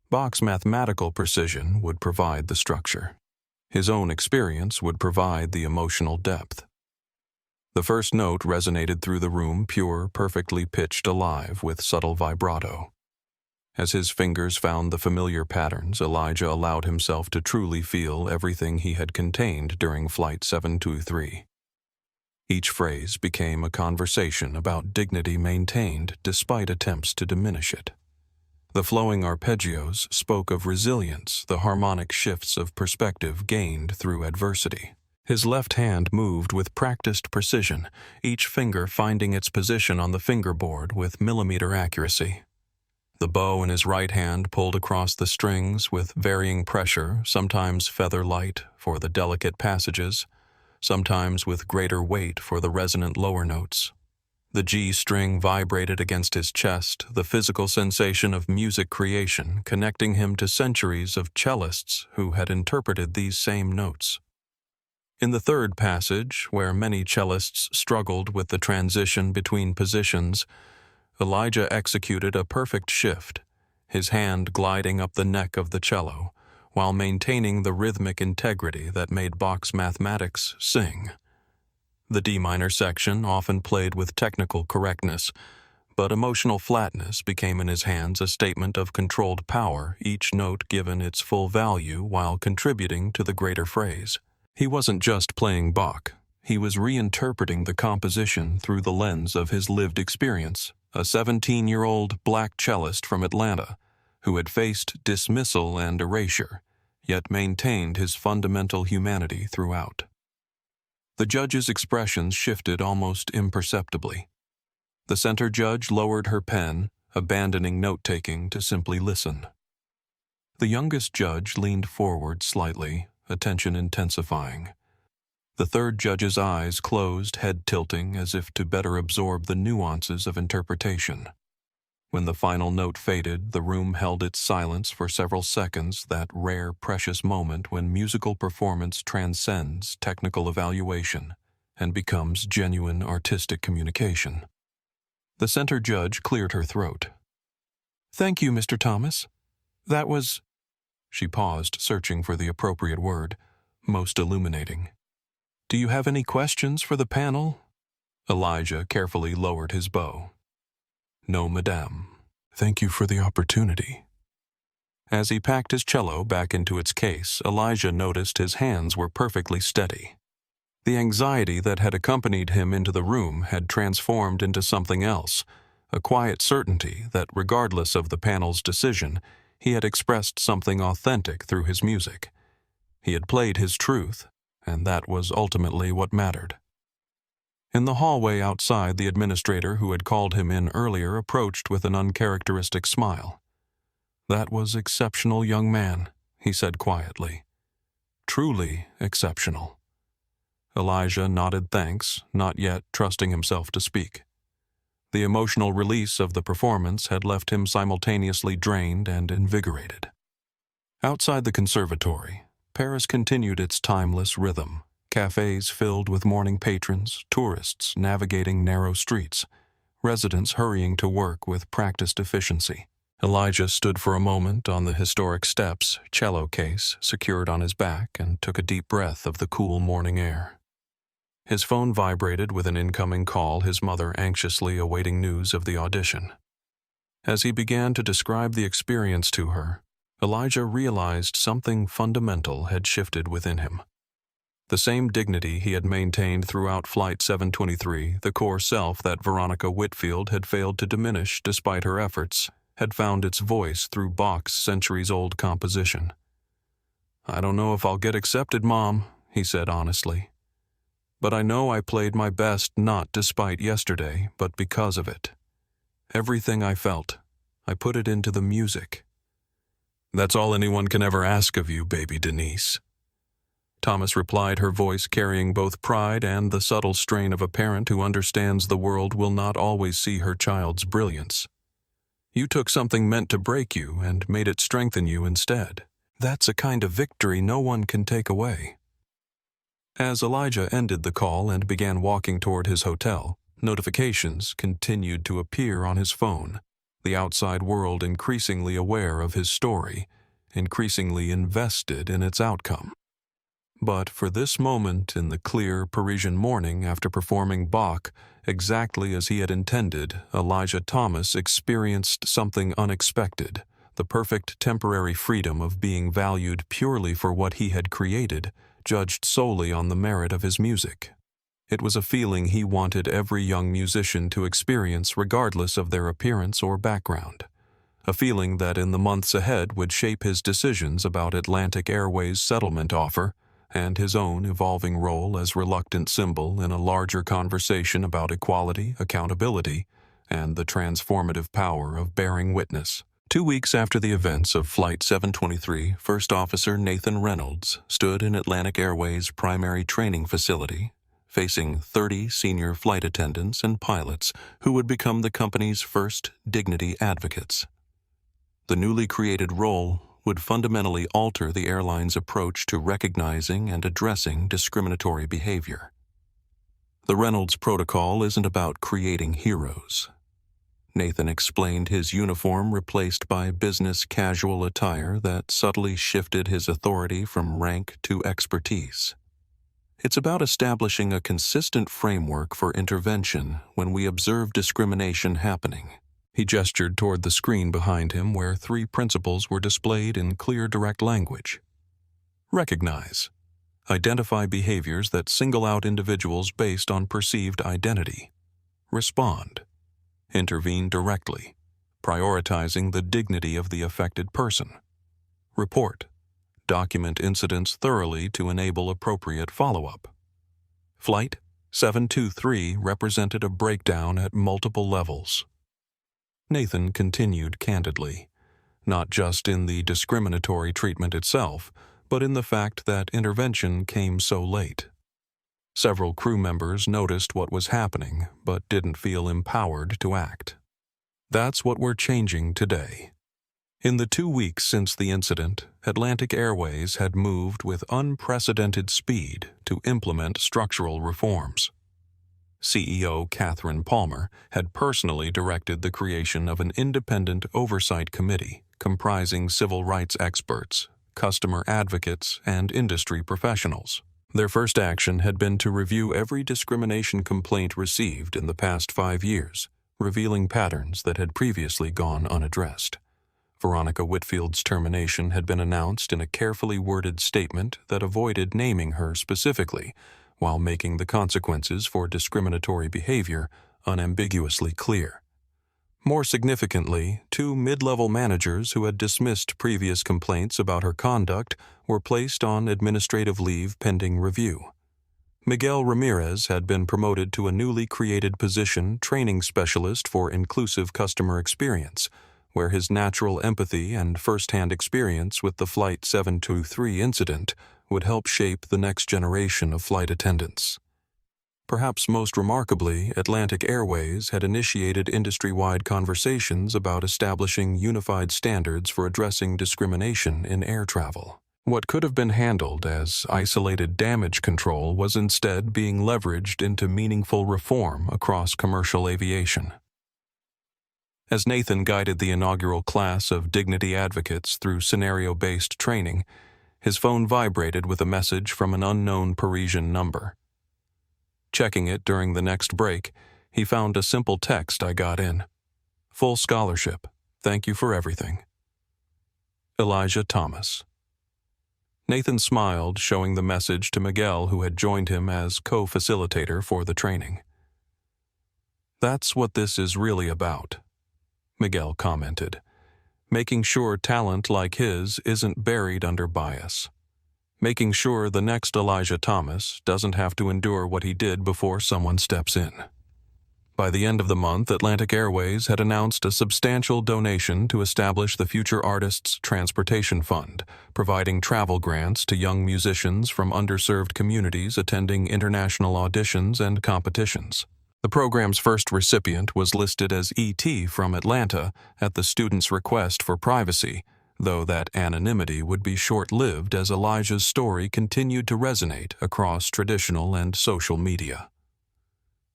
Bach's mathematical precision would provide the structure. His own experience would provide the emotional depth. The first note resonated through the room, pure, perfectly pitched, alive with subtle vibrato. As his fingers found the familiar patterns, Elijah allowed himself to truly feel everything he had contained during Flight 723. Each phrase became a conversation about dignity maintained despite attempts to diminish it. The flowing arpeggios spoke of resilience, the harmonic shifts of perspective gained through adversity. His left hand moved with practiced precision, each finger finding its position on the fingerboard with millimeter accuracy. The bow in his right hand pulled across the strings with varying pressure, sometimes feather-light for the delicate passages, sometimes with greater weight for the resonant lower notes. The G string vibrated against his chest, the physical sensation of music creation connecting him to centuries of cellists who had interpreted these same notes. In the third passage, where many cellists struggled with the transition between positions, Elijah executed a perfect shift, his hand gliding up the neck of the cello, while maintaining the rhythmic integrity that made Bach's mathematics sing. The D minor section often played with technical correctness, but emotional flatness became in his hands a statement of controlled power, each note given its full value while contributing to the greater phrase. He wasn't just playing Bach, he was reinterpreting the composition through the lens of his lived experience, a 17-year-old black cellist from Atlanta, who had faced dismissal and erasure, yet maintained his fundamental humanity throughout. The judge's expressions shifted almost imperceptibly. The center judge lowered her pen, abandoning note-taking to simply listen. The youngest judge leaned forward slightly, attention intensifying. The third judge's eyes closed, head tilting as if to better absorb the nuances of interpretation. When the final note faded, the room held its silence for several seconds, that rare, precious moment when musical performance transcends technical evaluation and becomes genuine artistic communication. The center judge cleared her throat. "Thank you, Mr. Thomas. That was—" She paused, searching for the appropriate word, most illuminating. "Do you have any questions for the panel?" Elijah carefully lowered his bow. "No, madame. Thank you for the opportunity." As he packed his cello back into its case, Elijah noticed his hands were perfectly steady. The anxiety that had accompanied him into the room had transformed into something else, a quiet certainty that, regardless of the panel's decision, he had expressed something authentic through his music. He had played his truth, and that was ultimately what mattered. In the hallway outside, the administrator who had called him in earlier approached with an uncharacteristic smile. "That was exceptional, young man," he said quietly. "Truly exceptional." Elijah nodded thanks, not yet trusting himself to speak. The emotional release of the performance had left him simultaneously drained and invigorated. Outside the conservatory, Paris continued its timeless rhythm. Cafes filled with morning patrons, tourists navigating narrow streets, residents hurrying to work with practiced efficiency. Elijah stood for a moment on the historic steps, cello case secured on his back, and took a deep breath of the cool morning air. His phone vibrated with an incoming call, his mother anxiously awaiting news of the audition. As he began to describe the experience to her, Elijah realized something fundamental had shifted within him. The same dignity he had maintained throughout Flight 723, the core self that Veronica Whitfield had failed to diminish despite her efforts, had found its voice through Bach's centuries-old composition. "I don't know if I'll get accepted, Mom," he said honestly. "But I know I played my best not despite yesterday, but because of it. Everything I felt, I put it into the music." "That's all anyone can ever ask of you, baby Denise," Thomas replied, her voice carrying both pride and the subtle strain of a parent who understands the world will not always see her child's brilliance. "You took something meant to break you and made it strengthen you instead. That's a kind of victory no one can take away." As Elijah ended the call and began walking toward his hotel, notifications continued to appear on his phone, the outside world increasingly aware of his story, increasingly invested in its outcome. But for this moment in the clear Parisian morning after performing Bach exactly as he had intended, Elijah Thomas experienced something unexpected, the perfect temporary freedom of being valued purely for what he had created, judged solely on the merit of his music. It was a feeling he wanted every young musician to experience regardless of their appearance or background. A feeling that in the months ahead would shape his decisions about Atlantic Airways' settlement offer, and his own evolving role as reluctant symbol in a larger conversation about equality, accountability, and the transformative power of bearing witness. 2 weeks after the events of Flight 723, First Officer Nathan Reynolds stood in Atlantic Airways' primary training facility, facing 30 senior flight attendants and pilots who would become the company's first dignity advocates. The newly created role would fundamentally alter the airline's approach to recognizing and addressing discriminatory behavior. The Reynolds Protocol isn't about creating heroes. Nathan explained, his uniform replaced by business casual attire that subtly shifted his authority from rank to expertise. It's about establishing a consistent framework for intervention when we observe discrimination happening. He gestured toward the screen behind him where 3 principles were displayed in clear, direct language. Recognize. Identify behaviors that single out individuals based on perceived identity. Respond. Intervene directly, prioritizing the dignity of the affected person. Report. Document incidents thoroughly to enable appropriate follow-up. Flight 723 represented a breakdown at multiple levels. Nathan continued candidly, not just in the discriminatory treatment itself, but in the fact that intervention came so late. Several crew members noticed what was happening, but didn't feel empowered to act. That's what we're changing today. In the 2 weeks since the incident, Atlantic Airways had moved with unprecedented speed to implement structural reforms. CEO Catherine Palmer had personally directed the creation of an independent oversight committee comprising civil rights experts, customer advocates, and industry professionals. Their first action had been to review every discrimination complaint received in the past 5 years, revealing patterns that had previously gone unaddressed. Veronica Whitfield's termination had been announced in a carefully worded statement that avoided naming her specifically, while making the consequences for discriminatory behavior unambiguously clear. More significantly, 2 mid-level managers who had dismissed previous complaints about her conduct were placed on administrative leave pending review. Miguel Ramirez had been promoted to a newly created position, training specialist for inclusive customer experience, where his natural empathy and first-hand experience with the Flight 723 incident would help shape the next generation of flight attendants. Perhaps most remarkably, Atlantic Airways had initiated industry-wide conversations about establishing unified standards for addressing discrimination in air travel. What could have been handled as isolated damage control was instead being leveraged into meaningful reform across commercial aviation. As Nathan guided the inaugural class of Dignity Advocates through scenario-based training, his phone vibrated with a message from an unknown Parisian number. Checking it during the next break, he found a simple text I got in. "Full scholarship. Thank you for everything. Elijah Thomas." Nathan smiled, showing the message to Miguel, who had joined him as co-facilitator for the training. "That's what this is really about," Miguel commented, "making sure talent like his isn't buried under bias. Making sure the next Elijah Thomas doesn't have to endure what he did before someone steps in." By the end of the month, Atlantic Airways had announced a substantial donation to establish the Future Artists Transportation Fund, providing travel grants to young musicians from underserved communities attending international auditions and competitions. The program's first recipient was listed as E.T. from Atlanta at the student's request for privacy, though that anonymity would be short-lived as Elijah's story continued to resonate across traditional and social media.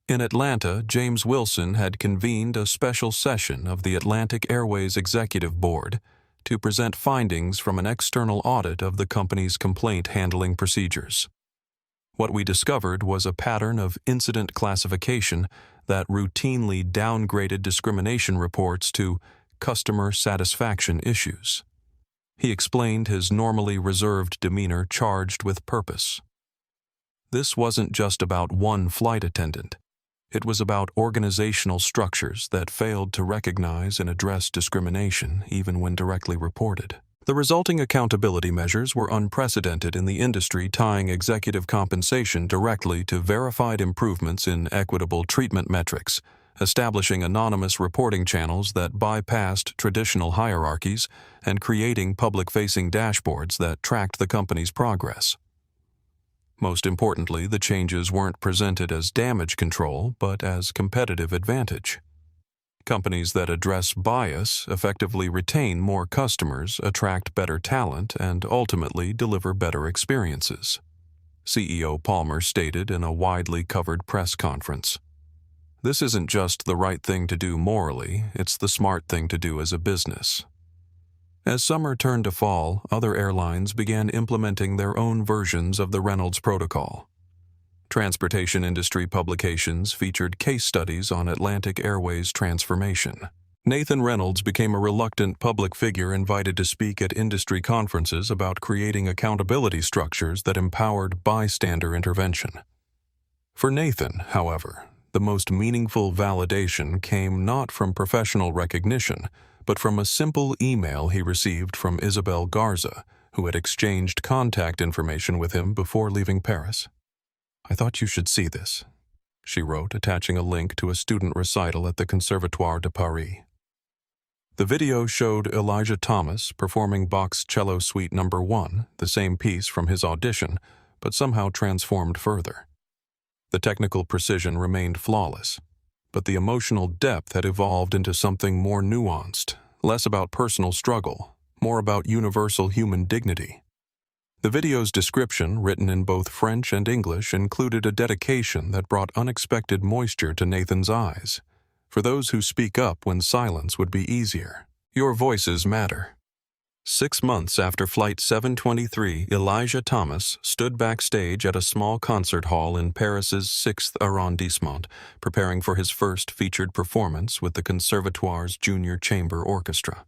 In Atlanta, James Wilson had convened a special session of the Atlantic Airways Executive Board to present findings from an external audit of the company's complaint handling procedures. What we discovered was a pattern of incident classification that routinely downgraded discrimination reports to customer satisfaction issues. He explained his normally reserved demeanor charged with purpose. This wasn't just about one flight attendant. It was about organizational structures that failed to recognize and address discrimination even when directly reported. The resulting accountability measures were unprecedented in the industry, tying executive compensation directly to verified improvements in equitable treatment metrics, establishing anonymous reporting channels that bypassed traditional hierarchies, and creating public-facing dashboards that tracked the company's progress. Most importantly, the changes weren't presented as damage control, but as competitive advantage. Companies that address bias effectively retain more customers, attract better talent, and ultimately deliver better experiences, CEO Palmer stated in a widely covered press conference. This isn't just the right thing to do morally, it's the smart thing to do as a business. As summer turned to fall, other airlines began implementing their own versions of the Reynolds Protocol. Transportation industry publications featured case studies on Atlantic Airways' transformation. Nathan Reynolds became a reluctant public figure invited to speak at industry conferences about creating accountability structures that empowered bystander intervention. For Nathan, however, the most meaningful validation came not from professional recognition, but from a simple email he received from Isabel Garza, who had exchanged contact information with him before leaving Paris. "I thought you should see this," she wrote, attaching a link to a student recital at the Conservatoire de Paris. The video showed Elijah Thomas performing Bach's Cello Suite No. 1, the same piece from his audition, but somehow transformed further. The technical precision remained flawless, but the emotional depth had evolved into something more nuanced, less about personal struggle, more about universal human dignity. The video's description, written in both French and English, included a dedication that brought unexpected moisture to Nathan's eyes. For those who speak up when silence would be easier, your voices matter. 6 months after Flight 723, Elijah Thomas stood backstage at a small concert hall in Paris's 6th arrondissement, preparing for his first featured performance with the Conservatoire's Junior Chamber Orchestra.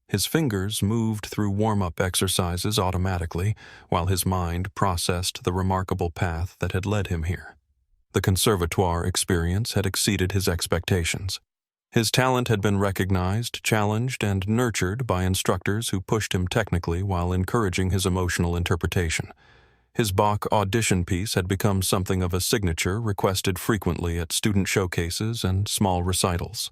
His fingers moved through warm-up exercises automatically, while his mind processed the remarkable path that had led him here. The Conservatoire experience had exceeded his expectations. His talent had been recognized, challenged, and nurtured by instructors who pushed him technically while encouraging his emotional interpretation. His Bach audition piece had become something of a signature requested frequently at student showcases and small recitals.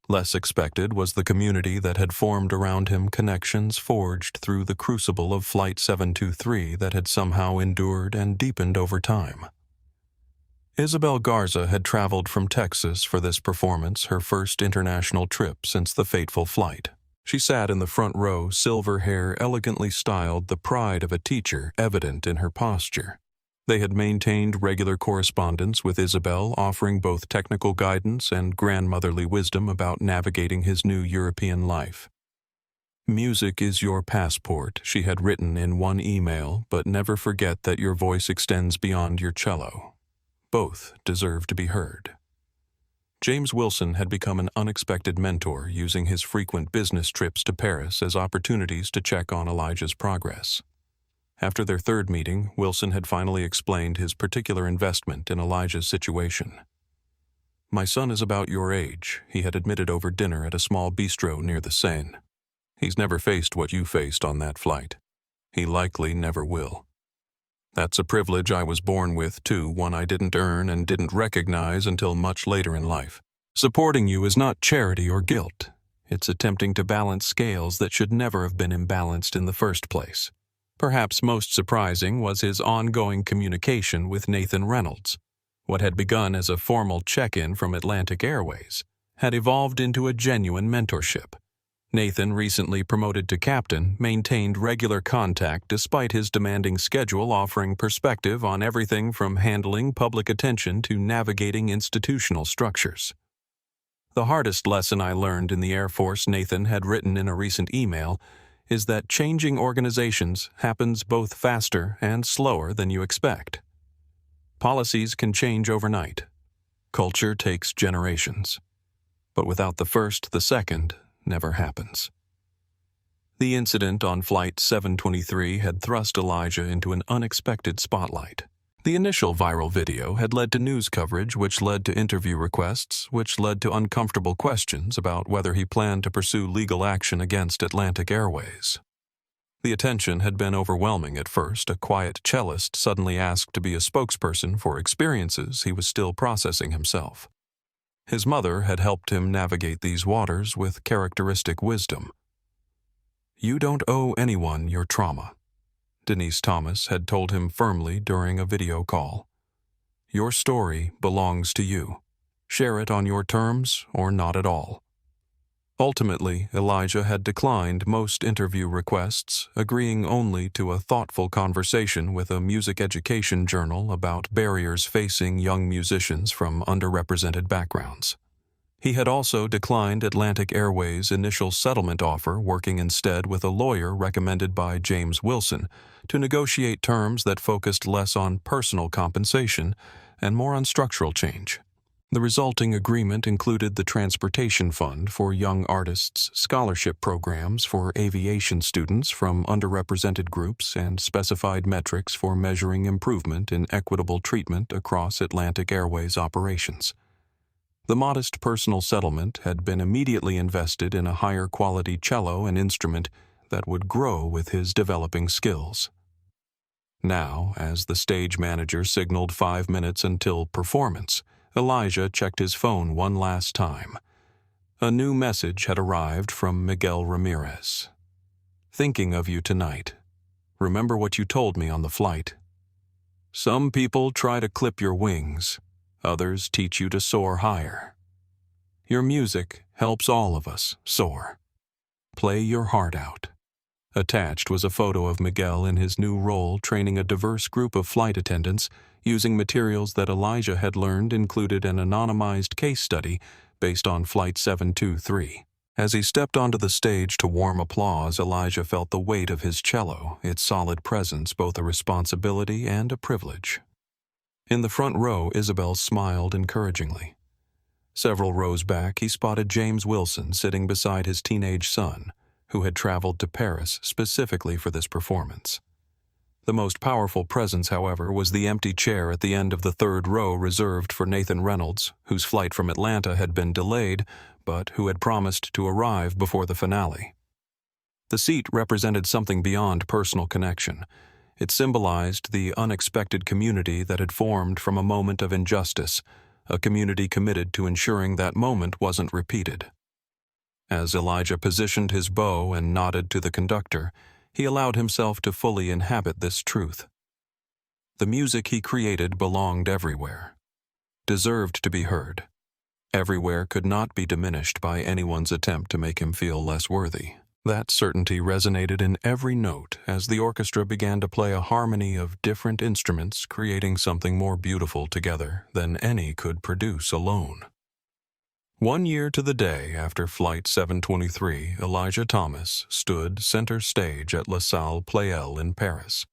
Less expected was the community that had formed around him, connections forged through the crucible of Flight 723 that had somehow endured and deepened over time. Isabel Garza had traveled from Texas for this performance, her first international trip since the fateful flight. She sat in the front row, silver hair elegantly styled, the pride of a teacher evident in her posture. They had maintained regular correspondence with Isabel, offering both technical guidance and grandmotherly wisdom about navigating his new European life. "Music is your passport," she had written in one email, "but never forget that your voice extends beyond your cello. Both deserve to be heard." James Wilson had become an unexpected mentor, using his frequent business trips to Paris as opportunities to check on Elijah's progress. After their third meeting, Wilson had finally explained his particular investment in Elijah's situation. "My son is about your age," he had admitted over dinner at a small bistro near the Seine. "He's never faced what you faced on that flight. He likely never will. That's a privilege I was born with, too, one I didn't earn and didn't recognize until much later in life. Supporting you is not charity or guilt. It's attempting to balance scales that should never have been imbalanced in the first place." Perhaps most surprising was his ongoing communication with Nathan Reynolds. What had begun as a formal check-in from Atlantic Airways had evolved into a genuine mentorship. Nathan, recently promoted to captain, maintained regular contact despite his demanding schedule, offering perspective on everything from handling public attention to navigating institutional structures. "The hardest lesson I learned in the Air Force," Nathan had written in a recent email, "is that changing organizations happens both faster and slower than you expect. Policies can change overnight. Culture takes generations. But without the first, the second never happens." The incident on Flight 723 had thrust Elijah into an unexpected spotlight. The initial viral video had led to news coverage, which led to interview requests, which led to uncomfortable questions about whether he planned to pursue legal action against Atlantic Airways. The attention had been overwhelming at first. A quiet cellist suddenly asked to be a spokesperson for experiences he was still processing himself. His mother had helped him navigate these waters with characteristic wisdom. "You don't owe anyone your trauma," Denise Thomas had told him firmly during a video call. "Your story belongs to you. Share it on your terms or not at all." Ultimately, Elijah had declined most interview requests, agreeing only to a thoughtful conversation with a music education journal about barriers facing young musicians from underrepresented backgrounds. He had also declined Atlantic Airways' initial settlement offer, working instead with a lawyer recommended by James Wilson to negotiate terms that focused less on personal compensation and more on structural change. The resulting agreement included the Transportation Fund for Young Artists, scholarship programs for aviation students from underrepresented groups, and specified metrics for measuring improvement in equitable treatment across Atlantic Airways operations. The modest personal settlement had been immediately invested in a higher quality cello and instrument that would grow with his developing skills. Now, as the stage manager signaled 5 minutes until performance, Elijah checked his phone one last time. A new message had arrived from Miguel Ramirez. "Thinking of you tonight. Remember what you told me on the flight. Some people try to clip your wings. Others teach you to soar higher. Your music helps all of us soar. Play your heart out." Attached was a photo of Miguel in his new role training a diverse group of flight attendants using materials that Elijah had learned included an anonymized case study based on Flight 723. As he stepped onto the stage to warm applause, Elijah felt the weight of his cello, its solid presence both a responsibility and a privilege. In the front row, Isabel smiled encouragingly. Several rows back, he spotted James Wilson sitting beside his teenage son, who had traveled to Paris specifically for this performance. The most powerful presence, however, was the empty chair at the end of the third row reserved for Nathan Reynolds, whose flight from Atlanta had been delayed, but who had promised to arrive before the finale. The seat represented something beyond personal connection. It symbolized the unexpected community that had formed from a moment of injustice, a community committed to ensuring that moment wasn't repeated. As Elijah positioned his bow and nodded to the conductor, he allowed himself to fully inhabit this truth. The music he created belonged everywhere, deserved to be heard. Everywhere could not be diminished by anyone's attempt to make him feel less worthy. That certainty resonated in every note as the orchestra began to play a harmony of different instruments, creating something more beautiful together than any could produce alone. 1 year to the day after Flight 723, Elijah Thomas stood center stage at La Salle Pleyel in Paris,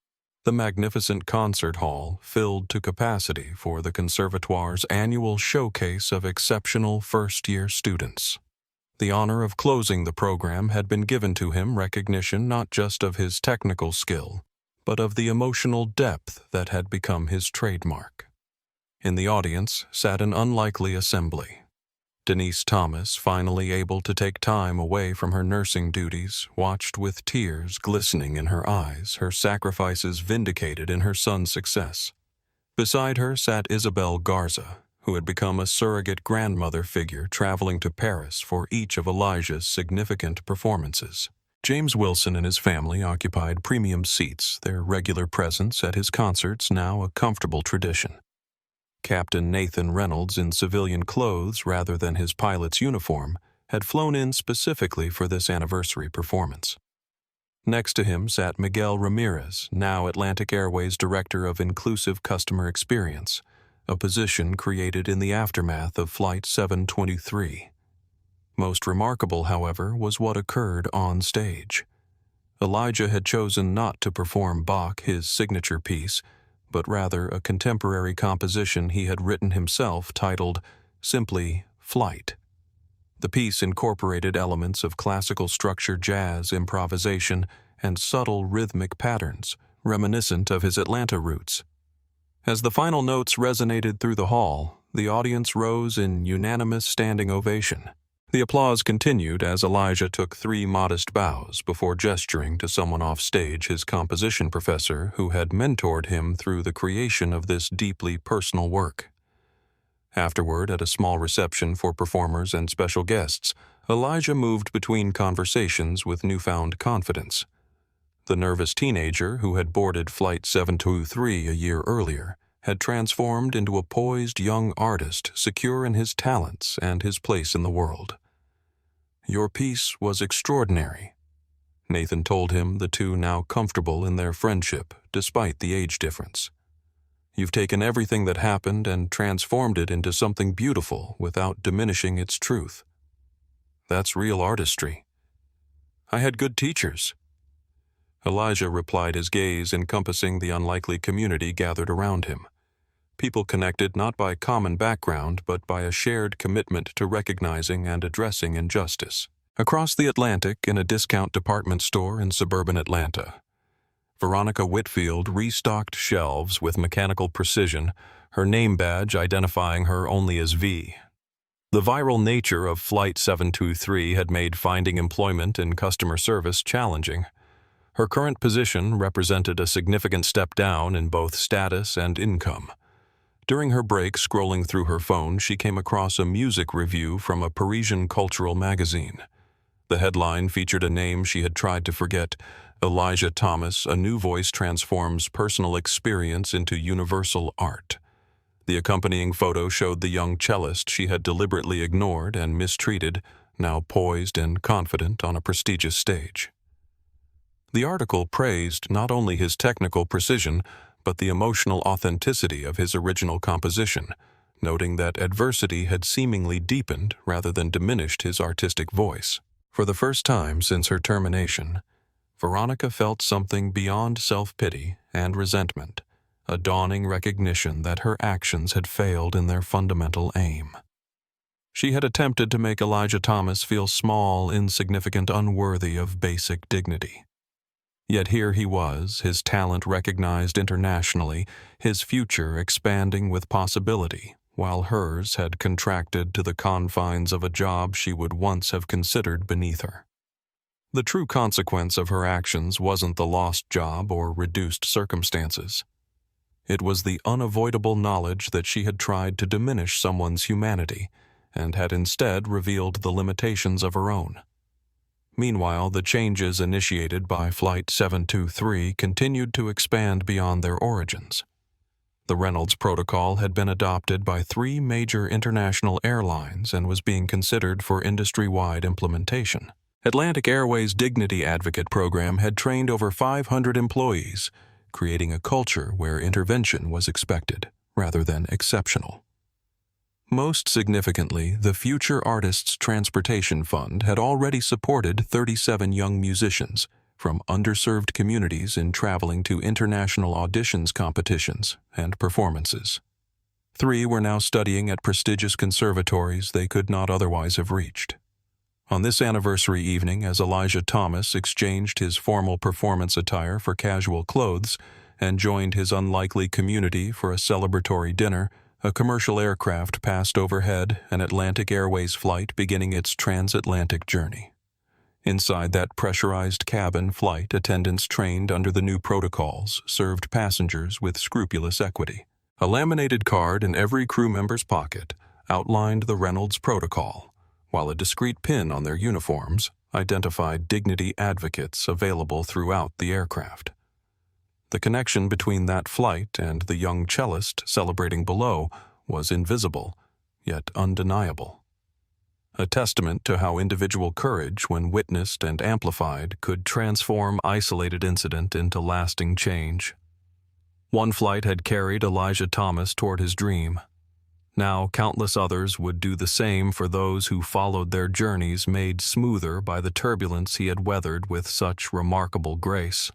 the magnificent concert hall filled to capacity for the Conservatoire's annual showcase of exceptional first-year students. The honor of closing the program had been given to him, recognition not just of his technical skill, but of the emotional depth that had become his trademark. In the audience sat an unlikely assembly. Denise Thomas, finally able to take time away from her nursing duties, watched with tears glistening in her eyes, her sacrifices vindicated in her son's success. Beside her sat Isabel Garza, who had become a surrogate grandmother figure traveling to Paris for each of Elijah's significant performances. James Wilson and his family occupied premium seats, their regular presence at his concerts now a comfortable tradition. Captain Nathan Reynolds, in civilian clothes rather than his pilot's uniform, had flown in specifically for this anniversary performance. Next to him sat Miguel Ramirez, now Atlantic Airways Director of Inclusive Customer Experience, a position created in the aftermath of Flight 723. Most remarkable, however, was what occurred on stage. Elijah had chosen not to perform Bach, his signature piece, but rather a contemporary composition he had written himself titled simply Flight. The piece incorporated elements of classical structure, jazz, improvisation, and subtle rhythmic patterns, reminiscent of his Atlanta roots. As the final notes resonated through the hall, the audience rose in unanimous standing ovation. The applause continued as Elijah took 3 modest bows before gesturing to someone off stage, his composition professor, who had mentored him through the creation of this deeply personal work. Afterward, at a small reception for performers and special guests, Elijah moved between conversations with newfound confidence. The nervous teenager who had boarded Flight 723 a year earlier had transformed into a poised young artist secure in his talents and his place in the world. "Your piece was extraordinary," Nathan told him, the two now comfortable in their friendship despite the age difference. "You've taken everything that happened and transformed it into something beautiful without diminishing its truth. That's real artistry." "I had good teachers." Elijah replied, his gaze encompassing the unlikely community gathered around him. People connected not by common background, but by a shared commitment to recognizing and addressing injustice. Across the Atlantic, in a discount department store in suburban Atlanta, Veronica Whitfield restocked shelves with mechanical precision, her name badge identifying her only as V. The viral nature of Flight 723 had made finding employment in customer service challenging. Her current position represented a significant step down in both status and income. During her break scrolling through her phone, she came across a music review from a Parisian cultural magazine. The headline featured a name she had tried to forget: Elijah Thomas, a new voice transforms personal experience into universal art. The accompanying photo showed the young cellist she had deliberately ignored and mistreated, now poised and confident on a prestigious stage. The article praised not only his technical precision, but the emotional authenticity of his original composition, noting that adversity had seemingly deepened rather than diminished his artistic voice. For the first time since her termination, Veronica felt something beyond self-pity and resentment, a dawning recognition that her actions had failed in their fundamental aim. She had attempted to make Elijah Thomas feel small, insignificant, unworthy of basic dignity. Yet here he was, his talent recognized internationally, his future expanding with possibility, while hers had contracted to the confines of a job she would once have considered beneath her. The true consequence of her actions wasn't the lost job or reduced circumstances. It was the unavoidable knowledge that she had tried to diminish someone's humanity and had instead revealed the limitations of her own. Meanwhile, the changes initiated by Flight 723 continued to expand beyond their origins. The Reynolds Protocol had been adopted by 3 major international airlines and was being considered for industry-wide implementation. Atlantic Airways' Dignity Advocate program had trained over 500 employees, creating a culture where intervention was expected rather than exceptional. Most significantly, the Future Artists Transportation Fund had already supported 37 young musicians from underserved communities in traveling to international auditions competitions and performances. 3 were now studying at prestigious conservatories they could not otherwise have reached. On this anniversary evening, as Elijah Thomas exchanged his formal performance attire for casual clothes and joined his unlikely community for a celebratory dinner, a commercial aircraft passed overhead, an Atlantic Airways flight beginning its transatlantic journey. Inside that pressurized cabin, flight attendants trained under the new protocols served passengers with scrupulous equity. A laminated card in every crew member's pocket outlined the Reynolds Protocol, while a discreet pin on their uniforms identified dignity advocates available throughout the aircraft. The connection between that flight and the young cellist celebrating below was invisible, yet undeniable. A testament to how individual courage, when witnessed and amplified, could transform isolated incident into lasting change. One flight had carried Elijah Thomas toward his dream. Now countless others would do the same for those who followed their journeys made smoother by the turbulence he had weathered with such remarkable grace.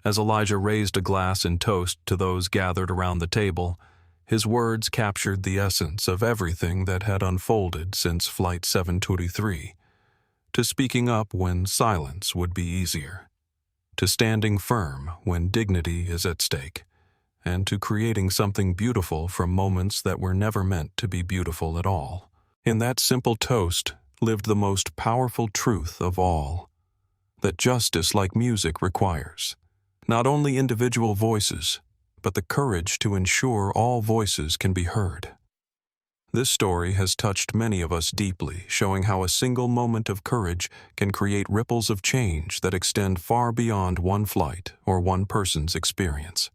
As Elijah raised a glass in toast to those gathered around the table, his words captured the essence of everything that had unfolded since Flight 723, to speaking up when silence would be easier, to standing firm when dignity is at stake, and to creating something beautiful from moments that were never meant to be beautiful at all. In that simple toast lived the most powerful truth of all, that justice, like music, requires not only individual voices, but the courage to ensure all voices can be heard. This story has touched many of us deeply, showing how a single moment of courage can create ripples of change that extend far beyond one flight or one person's experience.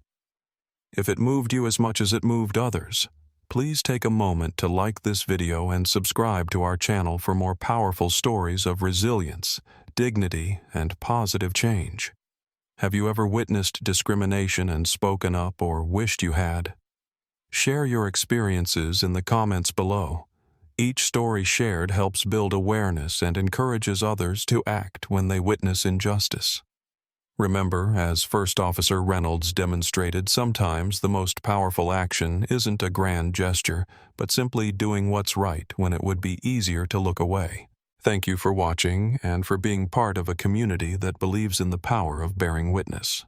If it moved you as much as it moved others, please take a moment to like this video and subscribe to our channel for more powerful stories of resilience, dignity, and positive change. Have you ever witnessed discrimination and spoken up or wished you had? Share your experiences in the comments below. Each story shared helps build awareness and encourages others to act when they witness injustice. Remember, as First Officer Reynolds demonstrated, sometimes the most powerful action isn't a grand gesture, but simply doing what's right when it would be easier to look away. Thank you for watching and for being part of a community that believes in the power of bearing witness.